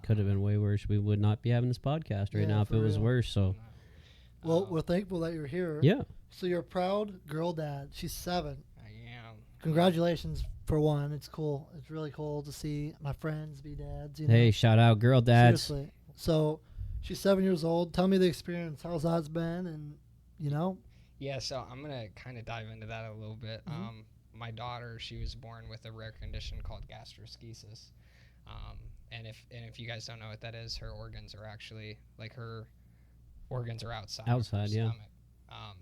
Speaker 3: Could have been way worse. We would not be having this podcast right now if it was worse. So.
Speaker 2: Well, we're thankful that you're here.
Speaker 3: Yeah.
Speaker 2: So you're a proud girl dad. She's 7.
Speaker 4: I am.
Speaker 2: Congratulations for one. It's cool. It's really cool to see my friends be dads.
Speaker 3: Hey, shout out girl dads.
Speaker 2: Seriously. So she's 7 years old. Tell me the experience. How's that been? And
Speaker 4: Yeah, so I'm gonna kind of dive into that a little bit. My daughter, she was born with a rare condition called gastroschisis. And if you guys don't know what that is, her organs are actually her organs are outside of her
Speaker 3: yeah.
Speaker 4: stomach.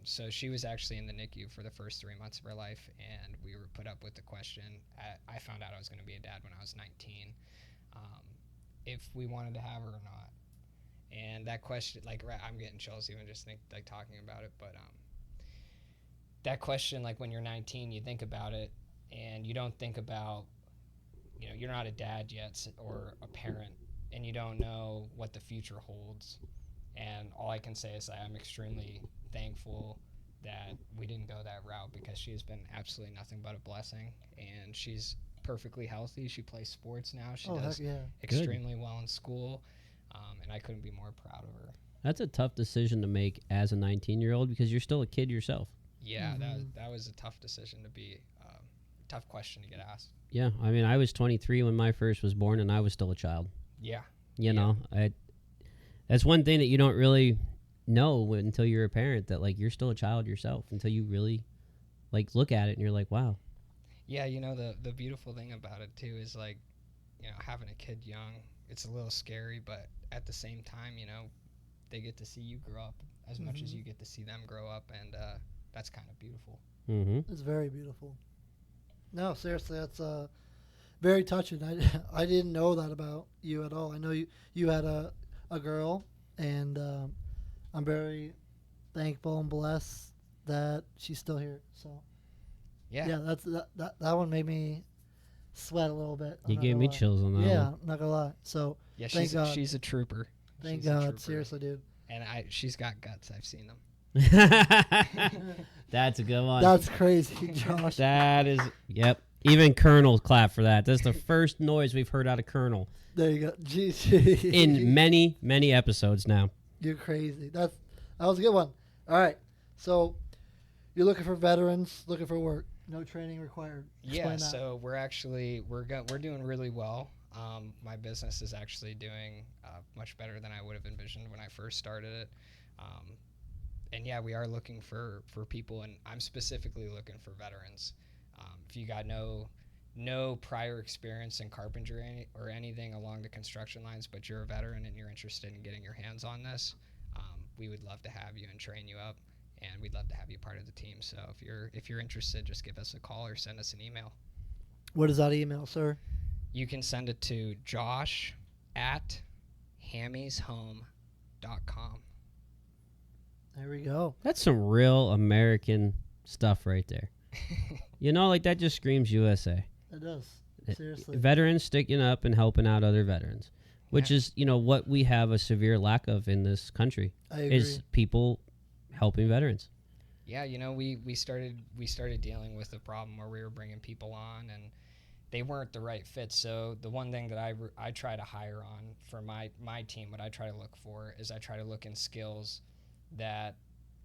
Speaker 4: So she was actually in the NICU for the first 3 months of her life, and we were put up with the question. I found out I was going to be a dad when I was 19, if we wanted to have her or not. And that question, I'm getting chills even just talking about it. But that question, when you're 19, you think about it, and you don't think about, you're not a dad yet or a parent, and you don't know what the future holds. And all I can say is that I'm extremely thankful that we didn't go that route, because she has been absolutely nothing but a blessing. And she's perfectly healthy. She plays sports now. She does extremely well in school. And I couldn't be more proud of her.
Speaker 3: That's a tough decision to make as a 19-year-old because you're still a kid yourself.
Speaker 4: Yeah, that was a tough decision to be, tough question to get asked.
Speaker 3: Yeah, I mean, I was 23 when my first was born, and I was still a child.
Speaker 4: Yeah.
Speaker 3: You know, that's one thing that you don't really know until you're a parent, that you're still a child yourself, until you really look at it and you're like, wow.
Speaker 4: Yeah, the beautiful thing about it too is like, having a kid young, it's a little scary, but at the same time, they get to see you grow up as much as you get to see them grow up, and that's kind of beautiful.
Speaker 3: Mm-hmm.
Speaker 2: It's very beautiful. No, seriously, that's very touching. I didn't know that about you at all. I know you had a girl, and I'm very thankful and blessed that she's still here. So yeah, that one made me sweat a little bit.
Speaker 3: You gave me chills on that
Speaker 2: Yeah,
Speaker 3: one.
Speaker 2: I'm not gonna lie. So
Speaker 4: Yeah,
Speaker 2: thank God.
Speaker 4: she's a trooper.
Speaker 2: Thank
Speaker 4: She's a
Speaker 2: God,
Speaker 4: trooper.
Speaker 2: seriously, dude.
Speaker 4: And she's got guts. I've seen them.
Speaker 3: That's a good one.
Speaker 2: That's crazy, Josh.
Speaker 3: That is, yep. Even Kernel clapped for that. That's the first noise we've heard out of Kernel
Speaker 2: There you go. Jeez.
Speaker 3: in many, many episodes now.
Speaker 2: You're crazy. That was a good one. All right. So you're looking for veterans, looking for work. No training required. Explain that.
Speaker 4: So we're doing really well. My business is actually doing much better than I would have envisioned when I first started it. And yeah, we are looking for people, and I'm specifically looking for veterans. If you got no prior experience in carpentry or anything along the construction lines, but you're a veteran and you're interested in getting your hands on this, we would love to have you and train you up, and we'd love to have you part of the team. So if you're interested, just give us a call or send us an email.
Speaker 2: What is that email, sir?
Speaker 4: You can send it to josh@hammyshome.com.
Speaker 2: There we go.
Speaker 3: That's some real American stuff right there. Like that just screams USA.
Speaker 2: It does. Seriously.
Speaker 3: Veterans sticking up and helping out other veterans, which is, what we have a severe lack of in this country.
Speaker 2: I agree.
Speaker 3: Is people helping veterans.
Speaker 4: Yeah, we started dealing with the problem where we were bringing people on and they weren't the right fit. So the one thing that I try to hire on for my team, what I try to look for is I try to look in skills that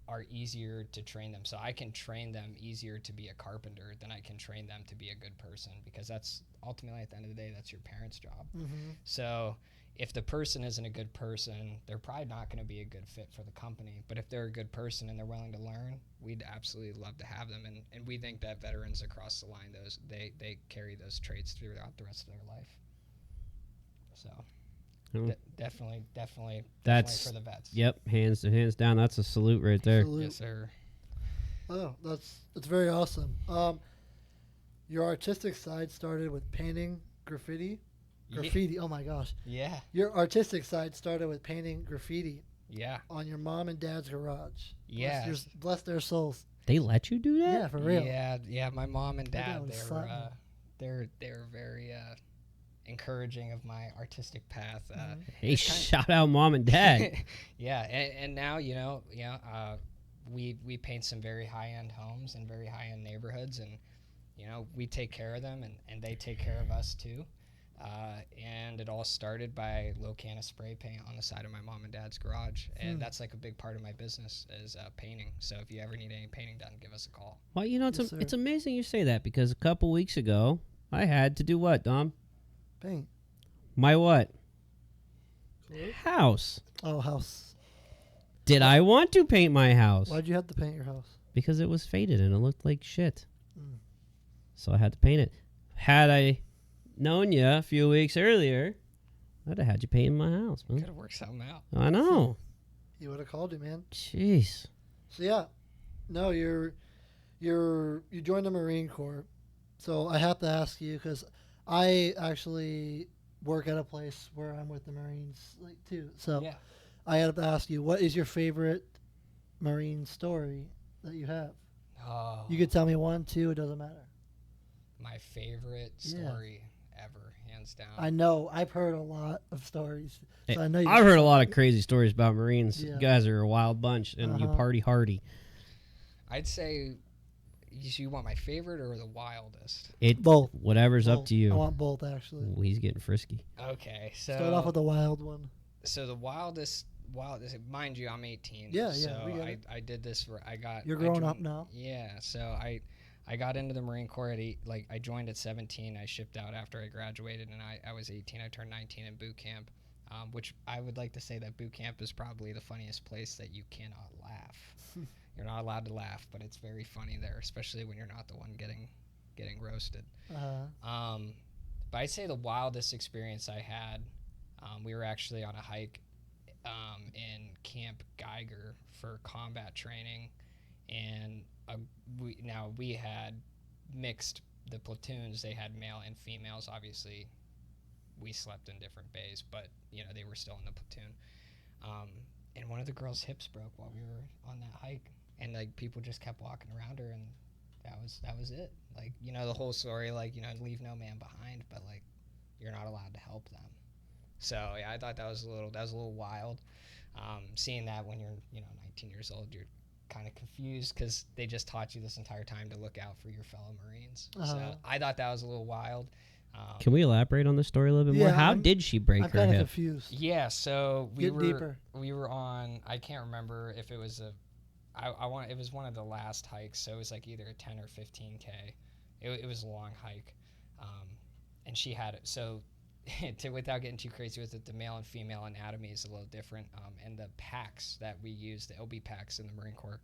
Speaker 4: are easier to train them. So I can train them easier to be a carpenter than I can train them to be a good person, because that's ultimately, at the end of the day, that's your parents' job.
Speaker 2: Mm-hmm.
Speaker 4: So if the person isn't a good person, they're probably not going to be a good fit for the company. But if they're a good person and they're willing to learn, we'd absolutely love to have them. And we think that veterans across the line, they carry those traits throughout the rest of their life. So definitely
Speaker 3: That's
Speaker 4: for the vets.
Speaker 3: Yep, hands down. That's a salute right there.
Speaker 2: Salute.
Speaker 4: Yes, sir.
Speaker 2: Oh, that's very awesome. Your artistic side started with painting graffiti. Oh my gosh.
Speaker 4: Yeah.
Speaker 2: Your artistic side started with painting graffiti.
Speaker 4: Yeah.
Speaker 2: On your mom and dad's garage.
Speaker 4: Yeah.
Speaker 2: Bless their souls.
Speaker 3: They let you do that?
Speaker 2: Yeah, for real.
Speaker 4: Yeah. My mom and dad,
Speaker 2: They're
Speaker 4: they're very encouraging of my artistic path.
Speaker 3: Hey, shout out mom and dad.
Speaker 4: Yeah, and now we paint some very high end homes and very high end neighborhoods, and we take care of them, and they take care of us too. And it all started by a low can of spray paint on the side of my mom and dad's garage. And that's like a big part of my business is painting. So if you ever need any painting done, give us a call.
Speaker 3: Well, it's amazing you say that, because a couple weeks ago, I had to do what, Dom?
Speaker 2: Paint.
Speaker 3: My what?
Speaker 2: What?
Speaker 3: House.
Speaker 2: Oh, house.
Speaker 3: Did I want to paint my house?
Speaker 2: Why'd you have to paint your house?
Speaker 3: Because it was faded and it looked like shit.
Speaker 2: Mm.
Speaker 3: So I had to paint it. Had I known you a few weeks earlier, I'd have had you paint my house, man.
Speaker 4: Could have worked something out.
Speaker 3: I know.
Speaker 2: He would have called you, man.
Speaker 3: Jeez.
Speaker 2: So yeah, no, you joined the Marine Corps. So I have to ask you, because I actually work at a place where I'm with the Marines too. So
Speaker 4: Yeah.
Speaker 2: I have to ask you, what is your favorite Marine story that you have?
Speaker 4: Oh,
Speaker 2: You could tell me 1, 2, it doesn't matter.
Speaker 4: my favorite story ever, hands down.
Speaker 2: I know. I've heard a lot of stories. So I know
Speaker 3: I've heard a lot of crazy stories about Marines.
Speaker 2: Yeah.
Speaker 3: You guys are a wild bunch, and you party hardy.
Speaker 4: I'd say, you want my favorite or the wildest?
Speaker 2: Both.
Speaker 3: Whatever's up to you.
Speaker 2: I want both, actually.
Speaker 3: Ooh, he's getting frisky.
Speaker 4: Okay, so
Speaker 2: Start off with the wild one.
Speaker 4: So the wildest, mind you, I'm 18.
Speaker 2: Yeah,
Speaker 4: so
Speaker 2: we get it.
Speaker 4: I did this where
Speaker 2: You're growing up now.
Speaker 4: Yeah, so I got into the Marine Corps at I joined at 17. I shipped out after I graduated, and I was 18. I turned 19 in boot camp, which I would like to say that boot camp is probably the funniest place that you cannot laugh. You're not allowed to laugh, but it's very funny there, especially when you're not the one getting getting roasted.
Speaker 2: Uh-huh.
Speaker 4: But I'd say the wildest experience I had, we were actually on a hike in Camp Geiger for combat training, and we had mixed the platoons. They had male and females. Obviously, we slept in different bays, but they were still in the platoon. And one of the girls' hips broke while we were on that hike, and like people just kept walking around her, and that was it. Like the whole story, like leave no man behind, but like you're not allowed to help them. So yeah, I thought that was a little wild. Seeing that when you're 19 years old, you're kind of confused because they just taught you this entire time to look out for your fellow Marines. So I thought that was a little wild.
Speaker 3: Can we elaborate on the story a little bit more? How did she break
Speaker 2: I'm
Speaker 3: her
Speaker 2: kind of
Speaker 3: hip?
Speaker 2: confused.
Speaker 4: Yeah, so we were on, I can't remember if it was it was one of the last hikes, so it was like either a 10 or 15K. It was a long hike. And she had it. So without getting too crazy with it, the male and female anatomy is a little different. And the packs that we use, the LB packs in the Marine Corps,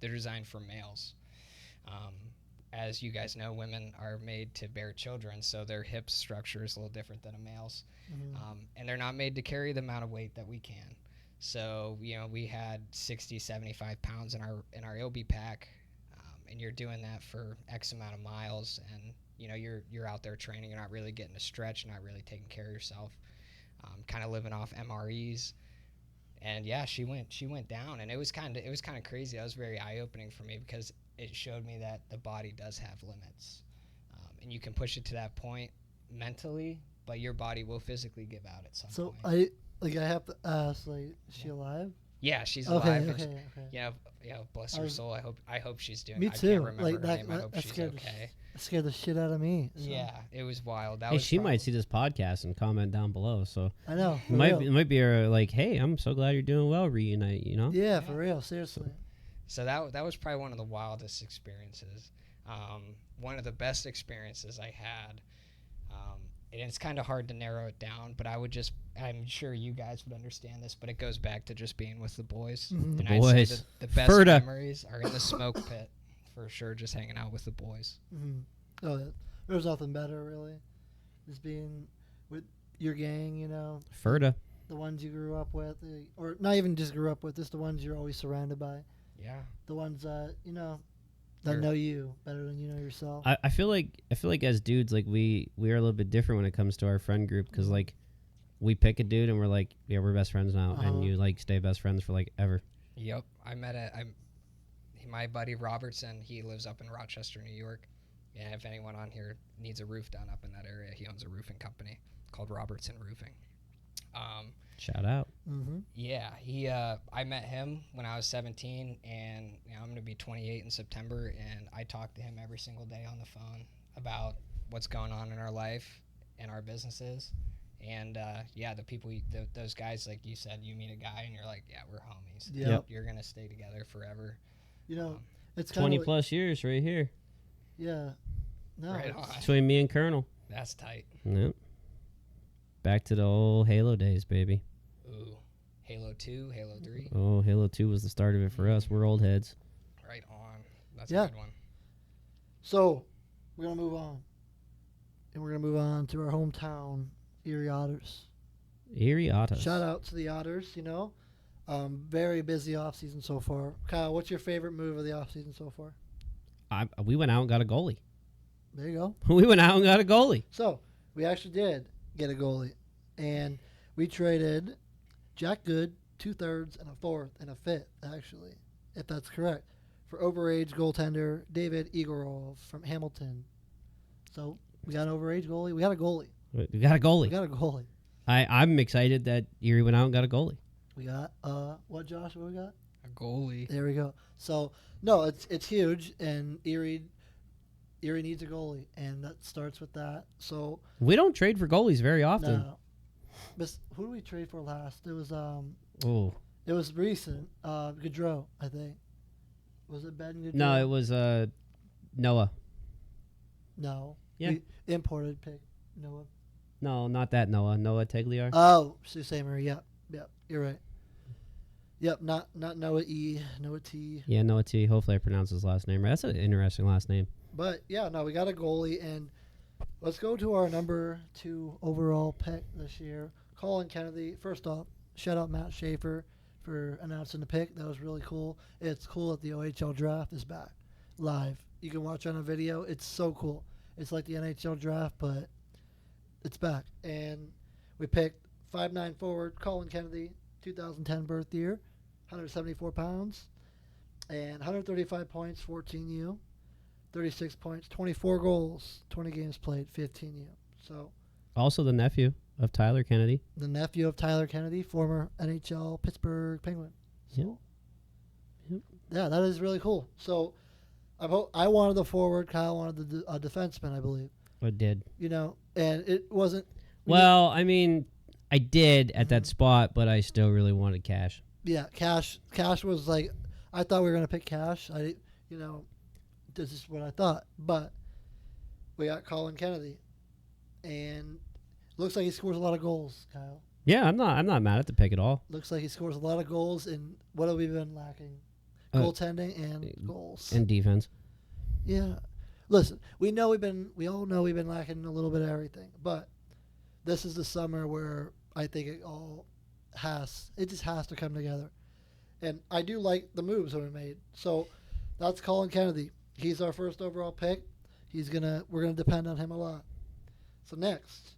Speaker 4: they're designed for males. As you guys know, women are made to bear children, so their hip structure is a little different than a male's. Mm-hmm. And they're not made to carry the amount of weight that we can. So, we had 60, 75 pounds in our LB pack, and you're doing that for X amount of miles, and, you're out there training, you're not really getting a stretch, you're not really taking care of yourself, kind of living off MREs. And yeah, she went down, and it was kind of crazy. That was very eye-opening for me because it showed me that the body does have limits, and you can push it to that point mentally, but your body will physically give out at some point.
Speaker 2: So I have to ask, like, is she alive?
Speaker 4: Yeah, she's alive.
Speaker 2: Okay.
Speaker 4: Yeah, bless her soul. I hope she's doing.
Speaker 2: Me too.
Speaker 4: I can't remember
Speaker 2: like
Speaker 4: her
Speaker 2: that,
Speaker 4: name. I hope she's okay.
Speaker 2: That scared the shit out of me. So.
Speaker 4: Yeah, it was wild.
Speaker 3: Hey, she might see this podcast and comment down below. So
Speaker 2: I know.
Speaker 3: It might be like, hey, I'm so glad you're doing well. Reunite,
Speaker 2: Yeah, for real. Seriously.
Speaker 4: So that was probably one of the wildest experiences. One of the best experiences I had. And it's kind of hard to narrow it down, but I'm sure you guys would understand this, but it goes back to just being with the boys.
Speaker 2: Mm-hmm.
Speaker 3: The
Speaker 4: and
Speaker 3: boys.
Speaker 4: I'd say the best memories are in the smoke pit, for sure, just hanging out with the boys.
Speaker 2: Mm-hmm. Oh, there's nothing better, really. Just being with your gang,
Speaker 3: Ferda.
Speaker 2: The ones you grew up with, or not even just grew up with, just the ones you're always surrounded by.
Speaker 4: Yeah.
Speaker 2: The ones that, that know you better than you know yourself.
Speaker 3: I feel like as dudes, like we are a little bit different when it comes to our friend group, because like we pick a dude and we're like, yeah, we're best friends now, and you like stay best friends for like ever.
Speaker 4: Yep. My buddy Robertson, he lives up in Rochester, New York. And if anyone on here needs a roof done up in that area, he owns a roofing company called Robertson Roofing.
Speaker 3: Shout out.
Speaker 2: Mm-hmm.
Speaker 4: Yeah, I met him when I was 17, and I'm going to be 28 in September, and I talk to him every single day on the phone about what's going on in our life and our businesses. And the people, those guys, like you said, you meet a guy and you're like, yeah, we're homies.
Speaker 2: Yep.
Speaker 4: You're going to stay together forever.
Speaker 2: It's
Speaker 3: 20 plus years right here.
Speaker 2: Yeah. No.
Speaker 4: Right on.
Speaker 3: Between me and Kernel.
Speaker 4: That's tight.
Speaker 3: Yep. Back to the old Halo days, baby.
Speaker 4: Ooh. Halo 2, Halo 3.
Speaker 3: Oh, Halo 2 was the start of it for us. We're old heads.
Speaker 4: Right on. That's a good one.
Speaker 2: So, we're going to move on. And we're going to move on to our hometown, Erie Otters.
Speaker 3: Erie Otters.
Speaker 2: Shout out to the Otters, very busy off-season so far. Kyle, what's your favorite move of the off-season so far?
Speaker 3: We went out and got a goalie.
Speaker 2: There you go.
Speaker 3: We went out and got a goalie.
Speaker 2: So, we actually did get a goalie. And we traded Jack Good, 2/3, and a 4th, and a 5th, actually, if that's correct, for overage goaltender David Igorov from Hamilton. So, we got an overage goalie. We got a goalie.
Speaker 3: We got a goalie.
Speaker 2: We got a goalie.
Speaker 3: I'm excited that Erie went out and got a goalie.
Speaker 2: We got, what, Josh? What we got?
Speaker 5: A goalie.
Speaker 2: There we go. So, no, it's huge, and Erie needs a goalie, and that starts with that. So
Speaker 3: we don't trade for goalies very often.
Speaker 2: No. But who did we trade for last? It was
Speaker 3: it
Speaker 2: was recent. Gaudreau, I think. Was it Ben Gaudreau?
Speaker 3: No, it was Noah.
Speaker 2: No.
Speaker 3: Yeah.
Speaker 2: We imported pick Noah.
Speaker 3: No, not that Noah. Noah Tegliar.
Speaker 2: Oh, Sault Ste. Marie. Yep, you're right. Yep, not Noah E, Noah T.
Speaker 3: Yeah, Noah T. Hopefully I pronounced his last name right. That's an interesting last name.
Speaker 2: But yeah, no, we got a goalie, and let's go to our number 2 overall pick this year, Colin Kennedy. First off, shout out Matt Schaefer for announcing the pick. That was really cool. It's cool that the OHL draft is back live. You can watch on a video. It's so cool. It's like the NHL draft, but it's back. And we picked 5'9" forward Colin Kennedy, 2010 birth year, 174 pounds, and 135 points, 14U, 36 points, 24 goals, 20 games played, 15U. So
Speaker 3: Also the nephew of Tyler Kennedy.
Speaker 2: the nephew of Tyler Kennedy, former NHL Pittsburgh Penguin. So,
Speaker 3: Yep.
Speaker 2: yeah, that is really cool. So I wanted the forward. Kyle wanted the defenseman, I believe.
Speaker 3: I did.
Speaker 2: You know, and it wasn't.
Speaker 3: Well, I mean, I did at that spot, but I still really wanted Cash.
Speaker 2: Yeah, Cash was like, I thought we were gonna pick Cash. This is what I thought, but we got Colin Kennedy, and looks like he scores a lot of goals. Kyle,
Speaker 3: Yeah, I'm not mad at the pick at all.
Speaker 2: looks like he scores a lot of goals. And what have we been lacking? Goaltending and goals.
Speaker 3: And defense.
Speaker 2: Yeah, listen, we all know we've been lacking a little bit of everything, but this is the summer where I think it just has to come together. And I do like the moves that we made. So that's Colin Kennedy. He's our first overall pick. We're gonna depend on him a lot. So next,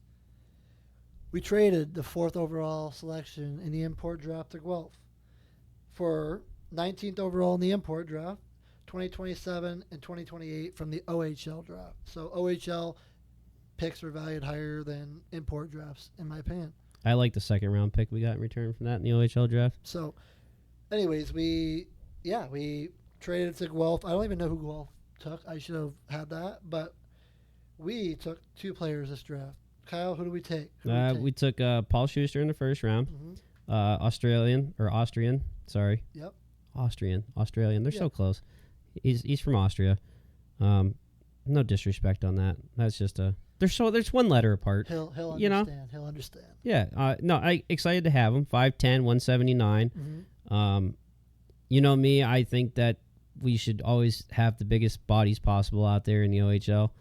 Speaker 2: we traded the 4th overall selection in the import draft to Guelph for 19th overall in the import draft, 2027 and 2028 from the OHL draft. So OHL picks are valued higher than import drafts, in my opinion.
Speaker 3: I like the 2nd round pick we got in return from that in the OHL draft.
Speaker 2: So, anyways, we traded it to Guelph. I don't even know who Guelph took. I should have had that, but we took 2 players this draft. Kyle, who do we take?
Speaker 3: We took Paul Schuster in the 1st round.
Speaker 2: Mm-hmm.
Speaker 3: Austrian. Sorry.
Speaker 2: Yep.
Speaker 3: Austrian. They're
Speaker 2: Yeah.
Speaker 3: so close. He's from Austria. No disrespect on that. That's just there's one letter apart.
Speaker 2: He'll understand.
Speaker 3: You know?
Speaker 2: He'll understand.
Speaker 3: Yeah. No, I excited to have him. 5'10", 179.
Speaker 2: Mm-hmm.
Speaker 3: You know me, I think that we should always have the biggest bodies possible out there in the OHL.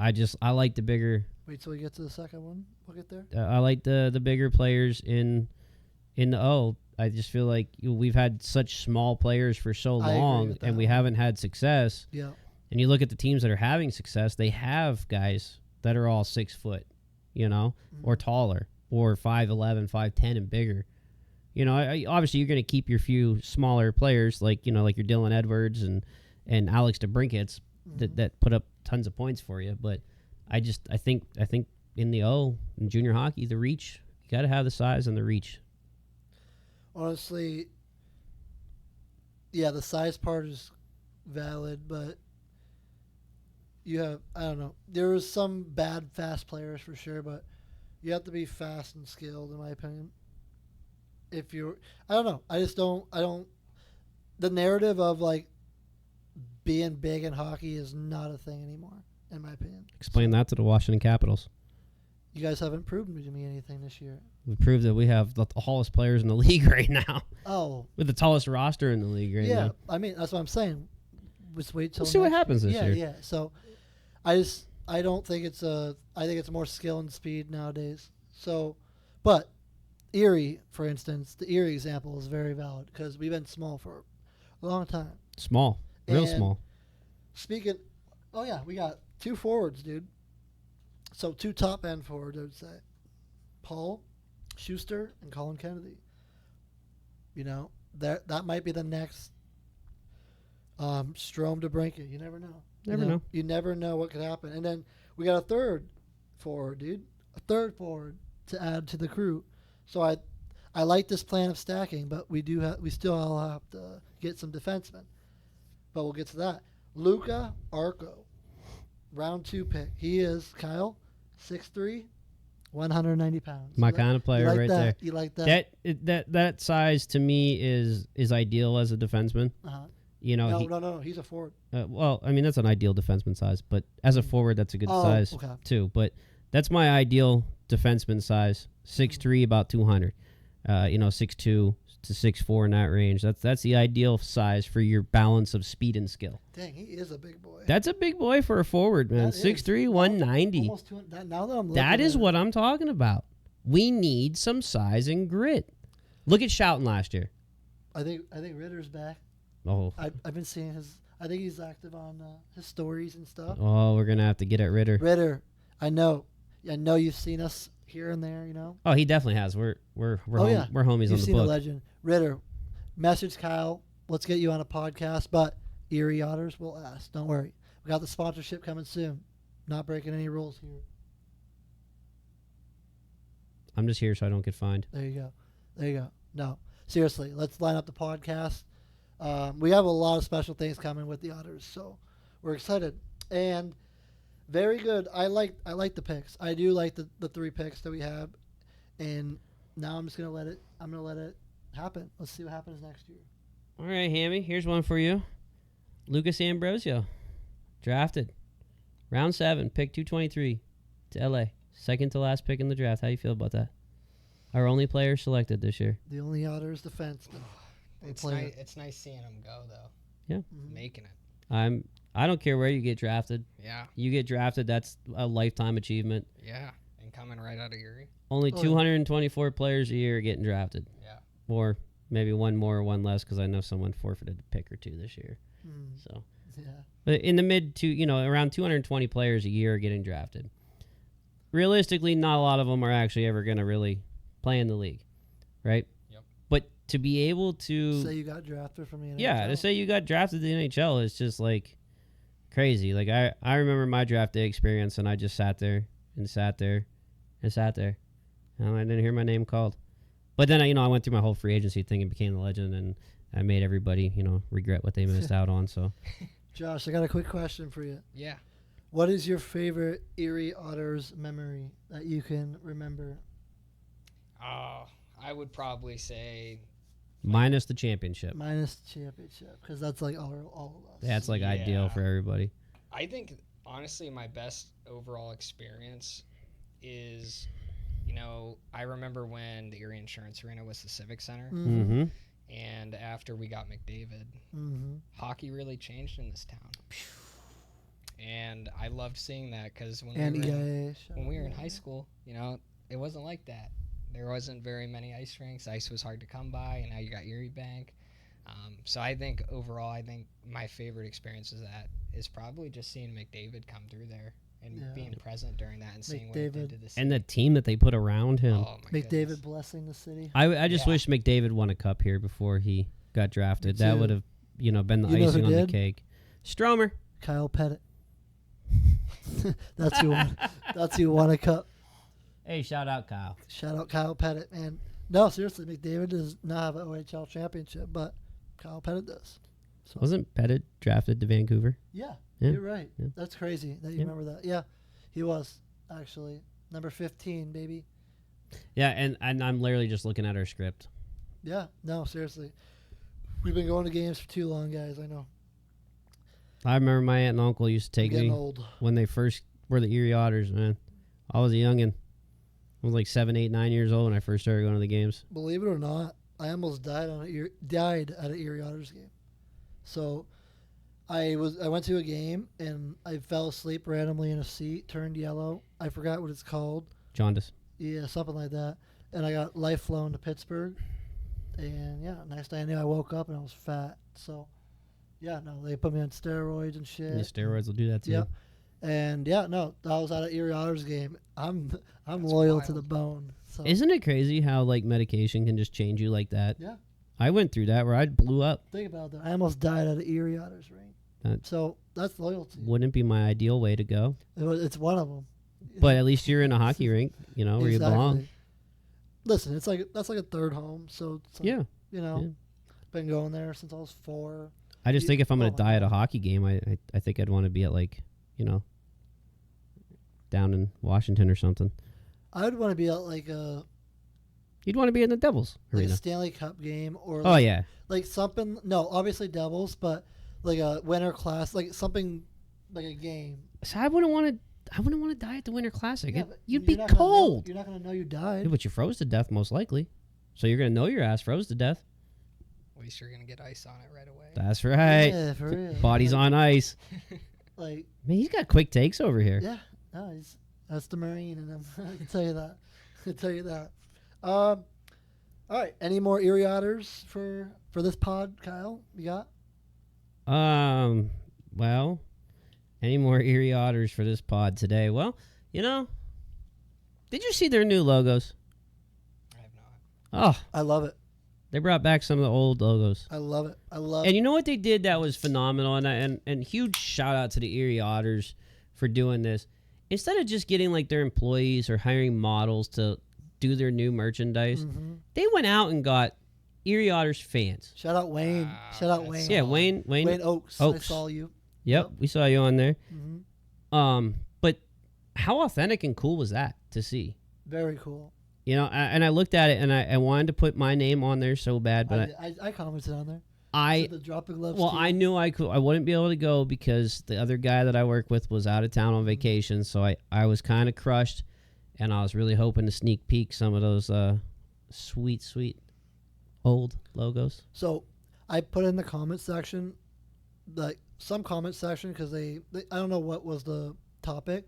Speaker 3: I like the bigger.
Speaker 2: Wait till we get to the second one. We'll get there.
Speaker 3: I like the bigger players in the O. I just feel like we've had such small players for so long, and we haven't had success.
Speaker 2: Yeah.
Speaker 3: And you look at the teams that are having success; they have guys that are all 6 foot, or taller, or 5'11", 5'10", and bigger. Obviously you're going to keep your few smaller players like your Dylan Edwards and Alex DeBrinkets that put up tons of points for you. But I think in the O in junior hockey, the reach, you got to have the size and the reach.
Speaker 2: Honestly, yeah, the size part is valid, but I don't know. There is some bad fast players for sure, but you have to be fast and skilled, in my opinion. I don't know. The narrative of like being big in hockey is not a thing anymore, in my opinion.
Speaker 3: Explain that to the Washington Capitals.
Speaker 2: You guys haven't proved to me anything this year.
Speaker 3: We proved that we have the tallest players in the league right now.
Speaker 2: Oh.
Speaker 3: With the tallest roster in the league right now.
Speaker 2: Yeah, I mean, that's what I'm saying. Just wait till
Speaker 3: We'll see what happens this year.
Speaker 2: Yeah. So, I don't think I think it's more skill and speed nowadays. So, but Erie, for instance, the Erie example is very valid because we've been small for a long time.
Speaker 3: Small. Real small.
Speaker 2: Oh yeah, we got 2 forwards, dude. So 2 top end forwards, I would say. Paul Schuster and Colin Kennedy. That might be the next Strome to Brinket. You never know. You never know what could happen. And then we got a 3rd forward, dude. A 3rd forward to add to the crew. So I like this plan of stacking, but we still all have to get some defensemen. But we'll get to that. Luca Arco, round 2 pick. He is, Kyle, 6'3", 190 pounds.
Speaker 3: My kind of player right there.
Speaker 2: You like that?
Speaker 3: That size to me is ideal as a defenseman.
Speaker 2: Uh-huh.
Speaker 3: No.
Speaker 2: He's a forward.
Speaker 3: Well, I mean, that's an ideal defenseman size, but as a forward, that's a good size too. But that's my ideal defenseman size. 6'3", about 200. 6'2", to 6'4" in that range. That's the ideal size for your balance of speed and skill.
Speaker 2: Dang, he is a big boy.
Speaker 3: That's a big boy for a forward, man. 6'3", 190.
Speaker 2: Almost 200. Now that I'm looking
Speaker 3: That is
Speaker 2: at
Speaker 3: what
Speaker 2: it,
Speaker 3: I'm talking about. We need some size and grit. Look at Schouten last year.
Speaker 2: I think Ritter's back.
Speaker 3: Oh,
Speaker 2: I've been seeing his. I think he's active on his stories and stuff.
Speaker 3: oh, we're gonna have to get at Ritter.
Speaker 2: Ritter, I know you've seen us here and there. You know.
Speaker 3: Oh, he definitely has. We're
Speaker 2: Oh,
Speaker 3: home,
Speaker 2: yeah.
Speaker 3: we're homies
Speaker 2: You've
Speaker 3: on the
Speaker 2: seen a
Speaker 3: book.
Speaker 2: legend. Ritter, message Kyle. Let's get you on a podcast. But Erie Otters will ask. Don't worry. We got the sponsorship coming soon. Not breaking any rules here.
Speaker 3: I'm just here so I don't get fined.
Speaker 2: There you go. No, seriously. Let's line up the podcast. We have a lot of special things coming with the Otters, so we're excited and very good. I like the picks. I do like the 3 picks that we have, and now I'm just gonna let it happen. Let's see what happens next year.
Speaker 3: All right, Hammy, here's one for you. Lucas Ambrosio, drafted round 7, pick 223 to LA, second to last pick in the draft. How you feel about that? Our only player selected this year.
Speaker 2: The only Otters defenseman.
Speaker 4: It's nice seeing him go though.
Speaker 3: Yeah.
Speaker 2: Mhm.
Speaker 4: Making it.
Speaker 3: I don't care where you get drafted.
Speaker 4: Yeah.
Speaker 3: You get drafted, that's a lifetime achievement.
Speaker 4: Yeah. And coming right out of Erie.
Speaker 3: Only
Speaker 2: Oh, yeah.
Speaker 3: 224 players a year are getting drafted.
Speaker 4: Yeah.
Speaker 3: Or maybe one more or one less because I know someone forfeited a pick or 2 this year.
Speaker 2: Mm,
Speaker 3: So,
Speaker 2: yeah.
Speaker 3: but in the around 220 players a year are getting drafted. Realistically, not a lot of them are actually ever going to really play in the league, right?
Speaker 4: Yep.
Speaker 3: But to be able to,
Speaker 2: Say you got drafted from the NHL.
Speaker 3: yeah, to say you got drafted to the NHL is just like crazy. Like I remember my draft day experience, and I just sat there and sat there and sat there, and I didn't hear my name called. But then I went through my whole free agency thing and became the legend, and I made everybody regret what they missed out on. So
Speaker 2: Josh, I got a quick question for you.
Speaker 4: Yeah.
Speaker 2: What is your favorite Erie Otters memory that you can remember?
Speaker 4: I would probably say
Speaker 3: minus the championship,
Speaker 2: Minus the championship, because that's like all of us.
Speaker 3: that's like ideal
Speaker 4: Yeah.
Speaker 3: for everybody.
Speaker 4: I think honestly my best overall experience is, I remember when the Erie Insurance Arena was the Civic Center,
Speaker 3: Mm-hmm.
Speaker 4: and after we got McDavid,
Speaker 2: Mm-hmm.
Speaker 4: hockey really changed in this town. And I loved seeing that because when
Speaker 2: And
Speaker 4: we were in high school, it wasn't like that. There wasn't very many ice rinks. Ice was hard to come by, and now you got Erie Bank. So I think overall, my favorite experience is probably just seeing McDavid come through there and being present during that and seeing what he did to the city.
Speaker 3: And the team that they put around him.
Speaker 4: Oh my
Speaker 2: McDavid
Speaker 4: goodness.
Speaker 2: blessing the city.
Speaker 3: I just
Speaker 4: Yeah.
Speaker 3: wish McDavid won a cup here before he got drafted.
Speaker 2: Me
Speaker 3: That
Speaker 2: too.
Speaker 3: would have, been the
Speaker 2: You know
Speaker 3: icing
Speaker 2: who
Speaker 3: on the
Speaker 2: did?
Speaker 3: cake. Stromer.
Speaker 2: Kyle Pettit. That's who won. That's who won a cup.
Speaker 3: Hey, shout out Kyle.
Speaker 2: Shout out Kyle Pettit, man. No, seriously, McDavid does not have an OHL championship, but Kyle Pettit does. So
Speaker 3: Wasn't Pettit drafted to Vancouver?
Speaker 2: yeah,
Speaker 3: Yeah.
Speaker 2: you're right.
Speaker 3: Yeah.
Speaker 2: That's crazy that you
Speaker 3: Yeah.
Speaker 2: remember that. Yeah, he was actually number 15, baby.
Speaker 3: Yeah, and I'm literally just looking at our script.
Speaker 2: Yeah, no, seriously. We've been going to games for too long, guys. I know.
Speaker 3: I remember my aunt and uncle used to
Speaker 2: I'm
Speaker 3: take
Speaker 2: getting
Speaker 3: me
Speaker 2: old.
Speaker 3: when they first were the Erie Otters, man. I was a youngin'. I was like 7, 8, 9 years old when I first started going to the games.
Speaker 2: Believe it or not, I almost died died at an Erie Otters game. So I went to a game and I fell asleep randomly in a seat, turned yellow. I forgot what it's called.
Speaker 3: Jaundice.
Speaker 2: Yeah, something like that. And I got life flown to Pittsburgh. And yeah, next day I knew I woke up and I was fat. So yeah, no, they put me on steroids and shit.
Speaker 3: Yeah, steroids will do that too.
Speaker 2: Yep. And yeah, no, I was at an Erie Otters game. I'm loyal to
Speaker 4: wild.
Speaker 2: the bone. So
Speaker 3: Isn't it crazy how like medication can just change you like that?
Speaker 2: yeah,
Speaker 3: I went through that where I blew up.
Speaker 2: think about that. I almost died at an Erie Otters ring. So that's loyalty.
Speaker 3: Wouldn't be my ideal way to go.
Speaker 2: It's one of them.
Speaker 3: But at least you're in a hockey rink, where you belong.
Speaker 2: Listen, that's like a third home. So it's like,
Speaker 3: Yeah.
Speaker 2: yeah.
Speaker 3: Yeah.
Speaker 2: Been going there since I was 4.
Speaker 3: I just think if I'm going
Speaker 2: Oh
Speaker 3: to
Speaker 2: my
Speaker 3: die at a
Speaker 2: God.
Speaker 3: hockey game, I think I'd want to be at like, down in Washington or something.
Speaker 2: I would want to be at like a
Speaker 3: You'd want to be in the Devils arena.
Speaker 2: Stanley Cup game or
Speaker 3: Oh, yeah.
Speaker 2: like something. No, obviously Devils, but like a Winter Class, like something like a game.
Speaker 3: So I wouldn't want to die at the Winter Classic.
Speaker 2: Yeah, but
Speaker 3: You'd
Speaker 2: you're
Speaker 3: be
Speaker 2: not gonna know-
Speaker 3: cold.
Speaker 2: You're not gonna know you died.
Speaker 3: Yeah, but you froze to death most likely. So you're going to know your ass froze to death.
Speaker 5: At least you're gonna get ice on it right away.
Speaker 3: That's right.
Speaker 2: Yeah, for real.
Speaker 3: Body's on ice.
Speaker 2: Like,
Speaker 3: Man, he's got quick takes over here.
Speaker 2: yeah, no, that's the Marine in him. I can tell you that. I can tell you that. All right, any more Erie Otters for this pod, Kyle? You got?
Speaker 3: Well, any more Erie Otters for this pod today? Well, you know, did you see their new logos?
Speaker 5: I have not.
Speaker 3: Oh,
Speaker 2: I love it.
Speaker 3: they brought back some of the old logos.
Speaker 2: I love it. I love
Speaker 3: And you know what they did that was phenomenal? And huge shout out to the Erie Otters for doing this. Instead of just getting like their employees or hiring models to do their new merchandise, they went out and got Erie Otters fans.
Speaker 2: Shout out Wayne. Shout out Wayne.
Speaker 3: Yeah, Wayne
Speaker 2: Oaks. I saw you.
Speaker 3: Yep, we saw you on there.
Speaker 2: Mm-hmm.
Speaker 3: But how authentic and cool was that to see?
Speaker 2: Very cool.
Speaker 3: You know, and I looked at it and I wanted to put my name on there so bad, but
Speaker 2: I commented on there.
Speaker 3: I
Speaker 2: The dropping gloves.
Speaker 3: well,
Speaker 2: too.
Speaker 3: I knew I wouldn't be able to go because the other guy that I work with was out of town on vacation, so I was kind of crushed, and I was really hoping to sneak peek some of those sweet old logos.
Speaker 2: So I put in the comment section, like some comment section, because they I don't know what was the topic,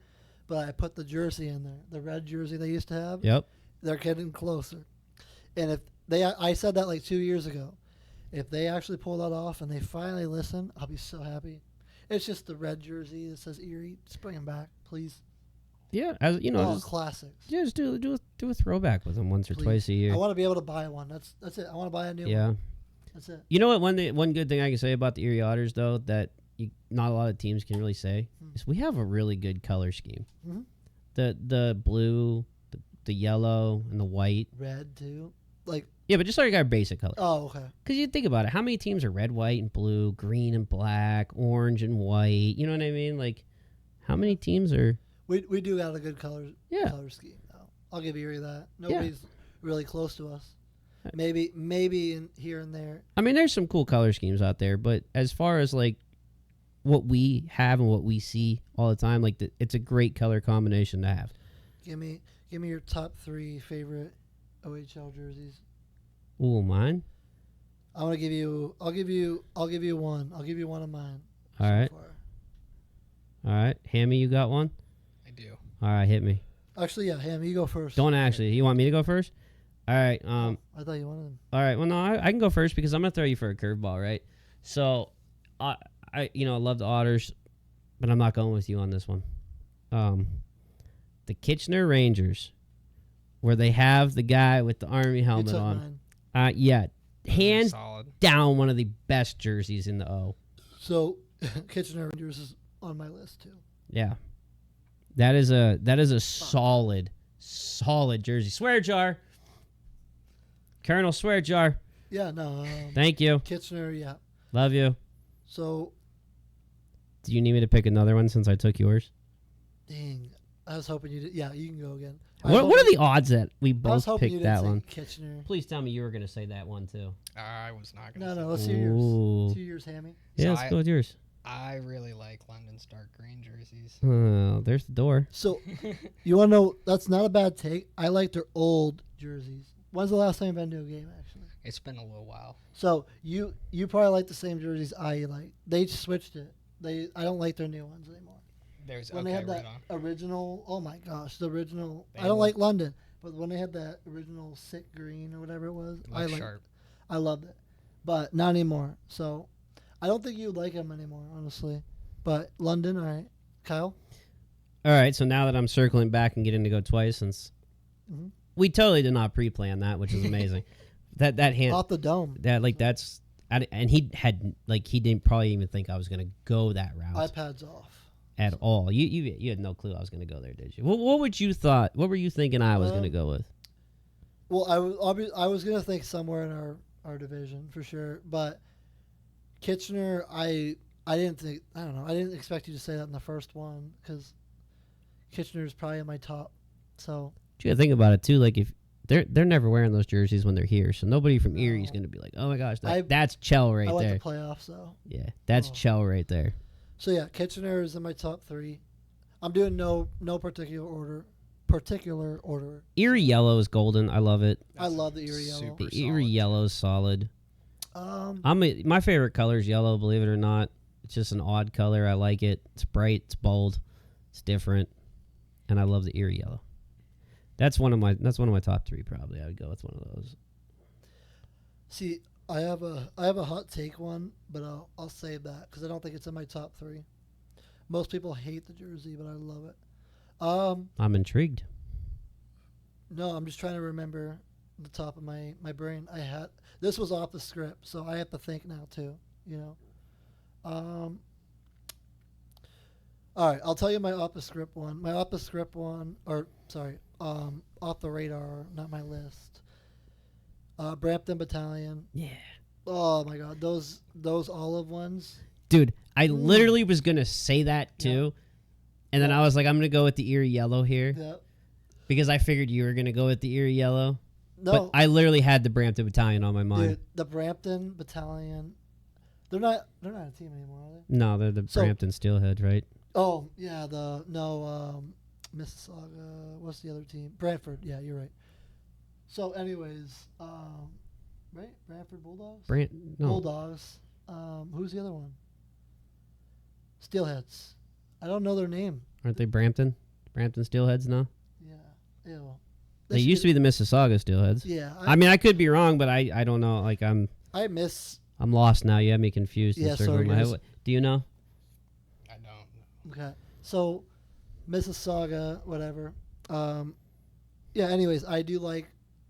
Speaker 2: but I put the jersey in there, the red jersey they used to have.
Speaker 3: Yep.
Speaker 2: They're getting closer, and if I said that like 2 years ago. If they actually pull that off and they finally listen, I'll be so happy. It's just the red jersey that says Erie. Just bring them back, please.
Speaker 3: Yeah, as you know, just,
Speaker 2: classics.
Speaker 3: just do a throwback with them once or
Speaker 2: Please.
Speaker 3: twice a year.
Speaker 2: I want to be able to buy one. That's it. I want to buy a new
Speaker 3: Yeah.
Speaker 2: one. That's it.
Speaker 3: You know what? One good thing I can say about the Erie Otters, though, that not a lot of teams can really say, is we have a really good color scheme.
Speaker 2: Mhm.
Speaker 3: The blue, the yellow, and the white.
Speaker 2: Red too. Like,
Speaker 3: Yeah, but just like our basic color.
Speaker 2: oh, okay.
Speaker 3: Because you think about it, how many teams are red, white, and blue, green and black, orange and white? You know what I mean? Like, how many teams are?
Speaker 2: We do got a good color scheme now. I'll give Erie that. Nobody's really close to us. Maybe in here and there.
Speaker 3: I mean, there's some cool color schemes out there, but as far as like what we have and what we see all the time, like it's a great color combination to have.
Speaker 2: Give me your top 3 favorite OHL jerseys.
Speaker 3: Ooh, mine.
Speaker 2: I'll give you one. I'll give you one of mine.
Speaker 3: All right. All right, Hammy, you got one?
Speaker 5: I do.
Speaker 3: All right, hit me.
Speaker 2: Actually, yeah, Ham, you go first.
Speaker 3: Don't actually. You want me to go first? All right.
Speaker 2: I thought you wanted them.
Speaker 3: All right. Well, no, I can go first because I'm gonna throw you for a curveball, right? So, I love the Otters, but I'm not going with you on this one. The Kitchener Rangers, where they have the guy with the Army helmet
Speaker 2: took
Speaker 3: on.
Speaker 2: mine.
Speaker 3: Yeah, hands
Speaker 5: Solid.
Speaker 3: down one of the best jerseys in the O.
Speaker 2: So, Kitchener Rangers is on my list too.
Speaker 3: Yeah, that is a solid jersey. Swear jar, Colonel Swear jar.
Speaker 2: Yeah, no.
Speaker 3: Thank you.
Speaker 2: Kitchener, yeah.
Speaker 3: Love you.
Speaker 2: So,
Speaker 3: Do you need me to pick another one since I took yours?
Speaker 2: dang, I was hoping you did. Yeah, you can go again.
Speaker 3: What are the odds that we
Speaker 2: I was
Speaker 3: both
Speaker 2: hoping you
Speaker 3: picked
Speaker 2: didn't
Speaker 3: that
Speaker 2: say
Speaker 3: one?
Speaker 2: Kitchener.
Speaker 3: Please tell me you were going to say that one too.
Speaker 5: I was not
Speaker 2: No,
Speaker 5: gonna.
Speaker 2: no, let's
Speaker 5: say
Speaker 2: hear
Speaker 3: Ooh.
Speaker 2: yours. 2 years, Hammy.
Speaker 3: Yeah,
Speaker 5: So
Speaker 3: let's go with yours.
Speaker 5: I really like London's dark green jerseys.
Speaker 3: Oh, there's the door.
Speaker 2: So, you want to know? That's not a bad take. I like their old jerseys. When's the last time you've been to a game, actually?
Speaker 5: It's been a little while.
Speaker 2: So you probably like the same jerseys I like. They switched it. I don't like their new ones anymore.
Speaker 5: There's
Speaker 2: When
Speaker 5: okay,
Speaker 2: they had that
Speaker 5: right on.
Speaker 2: original, oh my gosh, the original.
Speaker 5: They
Speaker 2: I don't
Speaker 5: look-
Speaker 2: like London, but when they had that original sick green or whatever it was,
Speaker 5: It
Speaker 2: I
Speaker 5: looks
Speaker 2: liked.
Speaker 5: sharp.
Speaker 2: I loved it, but not anymore. So I don't think you'd like them anymore, honestly. But London, all right, Kyle.
Speaker 3: All right, so now that I'm circling back and getting to go twice, since
Speaker 2: Mhm.
Speaker 3: we totally did not pre-plan that, which is amazing. that hand,
Speaker 2: Off the dome.
Speaker 3: that's, and he didn't probably even think I was gonna go that route
Speaker 2: iPads off.
Speaker 3: at all. You had no clue I was gonna go there, did you? What would you thought? What were you thinking I was gonna go with?
Speaker 2: Well, I was gonna think somewhere in our division for sure, but Kitchener, I didn't think. I don't know. I didn't expect you to say that in the first one because Kitchener is probably in my top. So
Speaker 3: You gotta think about it too. Like if they're never wearing those jerseys when they're here, so nobody from Erie's
Speaker 2: No.
Speaker 3: gonna be like, "Oh my gosh,
Speaker 2: I-
Speaker 3: that's Chell right
Speaker 2: I went
Speaker 3: there."
Speaker 2: to playoffs though.
Speaker 3: Yeah, that's
Speaker 2: Oh.
Speaker 3: Chell right there.
Speaker 2: So yeah, Kitchener is in my top 3. I'm doing no particular order.
Speaker 3: Erie yellow is golden. I love it.
Speaker 2: I love the Erie yellow.
Speaker 5: super
Speaker 3: The Erie
Speaker 5: solid.
Speaker 3: yellow is solid. My favorite color is yellow. Believe it or not, it's just an odd color. I like it. It's bright. It's bold. It's different, and I love the Erie yellow. That's one of my top 3 probably. I would go with one of those.
Speaker 2: See, I have a hot take one, but I'll save that because I don't think it's in my top 3. Most people hate the jersey, but I love it.
Speaker 3: I'm intrigued.
Speaker 2: No, I'm just trying to remember the top of my brain. This was off the script, so I have to think now too. You know. All right, I'll tell you my off the script one. My off the script one, or sorry, off the radar, not my list. Brampton Battalion.
Speaker 3: Yeah.
Speaker 2: Oh my God, those olive ones.
Speaker 3: Dude, I literally was gonna say that too, and then I was like, I'm gonna go with the Erie yellow here.
Speaker 2: Yeah.
Speaker 3: Because I figured you were gonna go with the Erie yellow.
Speaker 2: No.
Speaker 3: But I literally had the Brampton Battalion on my mind.
Speaker 2: Dude, the Brampton Battalion. They're not a team anymore, are they?
Speaker 3: No, they're the Brampton Steelheads, right?
Speaker 2: Oh yeah, Mississauga. What's the other team? Brantford. Yeah, you're right. So, anyways, right? Brantford Bulldogs.
Speaker 3: No.
Speaker 2: Bulldogs. Who's the other one? Steelheads. I don't know their name.
Speaker 3: Aren't they Brampton? Brampton Steelheads now?
Speaker 2: Yeah. Ew.
Speaker 3: They used to be the Mississauga Steelheads.
Speaker 2: Yeah.
Speaker 3: I mean, I could be wrong, but I don't know. Like I'm lost now. You have me confused.
Speaker 2: Yeah,
Speaker 3: and circling my head. Do you know?
Speaker 5: I don't.
Speaker 2: Okay. So, Mississauga, whatever. Yeah. Anyways, I do like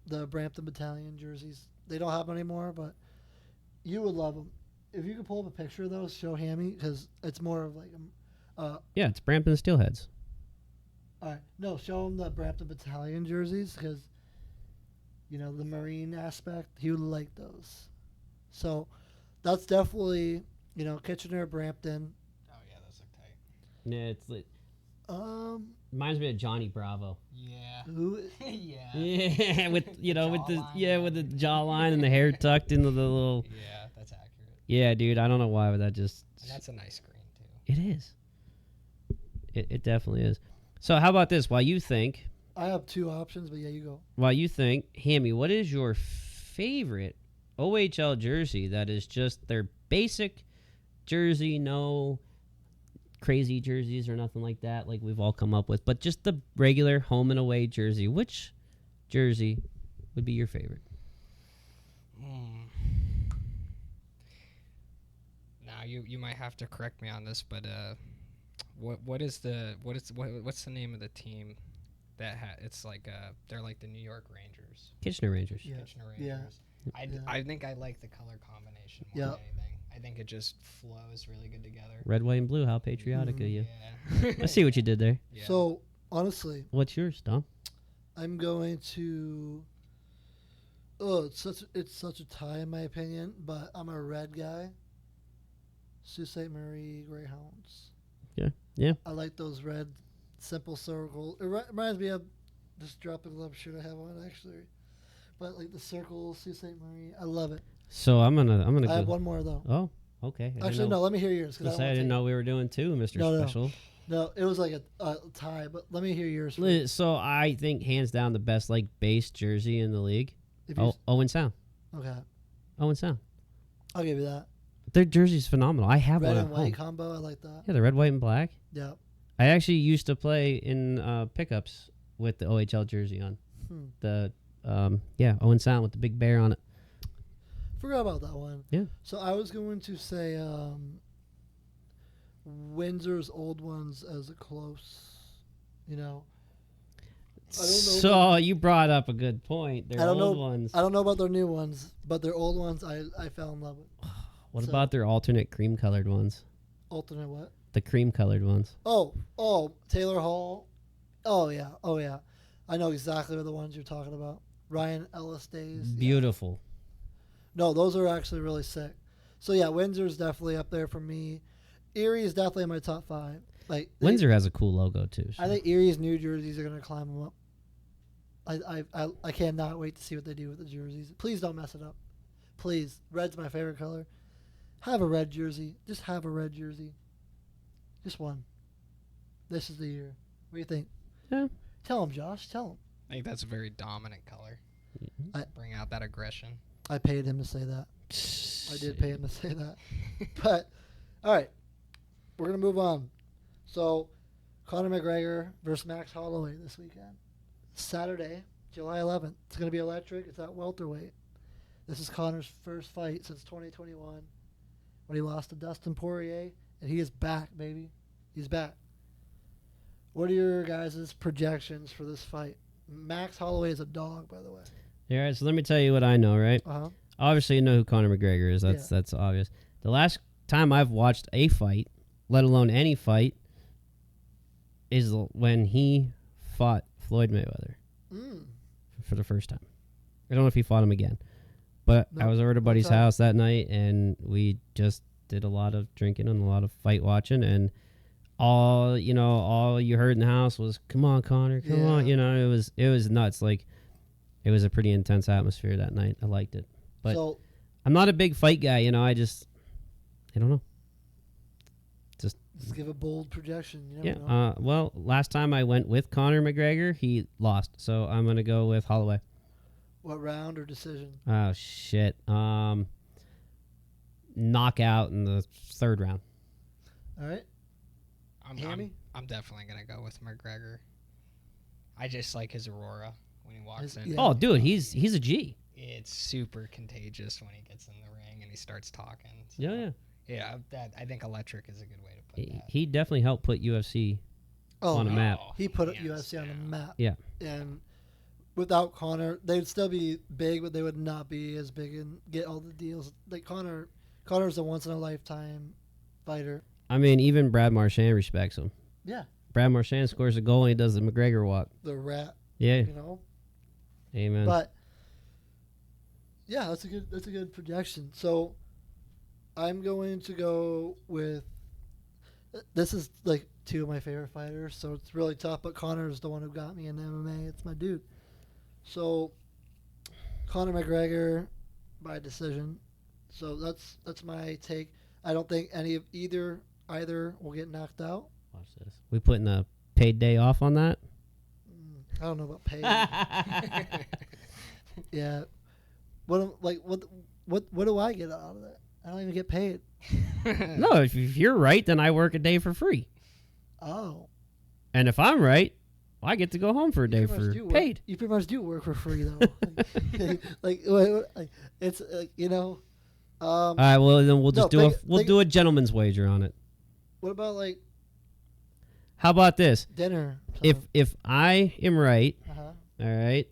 Speaker 2: the Brampton Battalion jerseys. They don't have them anymore, but you would love them. If you could pull up a picture of those, show Hammy, because it's more of like
Speaker 3: yeah, it's Brampton Steelheads.
Speaker 2: all right. No, show him the Brampton Battalion jerseys, because the Marine aspect. He would like those. So that's definitely Kitchener, Brampton.
Speaker 5: Oh yeah, those look tight.
Speaker 3: Yeah, it's lit. Reminds me of Johnny Bravo.
Speaker 5: Yeah.
Speaker 2: Who?
Speaker 5: Yeah.
Speaker 3: Yeah, with with the
Speaker 5: Jawline.
Speaker 3: with the jawline and the hair tucked into the little.
Speaker 5: Yeah, that's accurate.
Speaker 3: Yeah, dude. I don't know why, but that just.
Speaker 5: And that's a nice screen too.
Speaker 3: It is. It definitely is. So how about this? While you think,
Speaker 2: I have 2 options, but yeah, you go.
Speaker 3: Hammy, what is your favorite OHL jersey that is just their basic jersey, no crazy jerseys or nothing like that, like we've all come up with, but just the regular home and away jersey? Which jersey would be your favorite?
Speaker 4: Now you might have to correct me on this, but what's the name of the team that it's like they're like the New York Rangers.
Speaker 3: Kitchener Rangers.
Speaker 2: Yeah.
Speaker 4: Kitchener
Speaker 2: Yeah.
Speaker 4: Rangers. I think I like the color combination more than anything. I think it just flows really good together.
Speaker 3: Red, white, and blue. How patriotic of you.
Speaker 4: Yeah.
Speaker 3: I see what you did there.
Speaker 4: Yeah.
Speaker 2: So honestly,
Speaker 3: What's yours, Dom?
Speaker 2: I'm going to. Oh, it's such a tie in my opinion, but I'm a red guy. Sault Ste. Marie Greyhounds.
Speaker 3: Yeah.
Speaker 2: I like those red, simple circles. It reminds me of this drop the glove shirt I have on actually, but like the circles, Sault Ste. Marie. I love it.
Speaker 3: So I'm gonna
Speaker 2: I
Speaker 3: go.
Speaker 2: have one more though.
Speaker 3: Oh, okay. I didn't
Speaker 2: Actually,
Speaker 3: know.
Speaker 2: no. Let me hear yours.
Speaker 3: I didn't know we were doing 2, Mr.
Speaker 2: No, no.
Speaker 3: Special.
Speaker 2: No, it was like a tie, but let me hear yours. first.
Speaker 3: So I think hands down the best like base jersey in the league.
Speaker 2: If you
Speaker 3: Owen Sound.
Speaker 2: okay,
Speaker 3: Owen Sound.
Speaker 2: I'll give you that.
Speaker 3: Their jersey's phenomenal. I have
Speaker 2: Red
Speaker 3: one at
Speaker 2: and white
Speaker 3: home.
Speaker 2: combo. I like that.
Speaker 3: Yeah, the red, white, and black.
Speaker 2: Yeah.
Speaker 3: I actually used to play in pickups with the OHL jersey on. The Owen Sound with the big bear on it.
Speaker 2: Forgot about that one.
Speaker 3: Yeah.
Speaker 2: So I was going to say Windsor's old ones as a close. I don't know.
Speaker 3: So you brought up a good point. Their
Speaker 2: I don't
Speaker 3: old
Speaker 2: know.
Speaker 3: ones.
Speaker 2: I don't know about their new ones, but their old ones I fell in love with.
Speaker 3: What about their alternate cream colored ones?
Speaker 2: Alternate what?
Speaker 3: The cream colored ones.
Speaker 2: Oh, Taylor Hall. Oh yeah. I know exactly the ones you're talking about. Ryan Ellis days. Yeah.
Speaker 3: Beautiful.
Speaker 2: No, those are actually really sick. So yeah, Windsor's definitely up there for me. Erie is definitely in my top 5. Like
Speaker 3: Windsor has a cool logo too. So.
Speaker 2: I think Erie's new jerseys are gonna climb them up. I cannot wait to see what they do with the jerseys. Please don't mess it up. Please, red's my favorite color. Have a red jersey. Just have a red jersey. Just one. This is the year. What do you think?
Speaker 3: Yeah.
Speaker 2: Tell him, Josh. Tell him.
Speaker 4: I think that's a very dominant color.
Speaker 3: Mm-hmm.
Speaker 4: Bring out that aggression.
Speaker 2: I paid him to say that. I did pay him to say that. But, all right. We're going to move on. So, Conor McGregor versus Max Holloway this weekend. Saturday, July 11th. It's going to be electric. It's at welterweight. This is Conor's first fight since 2021 when he lost to Dustin Poirier. And he is back, baby. He's back. What are your guys' projections for this fight? Max Holloway is a dog, by the way.
Speaker 3: Yeah, right, so let me tell you what I know, right?
Speaker 2: Uh-huh.
Speaker 3: Obviously, you know who Conor McGregor is. That's obvious. The last time I've watched a fight, let alone any fight, is when he fought Floyd Mayweather for the first time. I don't know if he fought him again. But I was over at a buddy's house that night, and we just did a lot of drinking and a lot of fight watching, and all you heard in the house was, "Come on, Conor, come on!" You know, it was nuts. Like, it was a pretty intense atmosphere that night. I liked it, but I'm not a big fight guy. You know, I don't know. Just
Speaker 2: give a bold projection. You never
Speaker 3: yeah.
Speaker 2: know.
Speaker 3: Well, last time I went with Conor McGregor, he lost, so I'm gonna go with Holloway.
Speaker 2: What round or decision?
Speaker 3: Oh shit! Knockout in the third round.
Speaker 2: All right.
Speaker 4: I'm definitely gonna go with McGregor. I just like his aurora when he walks in.
Speaker 2: Yeah.
Speaker 3: Oh, dude, he's a G.
Speaker 4: It's super contagious when he gets in the ring and he starts talking. So,
Speaker 3: Yeah.
Speaker 4: I think electric is a good way to put that.
Speaker 3: He definitely helped put UFC on a map.
Speaker 2: He put
Speaker 4: hands
Speaker 2: UFC on the
Speaker 4: down.
Speaker 2: map.
Speaker 3: Yeah.
Speaker 2: And without Conor, they'd still be big, but they would not be as big and get all the deals. Like Conor's a once in a lifetime fighter.
Speaker 3: I mean, even Brad Marchand respects him.
Speaker 2: Yeah.
Speaker 3: Brad Marchand scores a goal and he does the McGregor walk.
Speaker 2: The rat.
Speaker 3: Yeah.
Speaker 2: You know.
Speaker 3: Amen.
Speaker 2: But yeah, that's a good projection. So I'm going to go with. This is like two of my favorite fighters, so it's really tough. But Conor is the one who got me in MMA. It's my dude. So Conor McGregor by decision. So that's my take. I don't think either will get knocked out.
Speaker 3: Watch this. We putting a paid day off on that?
Speaker 2: I don't know about paid. Yeah. What do I get out of that? I don't even get paid.
Speaker 3: No, if you're right, then I work a day for free.
Speaker 2: Oh.
Speaker 3: And if I'm right, I get to go home for a day
Speaker 2: You pretty
Speaker 3: for
Speaker 2: much do
Speaker 3: paid.
Speaker 2: You pretty much do work for free though. It's you know.
Speaker 3: All right, well then we'll just do a gentleman's wager on it.
Speaker 2: What about like
Speaker 3: How about this?
Speaker 2: dinner?
Speaker 3: If I am right,
Speaker 2: Uh-huh.
Speaker 3: all right,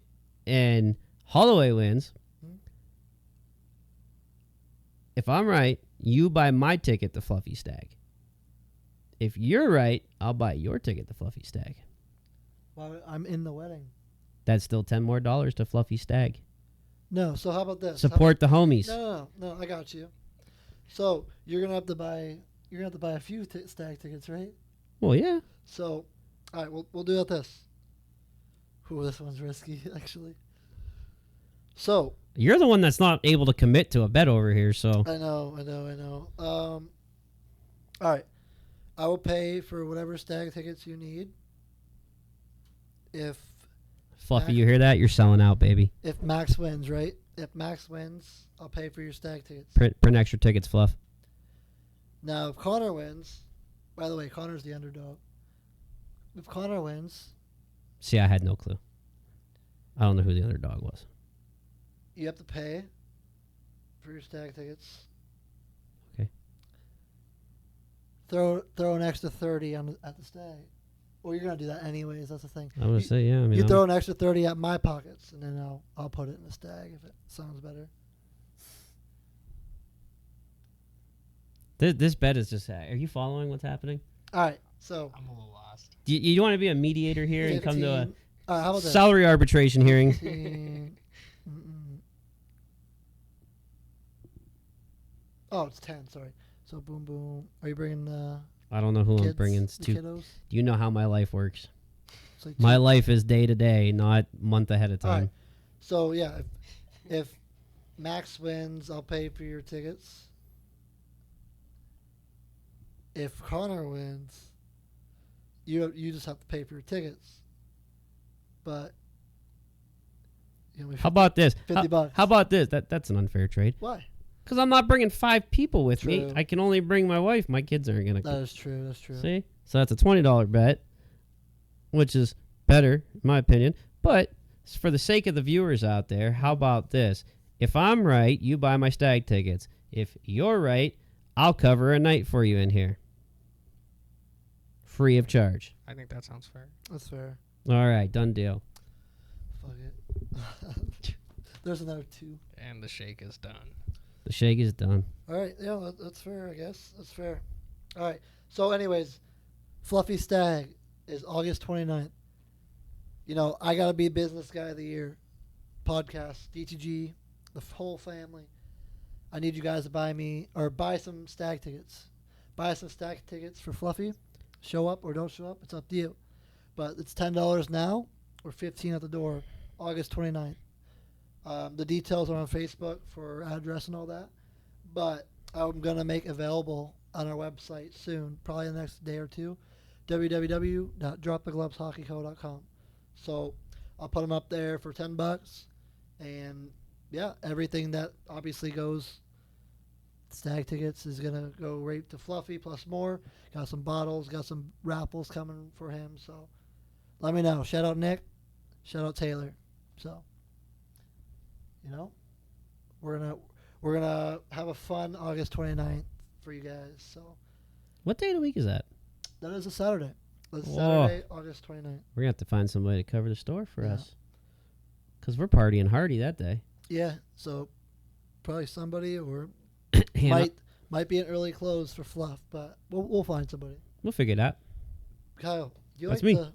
Speaker 3: and Holloway wins, if I'm right, you buy my ticket to Fluffy Stag. If you're right, I'll buy your ticket to Fluffy Stag.
Speaker 2: Well, I'm in the wedding.
Speaker 3: That's still $10 more to Fluffy Stag.
Speaker 2: No, so how about this?
Speaker 3: Support the homies.
Speaker 2: No, I got you. So you're gonna have to buy a few stag tickets, right?
Speaker 3: Well, yeah.
Speaker 2: So, all right, we'll do it this. Ooh, this one's risky, actually. So
Speaker 3: You're the one that's not able to commit to a bet over here, so.
Speaker 2: I know. All right, I will pay for whatever stag tickets you need. If
Speaker 3: Fluffy, you hear that? You're selling out, baby.
Speaker 2: If Max wins, right? If Max wins, I'll pay for your stag tickets.
Speaker 3: Print extra tickets, Fluff.
Speaker 2: Now, if Conor wins, by the way, Conor's the underdog. If Conor wins,
Speaker 3: See, I had no clue. I don't know who the underdog was.
Speaker 2: you have to pay for your stag tickets.
Speaker 3: Okay.
Speaker 2: Throw an extra 30 at the stag. Well, you're gonna do that anyways. That's the thing.
Speaker 3: I'm gonna say, yeah. I mean,
Speaker 2: You throw an extra 30 at my pockets, and then I'll put it in the stag if it sounds better.
Speaker 3: This bet is just. Are you following what's happening?
Speaker 2: All right, so
Speaker 4: I'm a little lost.
Speaker 3: Do you want to be a mediator here and come to a
Speaker 2: 15. All right, how about that?
Speaker 3: salary arbitration hearing?
Speaker 2: 15. Oh, it's 10. Sorry. So boom, boom. Are you bringing
Speaker 3: I don't know who I'm
Speaker 2: kids,
Speaker 3: bringing.
Speaker 2: the kiddos?
Speaker 3: Do you know how my life works?
Speaker 2: It's like
Speaker 3: My
Speaker 2: two.
Speaker 3: life is day to day, not month ahead of
Speaker 2: All
Speaker 3: time.
Speaker 2: right. So yeah, if Max wins, I'll pay for your tickets. If Conor wins, you just have to pay for your tickets. But you know,
Speaker 3: How about this?
Speaker 2: $50?
Speaker 3: How about this? That's an unfair trade.
Speaker 2: Why?
Speaker 3: Because I'm not bringing 5 people with me.
Speaker 2: True.
Speaker 3: I can only bring my wife. My kids aren't going
Speaker 2: That
Speaker 3: to.
Speaker 2: is true. That's true.
Speaker 3: See? So that's a $20 bet, which is better, in my opinion. But for the sake of the viewers out there, how about this? If I'm right, you buy my stag tickets. If you're right, I'll cover a night for you in here. Free of charge.
Speaker 4: I think that sounds fair.
Speaker 2: That's fair.
Speaker 3: All right, done deal.
Speaker 2: Fuck it. There's another 2.
Speaker 4: And the shake is done.
Speaker 3: The shake is done.
Speaker 2: All right, yeah, that's fair, I guess. That's fair. All right. So, anyways, Fluffy Stag is August 29th. You know, I got to be Business Guy of the Year. Podcast, DTG, the whole family. I need you guys to buy some stag tickets. Buy some stag tickets for Fluffy. Show up or don't show up. It's up to you. But it's $10 now or $15 at the door, August 29th. The details are on Facebook for address and all that. But I'm going to make available on our website soon, probably the next day or two, www.dropthegloveshockeyco.com. So I'll put them up there for $10. And, yeah, everything that obviously goes stag tickets is going to go right to Fluffy plus more. Got some bottles, got some raffles coming for him. So let me know. Shout out Nick. Shout out Taylor. So, you know, we're gonna have a fun August 29th for you guys. So
Speaker 3: What day of the week is that?
Speaker 2: that is a Saturday. That's
Speaker 3: Whoa.
Speaker 2: Saturday, August 29th.
Speaker 3: We're going to have to find somebody to cover the store for
Speaker 2: Yeah.
Speaker 3: us. Because we're partying hardy that day.
Speaker 2: Yeah. So probably somebody or
Speaker 3: Hannah,
Speaker 2: might be an early close for Fluff, but we'll find somebody.
Speaker 3: we'll figure it out.
Speaker 2: Kyle, you
Speaker 3: That's
Speaker 2: like
Speaker 3: me.
Speaker 2: the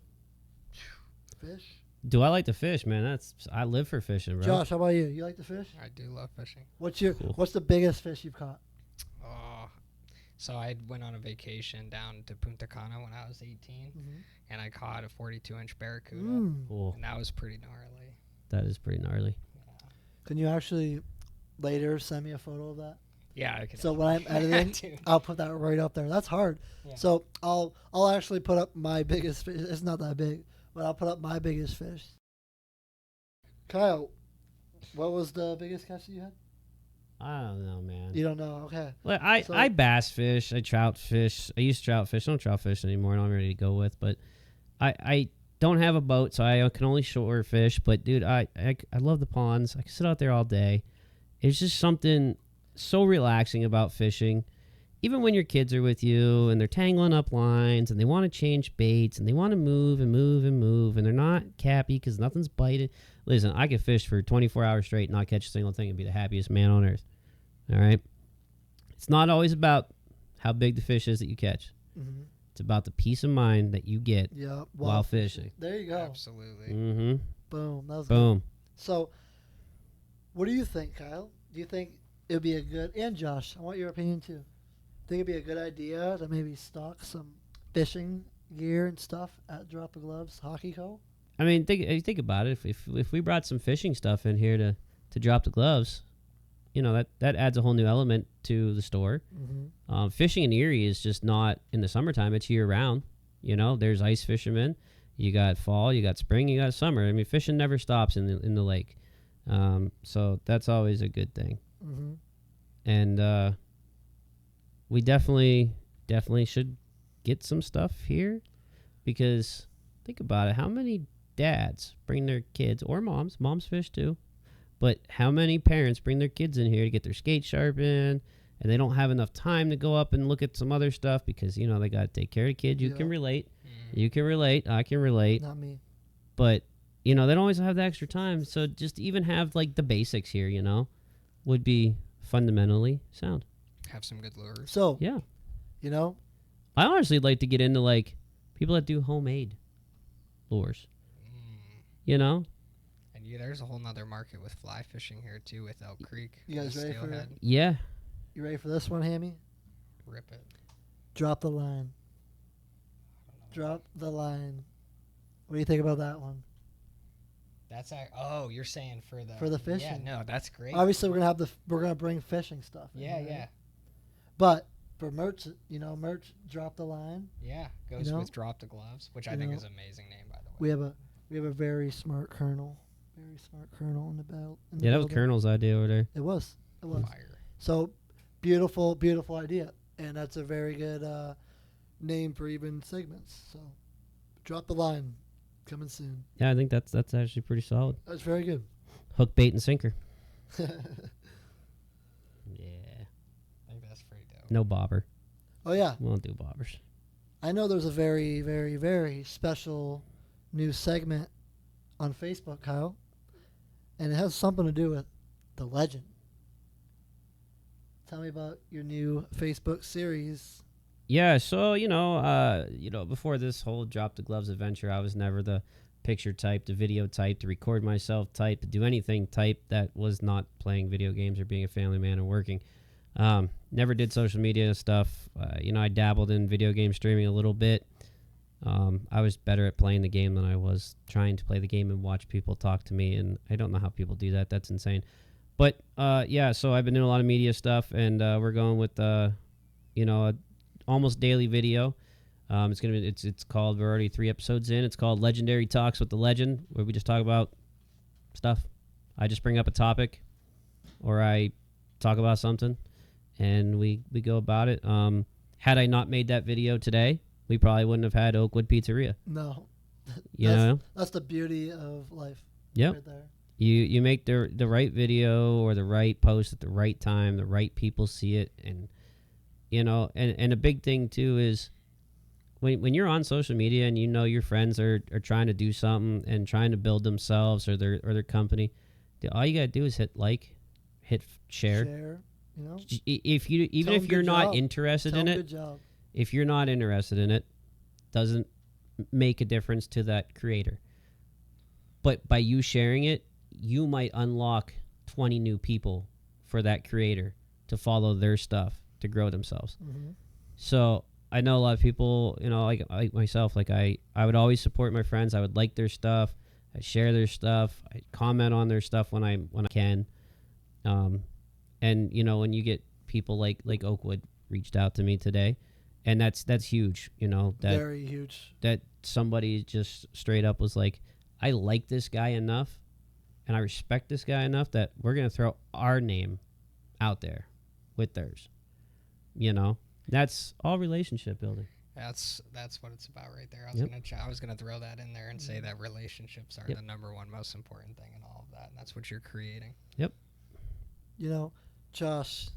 Speaker 2: fish?
Speaker 3: Do I like to fish, man? I live for fishing, bro.
Speaker 2: Josh, how about you? You like to fish?
Speaker 4: I do love fishing.
Speaker 3: Cool.
Speaker 2: What's the biggest fish you've caught?
Speaker 4: Oh, so I went on a vacation down to Punta Cana when I was 18, and I caught a 42-inch barracuda,
Speaker 3: Cool.
Speaker 4: and that was pretty gnarly.
Speaker 3: That is pretty gnarly.
Speaker 2: Can you actually later send me a photo of that?
Speaker 4: Yeah, I could.
Speaker 2: So when I'm editing,
Speaker 4: Dude.
Speaker 2: I'll put that right up there. That's hard.
Speaker 4: Yeah.
Speaker 2: So I'll actually put up my biggest fish. It's not that big, but I'll put up my biggest fish. Kyle, what was the biggest catch that you had?
Speaker 3: I don't know, man.
Speaker 2: You don't know. Okay.
Speaker 3: Well,
Speaker 2: So-
Speaker 3: I bass fish. I trout fish. I used to trout fish. I don't trout fish anymore. I'm ready to go with. But I don't have a boat, so I can only shore fish. But, dude, I love the ponds. I can sit out there all day. It's just something so relaxing about fishing. Even when your kids are with you and they're tangling up lines and they want to change baits and they want to move and move and move and they're not cappy because nothing's biting. Listen, I could fish for 24 hours straight and not catch a single thing and be the happiest man on earth. All right? It's not always about how big the fish is that you catch.
Speaker 2: Mm-hmm.
Speaker 3: It's about the peace of mind that you get
Speaker 2: Yeah.
Speaker 3: while fishing.
Speaker 2: There you go.
Speaker 4: Absolutely.
Speaker 3: Mm-hmm.
Speaker 2: Boom. That was good.
Speaker 3: Boom.
Speaker 2: So, what do you think, Kyle? Do you think it would be a good, and Josh, I want your opinion too. Think it'd be a good idea to maybe stock some fishing gear and stuff at Drop the Gloves Hockey Co.
Speaker 3: I mean, think about it. If we brought some fishing stuff in here to drop the gloves, you know, that adds a whole new element to the store.
Speaker 2: Mm-hmm.
Speaker 3: Fishing in Erie is just not in the summertime. It's year round. You know, there's ice fishermen. You got fall, you got spring, you got summer. I mean, fishing never stops in the lake. So that's always a good thing.
Speaker 2: Mm-hmm.
Speaker 3: And we definitely should get some stuff here because think about it. How many dads bring their kids, or moms fish too, but how many parents bring their kids in here to get their skates sharpened and they don't have enough time to go up and look at some other stuff because, you know, they got to take care of the kids. You
Speaker 2: Yeah.
Speaker 3: can relate. You can relate. I can relate.
Speaker 2: Not me.
Speaker 3: But, you know, they don't always have the extra time. So just even have, like, the basics here, you know, would be fundamentally sound.
Speaker 4: Have some good lures.
Speaker 2: So,
Speaker 3: Yeah.
Speaker 2: you know,
Speaker 3: I honestly like to get into, like, people that do homemade lures, you know?
Speaker 4: And there's a whole nother market with fly fishing here too with Elk Creek.
Speaker 2: You guys
Speaker 4: the
Speaker 2: ready for
Speaker 4: steelhead.
Speaker 3: Yeah.
Speaker 2: you ready for this one, Hammy?
Speaker 4: Rip it.
Speaker 2: Drop the line. Drop the line. What do you think about that one?
Speaker 4: That's oh, you're saying for the
Speaker 2: For the
Speaker 4: Yeah,
Speaker 2: fishing.
Speaker 4: no, that's great.
Speaker 2: Obviously, we're gonna bring fishing stuff. in,
Speaker 4: Yeah,
Speaker 2: right?
Speaker 4: yeah,
Speaker 2: But for merch, merch, drop the line.
Speaker 4: yeah. Goes
Speaker 2: know?
Speaker 4: with Drop the Gloves, which I
Speaker 2: You
Speaker 4: think
Speaker 2: know?
Speaker 4: is an amazing name, by the way.
Speaker 2: We have a very smart colonel in the belt.
Speaker 3: Yeah, that was Colonel's idea over there.
Speaker 2: It was.
Speaker 4: Fire.
Speaker 2: So beautiful, beautiful idea, and that's a very good name for even segments. So drop the line, coming soon.
Speaker 3: Yeah, I think that's actually pretty solid.
Speaker 2: That's very good.
Speaker 3: Hook, bait, and sinker. Yeah.
Speaker 5: I think that's pretty dope.
Speaker 3: No bobber.
Speaker 2: Oh yeah,
Speaker 3: We won't do bobbers.
Speaker 2: I know there's a very, very, very special new segment on Facebook, Kyle, and it has something to do with the legend. Tell me about your new Facebook series.
Speaker 3: Yeah, so before this whole drop the gloves adventure, I was never the picture type, the video type, to record myself type, to do anything type that was not playing video games or being a family man and working. Never did social media stuff. I dabbled in video game streaming a little bit. I was better at playing the game than I was trying to play the game and watch people talk to me, and I don't know how people do that. That's insane. But so I've been doing a lot of media stuff, and we're going with a almost daily video. It's called, we're already 3 episodes in. It's called Legendary Talks with the Legend, where we just talk about stuff. I just bring up a topic, or I talk about something, and we go about it. Had I not made that video today, we probably wouldn't have had Oakwood Pizzeria.
Speaker 2: No,
Speaker 3: You know?
Speaker 2: that's the beauty of life.
Speaker 3: Yep.
Speaker 2: Right there.
Speaker 3: You make the right video or the right post at the right time, the right people see it, and and a big thing too is when you're on social media and your friends are trying to do something and trying to build themselves or their company, all you gotta do is hit like, hit share. If you're not interested in it,
Speaker 2: good job.
Speaker 3: if you're not interested in it, doesn't make a difference to that creator. But by you sharing it, you might unlock 20 new people for that creator to follow their stuff, to grow themselves.
Speaker 2: Mm-hmm.
Speaker 3: So I know a lot of people, like myself, like I would always support my friends. I would like their stuff. I share their stuff. I comment on their stuff when I can. And when you get people like Oakwood reached out to me today, and that's huge. That
Speaker 2: Very huge.
Speaker 3: that somebody just straight up was like, I like this guy enough and I respect this guy enough that we're going to throw our name out there with theirs. That's all relationship building.
Speaker 4: That's what it's about right there.
Speaker 3: Yep.
Speaker 4: I was gonna throw that in there and say that relationships are the number one most important thing in all of that, and that's what you're creating.
Speaker 3: Yep.
Speaker 2: Josh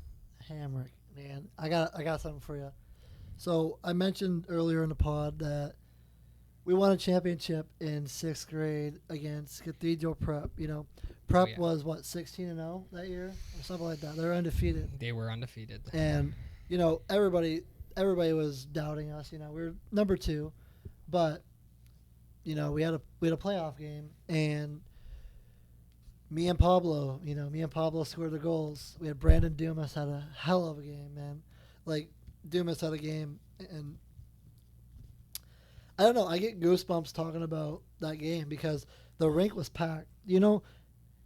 Speaker 2: Hamrick, man, I got something for you. So I mentioned earlier in the pod that we won a championship in 6th grade against Cathedral Prep. Prep was 16-0 that year or something like that. They were undefeated.
Speaker 4: They were undefeated.
Speaker 2: And everybody was doubting us. We were number 2, but we had a playoff game, and me and Pablo scored the goals. We had Brandon Dumas had a hell of a game, man. Like, Dumas had a game, and I don't know, I get goosebumps talking about that game because the rink was packed.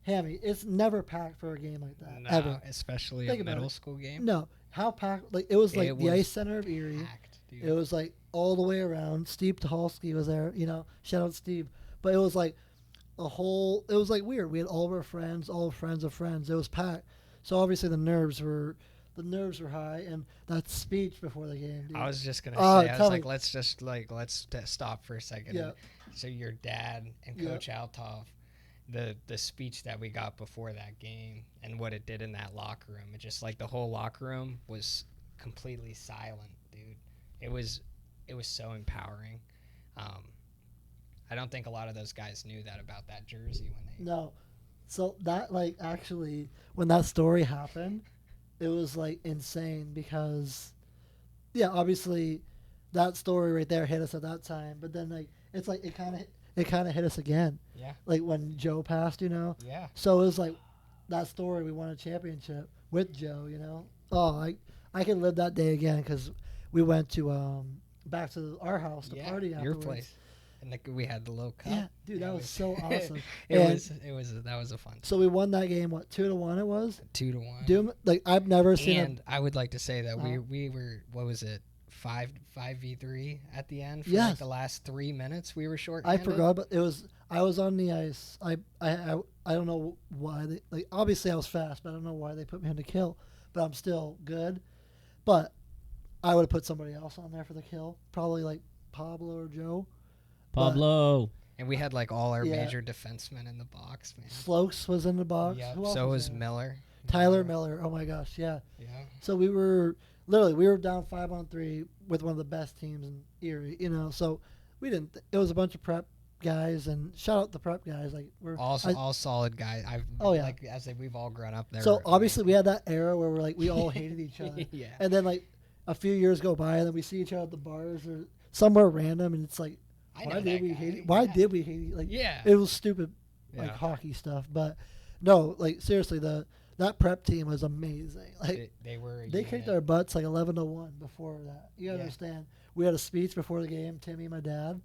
Speaker 2: Hammy, it's never packed for a game like that, ever.
Speaker 4: Especially
Speaker 2: Think
Speaker 4: a
Speaker 2: about
Speaker 4: middle
Speaker 2: it.
Speaker 4: school game.
Speaker 2: No, how packed? Like, it was like
Speaker 4: It
Speaker 2: the
Speaker 4: was
Speaker 2: ice center of Erie.
Speaker 4: Packed, dude.
Speaker 2: It was like all the way around. Steve Tucholsky was there. Shout out Steve. But it was like it was like weird. We had all of our friends, all friends of friends. It was packed. So obviously the nerves were high, and that speech before the game. Dude.
Speaker 4: I was just gonna
Speaker 2: Oh,
Speaker 4: say, I
Speaker 2: tell
Speaker 4: was
Speaker 2: me.
Speaker 4: like, let's stop for a second.
Speaker 2: Yeah.
Speaker 4: So your dad and
Speaker 2: Yeah.
Speaker 4: Coach Althoff, the speech that we got before that game and what it did in that locker room, it just like the whole locker room was completely silent, dude. It was so empowering. I don't think a lot of those guys knew that about that jersey when they.
Speaker 2: No. So that, like, actually, when that story happened, it was like insane because, yeah, obviously, that story right there hit us at that time. But then, like, it's like it kind of hit us again.
Speaker 4: Yeah.
Speaker 2: Like when Joe passed,
Speaker 4: Yeah.
Speaker 2: So it was like that story. We won a championship with Joe. Oh, I could live that day again because we went to back to our house to party
Speaker 4: Your
Speaker 2: afterwards.
Speaker 4: place. And we had the little cup.
Speaker 2: Yeah, dude, that was so awesome.
Speaker 4: That was a fun.
Speaker 2: So we won that game. 2-1 it was.
Speaker 4: 2-1.
Speaker 2: Doom, like, I've never seen
Speaker 4: And I would like to say that we were, what was it, 5v3 at the end for like
Speaker 2: Yes.
Speaker 4: the last 3 minutes. We were short.
Speaker 2: I forgot, but I was on the ice. I don't know why they, like, obviously I was fast, but I don't know why they put me on the kill. but I'm still good. But I would have put somebody else on there for the kill, probably like Pablo or Joe.
Speaker 3: Pablo.
Speaker 4: And we had like all our
Speaker 2: Yeah.
Speaker 4: major defensemen in the box, man.
Speaker 2: Slokes was in the box.
Speaker 4: Yep.
Speaker 2: Who else
Speaker 4: So was
Speaker 2: there?
Speaker 4: Miller.
Speaker 2: Tyler Miller. Oh my gosh, yeah.
Speaker 4: Yeah.
Speaker 2: So we were down 5-on-3 with one of the best teams in Erie, you know. So we didn't. It was a bunch of prep guys, and shout out the prep guys. Like we're
Speaker 4: All solid guys.
Speaker 2: Oh, yeah.
Speaker 4: Like I said, we've all grown up there.
Speaker 2: so obviously we had that era where we all hated each other.
Speaker 4: Yeah.
Speaker 2: And then like a few years go by, and then we see each other at the bars or somewhere random, and it's like,
Speaker 4: I know
Speaker 2: why did
Speaker 4: that
Speaker 2: we
Speaker 4: guy.
Speaker 2: hate? Why
Speaker 4: Yeah.
Speaker 2: did we hate? Like
Speaker 4: Yeah.
Speaker 2: it was stupid, like
Speaker 4: Yeah.
Speaker 2: hockey stuff. But no, like seriously, that prep team was amazing. Like
Speaker 4: They were. a
Speaker 2: they kicked
Speaker 4: unit.
Speaker 2: our butts like 11-1 before that. You gotta
Speaker 4: Yeah.
Speaker 2: understand. We had a speech before the game. Timmy, my dad,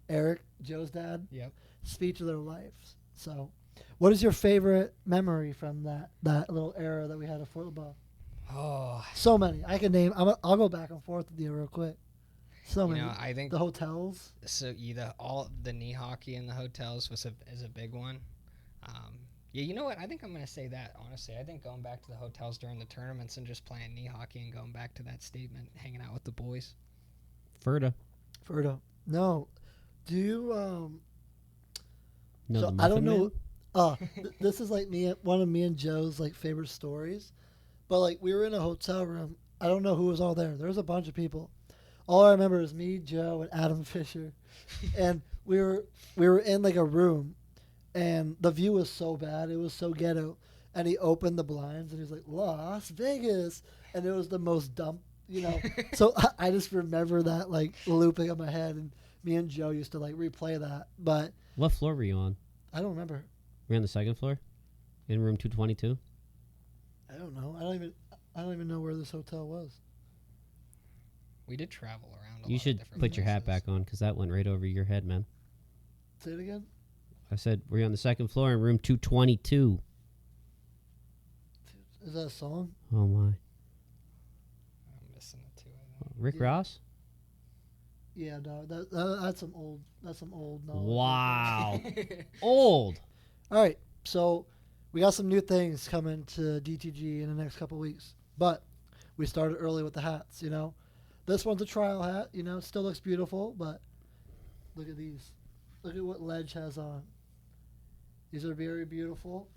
Speaker 2: Eric, Joe's dad.
Speaker 4: Yep.
Speaker 2: Speech of their lives. So, what is your favorite memory from that little era that we had at Fort LaBeouf?
Speaker 4: Oh.
Speaker 2: So many. I can name. I'll go back and forth with you real quick. So
Speaker 4: You
Speaker 2: many.
Speaker 4: know, I think
Speaker 2: The hotels.
Speaker 4: so. All the knee hockey in the hotels is a big one. Yeah, you know what? I think I'm gonna say that honestly. I think going back to the hotels during the tournaments and just playing knee hockey and going back to that statement, hanging out with the boys.
Speaker 3: Ferda.
Speaker 2: Ferdo. No. Do you
Speaker 3: No,
Speaker 2: so
Speaker 3: the
Speaker 2: I don't
Speaker 3: Muffin
Speaker 2: know.
Speaker 3: Man?
Speaker 2: This is like one of me and Joe's like favorite stories. But like we were in a hotel room. I don't know who was all there. There was a bunch of people. All I remember is me, Joe, and Adam Fisher, and we were in like a room, and the view was so bad. It was so ghetto. And he opened the blinds and he was like, Las Vegas, and it was the most dumb, you know. So I just remember that like looping in my head, and me and Joe used to like replay that. But
Speaker 3: What floor were you on?
Speaker 2: I don't remember.
Speaker 3: Were you on the second floor? In room 222?
Speaker 2: I don't know. I don't even know where this hotel was.
Speaker 4: We did travel around.
Speaker 3: You should put your hat back on because that went right over your head, man.
Speaker 2: Say it again.
Speaker 3: I said, were you on the second floor in room 222?
Speaker 2: Is that a song?
Speaker 3: Oh, my.
Speaker 4: I'm missing it too. I think.
Speaker 3: Rick
Speaker 2: Yeah.
Speaker 3: Ross?
Speaker 2: Yeah, dog. That's some old. That's some old knowledge.
Speaker 3: Wow. Old.
Speaker 2: All right, so we got some new things coming to DTG in the next couple weeks, but we started early with the hats. You know, this one's a trial hat. You know, it still looks beautiful, but look at these. Look at what Ledge has on. These are very beautiful.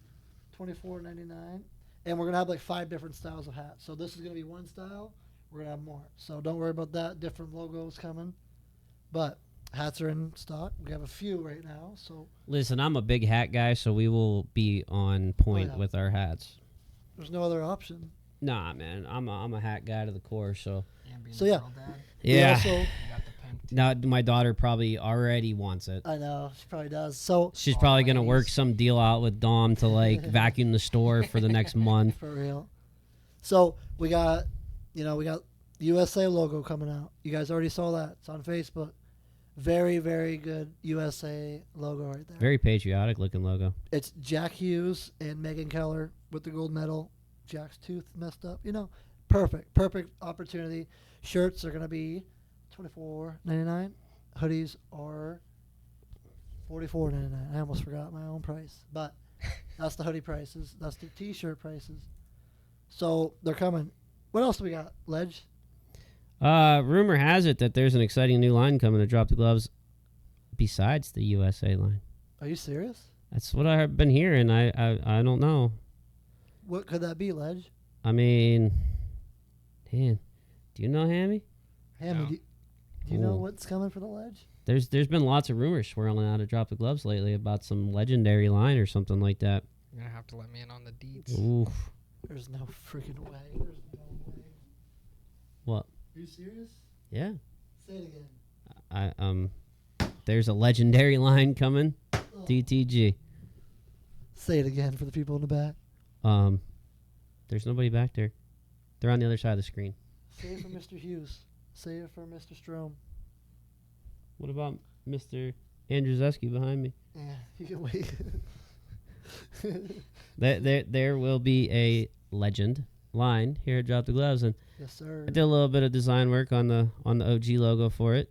Speaker 2: $24.99, and we're gonna have like 5 different styles of hats. So this is gonna be one style. We're gonna have more. So don't worry about that. Different logos coming, but hats are in stock. We have a few right now. So
Speaker 3: Listen, I'm a big hat guy, so we will be on point
Speaker 2: yeah.
Speaker 3: with our hats.
Speaker 2: there's no other option.
Speaker 3: Nah, man, I'm a hat guy to the core, so.
Speaker 4: Yeah, being
Speaker 2: So
Speaker 4: a
Speaker 2: yeah.
Speaker 4: girl dad,
Speaker 2: We
Speaker 3: Yeah.
Speaker 2: also,
Speaker 4: you got the pen.
Speaker 3: Now, my daughter probably already wants it.
Speaker 2: I know she probably does. So
Speaker 3: She's probably going to work
Speaker 4: Always.
Speaker 3: some deal out with Dom to, like, vacuum the store for the next month.
Speaker 2: for real. So we got USA logo coming out. You guys already saw that. It's on Facebook. Very, very good USA logo right there.
Speaker 3: Very patriotic looking logo.
Speaker 2: It's Jack Hughes and Megan Keller with the gold medal. Jack's tooth messed up. You know, perfect opportunity. Shirts are gonna be $24.99. Hoodies are $44.99. I almost forgot my own price, but that's the hoodie prices. That's the T-shirt prices. So they're coming. What else do we got, Ledge?
Speaker 3: Rumor has it that there's an exciting new line coming to Drop the Gloves besides the USA line.
Speaker 2: Are you serious?
Speaker 3: That's what I've been hearing. I don't know.
Speaker 2: What could that be, Ledge?
Speaker 3: I mean, man, do you know Hammy?
Speaker 2: Hammy,
Speaker 4: No.
Speaker 2: do you know
Speaker 3: Ooh.
Speaker 2: what's coming for the Ledge?
Speaker 3: There's been lots of rumors swirling out of Drop the Gloves lately about some legendary line or something like that.
Speaker 4: You're gonna have to let me in on the deeds.
Speaker 3: Oof.
Speaker 2: There's no freaking way. There's no way.
Speaker 3: What?
Speaker 2: Are you serious?
Speaker 3: Yeah.
Speaker 2: Say it again.
Speaker 3: There's a legendary line coming.
Speaker 2: Oh.
Speaker 3: DTG.
Speaker 2: Say it again for the people in the back.
Speaker 3: There's nobody back there. They're on the other side of the screen.
Speaker 2: Say it for Mr. Hughes. Say it for Mr. Strom.
Speaker 3: What about Mr. Andrzejewski behind me?
Speaker 2: Yeah, you can wait.
Speaker 3: There will be a legend line here at Drop the Gloves, and
Speaker 2: Yes, sir.
Speaker 3: I did a little bit of design work on the OG logo for it,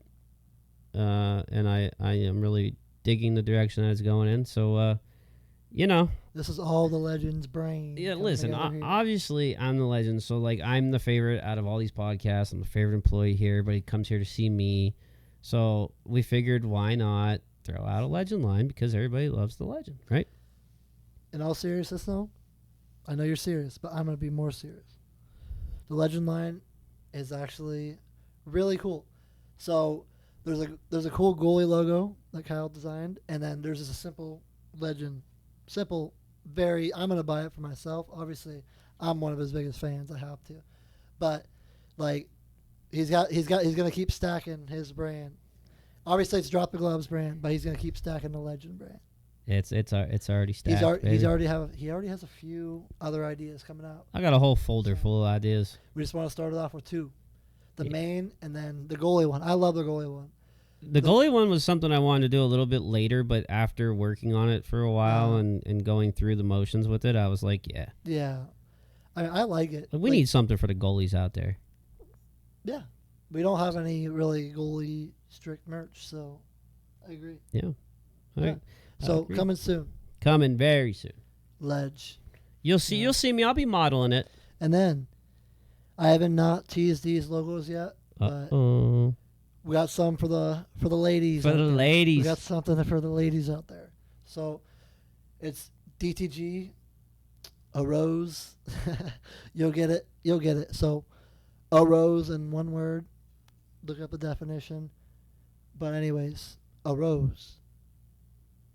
Speaker 3: and I am really digging the direction that it's going in. So
Speaker 2: This is all the Legends' brain.
Speaker 3: Yeah,
Speaker 2: coming
Speaker 3: listen,
Speaker 2: together here.
Speaker 3: obviously I'm the legend, so like I'm the favorite out of all these podcasts. I'm the favorite employee here. Everybody comes here to see me. So we figured why not throw out a legend line because everybody loves the legend, right?
Speaker 2: In all seriousness, though, I know you're serious, but I'm going to be more serious. The Legend line is actually really cool. So there's a cool goalie logo that Kyle designed, and then there's just a simple Legend, very. I'm going to buy it for myself. Obviously, I'm one of his biggest fans. I have to, but like he's going to keep stacking his brand. Obviously, it's Drop the Gloves brand, but he's going to keep stacking the Legend brand.
Speaker 3: It's already stacked.
Speaker 2: He already has a few other ideas coming out.
Speaker 3: I got a whole folder full of ideas.
Speaker 2: We just want to start it off with two, the main and then the goalie one. I love the goalie one.
Speaker 3: The goalie one was something I wanted to do a little bit later, but after working on it for a while and going through the motions with it, I was like, yeah.
Speaker 2: Yeah. I like it.
Speaker 3: We need something for the goalies out there.
Speaker 2: Yeah. We don't have any really goalie strict merch, so I agree.
Speaker 3: Yeah. All right.
Speaker 2: So coming soon.
Speaker 3: Coming very soon.
Speaker 2: Ledge.
Speaker 3: You'll see me. I'll be modeling it.
Speaker 2: And then I haven't not teased these logos yet, but we got some for the ladies.
Speaker 3: For the ladies.
Speaker 2: We got something for the ladies out there. So it's DTG, a rose. You'll get it. So a rose in one word. Look up the definition. But anyways, a rose.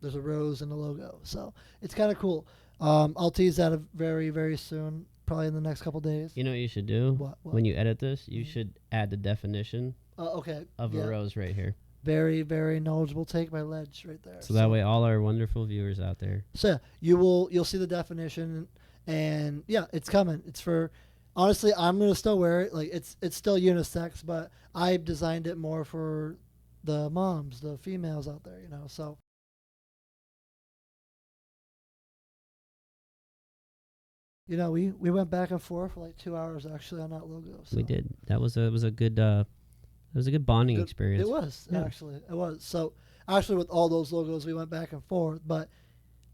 Speaker 2: There's a rose in the logo. So it's kind of cool. I'll tease that very, very soon, probably in the next couple days.
Speaker 3: You know what you should do?
Speaker 2: What?
Speaker 3: When you edit this, you should add the definition
Speaker 2: okay.
Speaker 3: of a rose right here.
Speaker 2: Very, very knowledgeable take by Ledge right there.
Speaker 3: So that way all our wonderful viewers out there.
Speaker 2: So yeah, you'll see the definition, and yeah, it's coming. It's for, honestly, I'm gonna still wear it. Like it's still unisex, but I designed it more for the moms, the females out there, so. We went back and forth for like 2 hours actually on that logo. So.
Speaker 3: We did. That was a good bonding experience.
Speaker 2: It was actually. It was. So actually, with all those logos, we went back and forth. But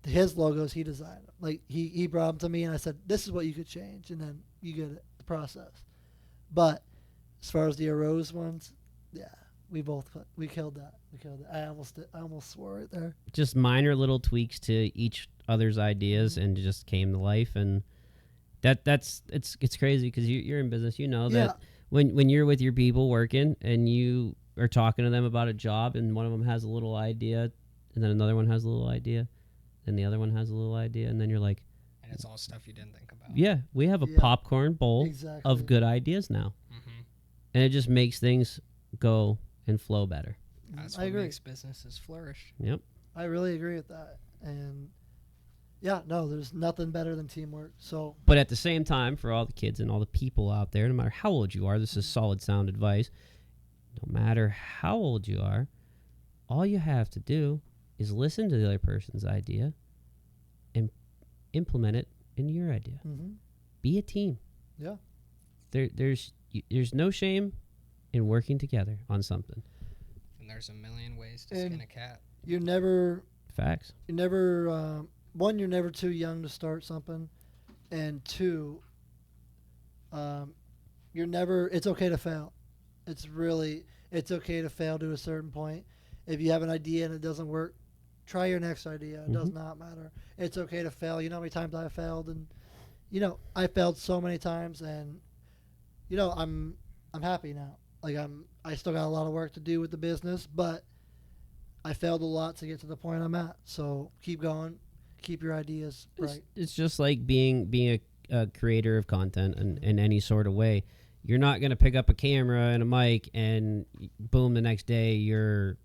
Speaker 2: his logos, he designed them. Like he brought them to me, and I said, "This is what you could change," and then you get it, the process. But as far as the Arose ones, yeah, we killed that. I almost swore right there.
Speaker 3: Just minor little tweaks to each other's ideas, and it just came to life. And it's crazy because you're in business. You know that when you're with your people working and you are talking to them about a job, and one of them has a little idea, and then another one has a little idea, and the other one has a little idea, and then you're like,
Speaker 4: and it's all stuff you didn't think about.
Speaker 3: Yeah, we have a popcorn bowl of good ideas now, and it just makes things go and flow better.
Speaker 4: That's what makes businesses flourish.
Speaker 3: Yep,
Speaker 2: I really agree with that, and. Yeah, no, there's nothing better than teamwork. So,
Speaker 3: but at the same time, for all the kids and all the people out there, no matter how old you are, this is solid sound advice. No matter how old you are, all you have to do is listen to the other person's idea and implement it into your idea.
Speaker 2: Mm-hmm.
Speaker 3: Be a team.
Speaker 2: Yeah.
Speaker 3: There's no shame in working together on something.
Speaker 4: And there's a million ways to skin a cat.
Speaker 2: You're never...
Speaker 3: Facts.
Speaker 2: You're never... one, you're never too young to start something, and two, you're never. It's okay to fail. It's okay to fail to a certain point. If you have an idea and it doesn't work, try your next idea. It does not matter. It's okay to fail. You know how many times I failed, and I failed so many times, and I'm happy now. Like I still got a lot of work to do with the business, but I failed a lot to get to the point I'm at. So keep going. Keep your ideas bright.
Speaker 3: It's just like being a creator of content in any sort of way. You're not going to pick up a camera and a mic and boom, the next day you're,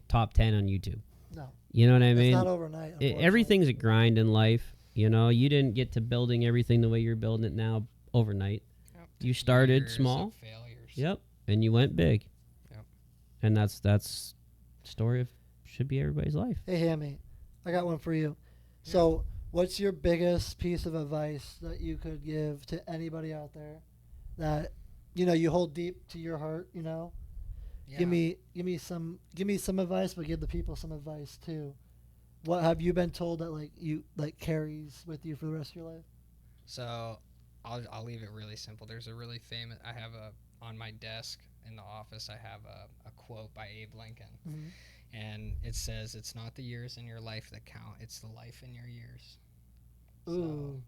Speaker 3: top 10 on YouTube.
Speaker 2: No.
Speaker 3: You know what I mean?
Speaker 2: It's not overnight.
Speaker 3: Everything's a grind in life. You didn't get to building everything the way you're building it now overnight.
Speaker 4: Yep.
Speaker 3: You started
Speaker 4: Years
Speaker 3: small.
Speaker 4: of failures.
Speaker 3: Yep. And you went big.
Speaker 4: Yep.
Speaker 3: And that's story of should be everybody's life.
Speaker 2: Hey, Hammy, I got one for you. So, what's your biggest piece of advice that you could give to anybody out there that you hold deep to your heart?
Speaker 4: Yeah.
Speaker 2: Give me some advice, but give the people some advice too. What have you been told that like carries with you for the rest of your life?
Speaker 4: So I'll leave it really simple. There's a really famous. I have on my desk in the office. I have a quote by Abe Lincoln, and it says, "It's not the years in your life that count. It's the life in your years."
Speaker 2: Ooh.
Speaker 4: So,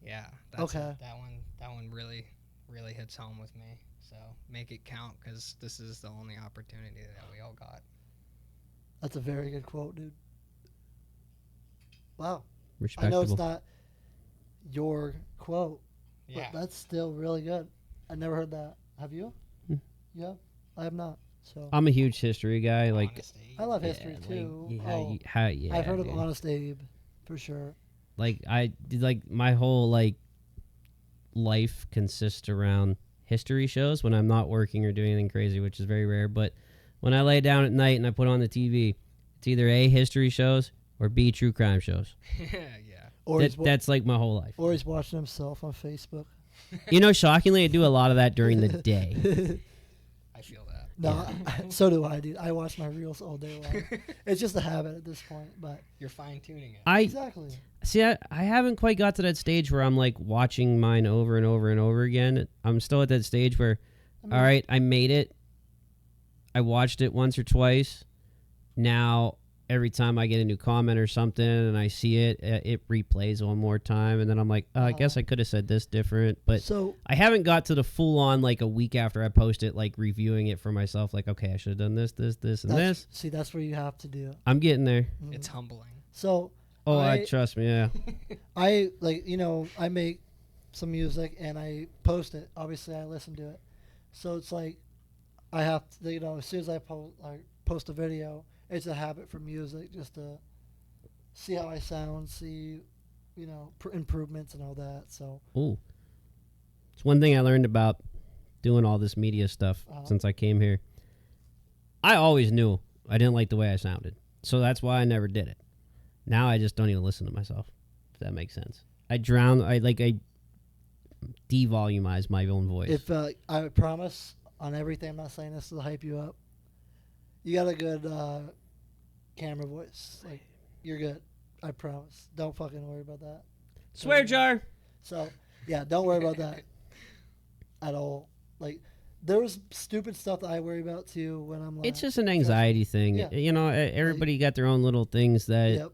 Speaker 4: yeah. That's
Speaker 2: Okay.
Speaker 4: That one really hits home with me. So make it count, because this is the only opportunity that we all got.
Speaker 2: That's a very good quote, dude. Wow. I
Speaker 3: Respectable.
Speaker 2: know it's not your quote,
Speaker 4: Yeah.
Speaker 2: but that's still really good. I never heard that. Have you?
Speaker 3: Hmm.
Speaker 2: Yeah, I have not. So
Speaker 3: I'm a huge history guy. Like,
Speaker 4: Honest Abe.
Speaker 2: I love
Speaker 3: yeah,
Speaker 2: history too.
Speaker 3: yeah,
Speaker 2: I've heard of
Speaker 3: dude.
Speaker 2: Honest Abe, for sure.
Speaker 3: Like, I did, like, my whole like life consists around history shows when I'm not working or doing anything crazy, which is very rare. But when I lay down at night and I put on the TV, it's either A, history shows, or B, true crime shows.
Speaker 4: Yeah.
Speaker 2: Or
Speaker 3: That's like my whole life.
Speaker 2: or he's watching himself on Facebook.
Speaker 3: You know, shockingly, I do a lot of that during the day.
Speaker 4: I feel that.
Speaker 2: No, so do I, dude. I watch my reels all day long. It's just a habit at this point, but
Speaker 4: You're fine tuning it.
Speaker 2: exactly.
Speaker 3: See, I haven't quite got to that stage where I'm like watching mine over and over and over again. I'm still at that stage where, all right, I made it. I watched it once or twice. Now, every time I get a new comment or something and I see it, it replays one more time. And then I'm like, I guess I could have said this different. But
Speaker 2: So
Speaker 3: I haven't got to the full on, like a week after I post it, like reviewing it for myself. Like, okay, I should have done this, and this.
Speaker 2: see, that's what you have to do.
Speaker 3: I'm getting there.
Speaker 4: It's humbling.
Speaker 2: So
Speaker 3: Oh,
Speaker 2: I-
Speaker 3: trust me, yeah.
Speaker 2: I I make some music and I post it. Obviously, I listen to it. So it's like I have to, as soon as I post a video, it's a habit for music just to see how I sound, see, improvements and all that. So
Speaker 3: Ooh. It's one thing I learned about doing all this media stuff since I came here. I always knew I didn't like the way I sounded. So that's why I never did it. Now I just don't even listen to myself, if that makes sense. I devolumize my own voice.
Speaker 2: if I promise on everything, I'm not saying this to hype you up. You got a good camera voice. Like, you're good. I promise. Don't fucking worry about that.
Speaker 3: Swear jar.
Speaker 2: So, yeah, don't worry about that at all. Like, there was stupid stuff that I worry about too when I'm like.
Speaker 3: It's just an anxiety thing.
Speaker 2: Yeah.
Speaker 3: You know, everybody got their own little things that,
Speaker 2: Yep.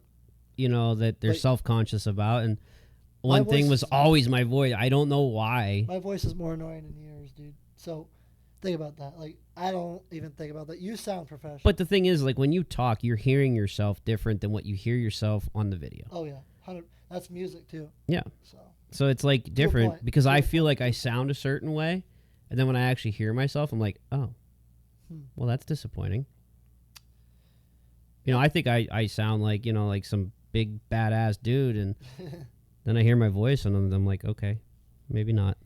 Speaker 3: that they're
Speaker 2: Like-
Speaker 3: self-conscious about. And
Speaker 2: My
Speaker 3: one thing
Speaker 2: voice
Speaker 3: was
Speaker 2: is-
Speaker 3: always my voice. I don't know why.
Speaker 2: My voice is more annoying than yours, dude. So, think about that. Like, I don't even think about that. You sound professional.
Speaker 3: But the thing is, like, when you talk, you're hearing yourself different than what you hear yourself on the video.
Speaker 2: Oh, yeah. That's music too.
Speaker 3: Yeah.
Speaker 2: So,
Speaker 3: So it's like different
Speaker 2: point.
Speaker 3: because
Speaker 2: To
Speaker 3: I
Speaker 2: a
Speaker 3: feel
Speaker 2: point.
Speaker 3: like I sound a certain way, and then when I actually hear myself, I'm like, oh, well, that's disappointing. I think I sound like like some big badass dude, and then I hear my voice, and I'm like, okay, maybe not,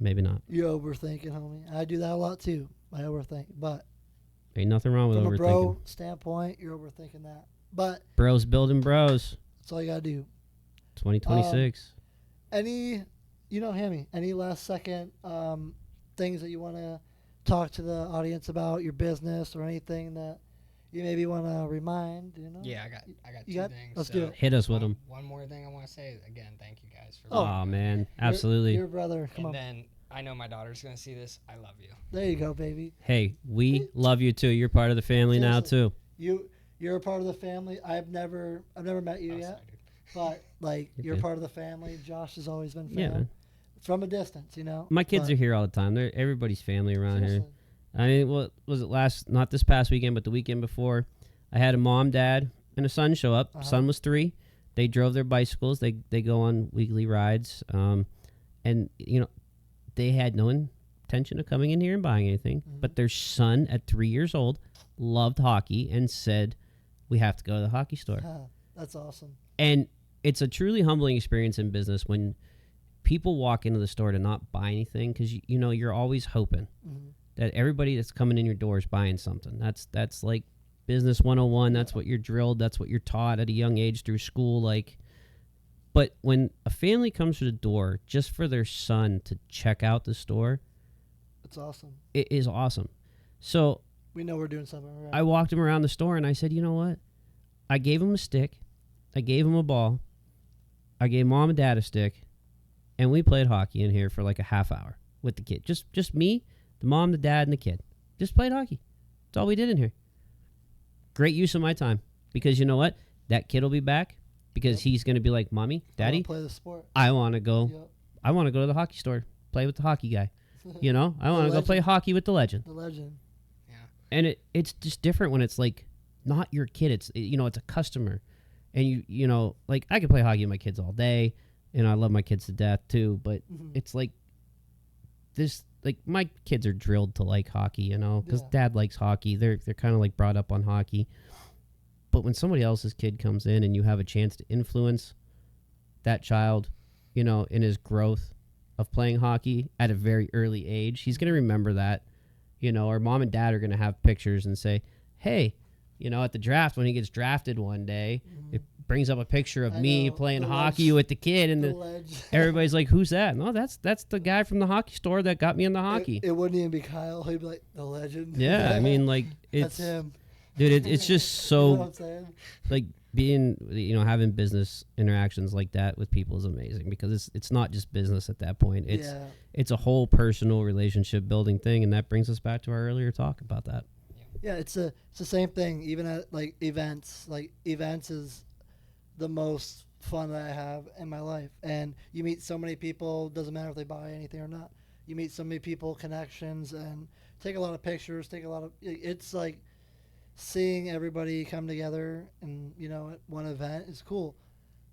Speaker 3: maybe not.
Speaker 2: you're overthinking, homie. I do that a lot too. I overthink. But
Speaker 3: Ain't nothing wrong with
Speaker 2: from a
Speaker 3: overthinking.
Speaker 2: bro standpoint, you're overthinking that. But
Speaker 3: Bros building bros.
Speaker 2: that's all you got to do.
Speaker 3: 2026.
Speaker 2: Hammy, any last second things that you want to talk to the audience about, your business or anything that you maybe want to remind?
Speaker 4: Yeah, I got
Speaker 2: You
Speaker 4: two
Speaker 2: got-
Speaker 4: things.
Speaker 2: let's
Speaker 4: So
Speaker 2: do it.
Speaker 3: Hit us with them.
Speaker 4: One more thing I want to say. Again, thank you guys for.
Speaker 2: Oh.
Speaker 3: Oh man, absolutely.
Speaker 2: Your brother. Come
Speaker 4: And
Speaker 2: on.
Speaker 4: then I know my daughter's gonna see this. I love you.
Speaker 2: There you go, baby.
Speaker 3: Hey, we love you too. You're part of the family now
Speaker 2: Seriously.
Speaker 3: too.
Speaker 2: You're a part of the family. I've never met you
Speaker 4: Oh,
Speaker 2: yet,
Speaker 4: sorry, dude.
Speaker 2: but like
Speaker 3: You're
Speaker 2: you're
Speaker 3: good.
Speaker 2: part of the family. Josh has always been
Speaker 3: Yeah,
Speaker 2: fam.
Speaker 3: man.
Speaker 2: From a distance,
Speaker 3: My kids
Speaker 2: but
Speaker 3: are here all the time. They're everybody's family around here.
Speaker 2: seriously.
Speaker 3: I mean, what was it not this past weekend, but the weekend before? I had a mom, dad, and a son show up. Son was 3. They drove their bicycles. They go on weekly rides. And they had no intention of coming in here and buying anything. But their son, at 3 years old, loved hockey and said, "We have to go to the hockey store."
Speaker 2: That's awesome.
Speaker 3: And it's a truly humbling experience in business when people walk into the store to not buy anything because you're always hoping that everybody that's coming in your door is buying something. That's like business 101. That's what you're drilled. That's what you're taught at a young age through school. But when a family comes to the door just for their son to check out the store,
Speaker 2: It's awesome.
Speaker 3: it is awesome. So
Speaker 2: We know we're doing something right.
Speaker 3: I walked him around the store and I said, you know what? I gave him a stick. I gave him a ball. I gave mom and dad a stick. And we played hockey in here for like a half hour with the kid. Just me, the mom, the dad, and the kid. Just played hockey. That's all we did in here. Great use of my time. Because you know what? That kid will be back. Because he's going to be like, Mommy, Daddy,
Speaker 2: play the sport.
Speaker 3: I want to go.
Speaker 2: Yep.
Speaker 3: I want to go to the hockey store. Play with the hockey guy. You know? I want to go play hockey with the legend.
Speaker 2: The legend.
Speaker 4: Yeah.
Speaker 3: And it's just different when it's like not your kid. It's it's a customer. And you know, like I can play hockey with my kids all day. And I love my kids to death too, but it's like this. Like my kids are drilled to like hockey, you know, because dad likes hockey. They're kind of like brought up on hockey. But when somebody else's kid comes in and you have a chance to influence that child, you know, in his growth of playing hockey at a very early age, he's gonna remember that, you know. Or mom and dad are gonna have pictures and say, "Hey, you know, at the draft when he gets drafted one day." It brings up a picture of me playing hockey with the kid, and everybody's like, "Who's that?" No, that's the guy from the hockey store that got me into hockey.
Speaker 2: It wouldn't even be Kyle. He'd be like the legend.
Speaker 3: Yeah, I mean, like
Speaker 2: that's him,
Speaker 3: dude. It's just so
Speaker 2: you know what I'm saying?
Speaker 3: like being, having business interactions like that with people is amazing because it's not just business at that point. It's a whole personal relationship building thing, and that brings us back to our earlier talk about that.
Speaker 2: Yeah, it's the same thing. Even at like events is the most fun that I have in my life. And you meet so many people, doesn't matter if they buy anything or not. You meet so many people, connections, and take a lot of pictures, it's like seeing everybody come together and, at one event is cool.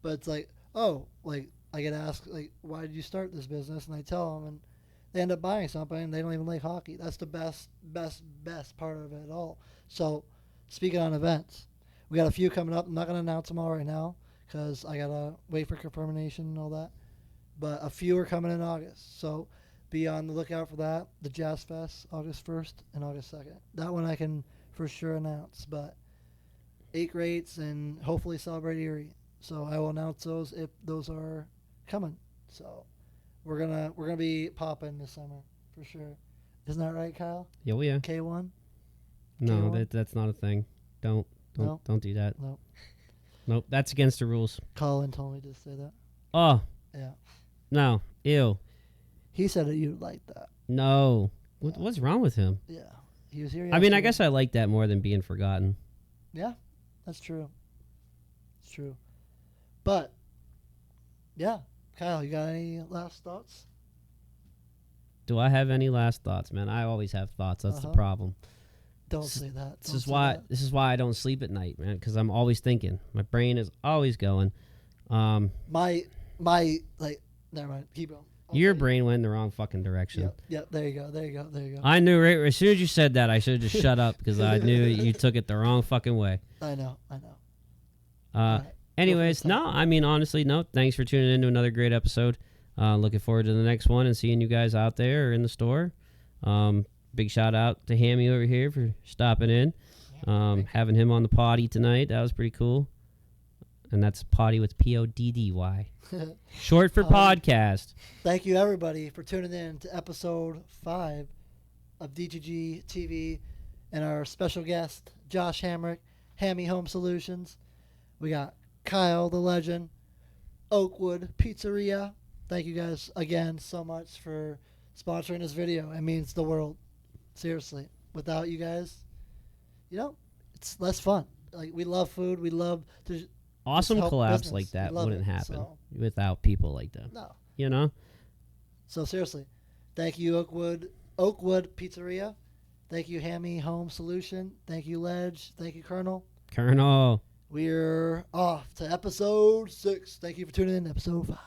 Speaker 2: But it's like, I get asked, like, why did you start this business? And I tell them, and they end up buying something, and they don't even like hockey. That's the best part of it all. So, speaking on events, we got a few coming up. I'm not going to announce them all right now because I got to wait for confirmation and all that. But a few are coming in August. So be on the lookout for that. The Jazz Fest, August 1st and August 2nd. That one I can for sure announce. But 8 greats and hopefully Celebrate Erie. So I will announce those if those are coming. So we're gonna be popping this summer for sure. Isn't that right, Kyle?
Speaker 3: Yeah, well, yeah.
Speaker 2: K1?
Speaker 3: No,
Speaker 2: K1?
Speaker 3: that's not a thing. Don't do that.
Speaker 2: No.
Speaker 3: Nope, that's against the rules.
Speaker 2: Colin told me to say that.
Speaker 3: Oh.
Speaker 2: Yeah.
Speaker 3: No. Ew.
Speaker 2: He said that you'd like that.
Speaker 3: No. What's wrong with him?
Speaker 2: Yeah. He was here
Speaker 3: I mean, I
Speaker 2: yesterday.
Speaker 3: guess I like that more than being forgotten.
Speaker 2: Yeah, that's true. It's true. But, yeah. Kyle, you got any last thoughts?
Speaker 3: Do I have any last thoughts, man? I always have thoughts. That's the problem.
Speaker 2: Don't say that.
Speaker 3: This is why I don't sleep at night, man, because I'm always thinking. My brain is always going.
Speaker 2: My never mind. Keep going.
Speaker 3: Your brain went in the wrong fucking direction.
Speaker 2: Yep. There you go.
Speaker 3: I knew right as soon as you said that, I should have just shut up because I knew you took it the wrong fucking way.
Speaker 2: I know.
Speaker 3: Right. Anyways, no, I mean, honestly, no. Thanks for tuning in to another great episode. Looking forward to the next one and seeing you guys out there or in the store. Big shout out to Hammy over here for stopping in. Having him on the potty tonight. That was pretty cool. And that's potty with Poddy. Short for podcast.
Speaker 2: Thank you, everybody, for tuning in to episode 5 of DTGTV and our special guest, Josh Hamrick, Hammy Home Solutions. We got Kyle, the legend, Oakwood Pizzeria. Thank you guys again so much for sponsoring this video. It means the world. Seriously. Without you guys, it's less fun. Like, we love food. We love to
Speaker 3: awesome
Speaker 2: help
Speaker 3: collabs
Speaker 2: business.
Speaker 3: like that
Speaker 2: We love
Speaker 3: wouldn't
Speaker 2: it.
Speaker 3: happen
Speaker 2: So,
Speaker 3: without people like that.
Speaker 2: no.
Speaker 3: So
Speaker 2: seriously, thank you, Oakwood Pizzeria. Thank you, Hammy Home Solution. Thank you, Ledge. Thank you, Kernel.
Speaker 3: Kernel.
Speaker 2: We're off to episode 6. Thank you for tuning in to episode 5.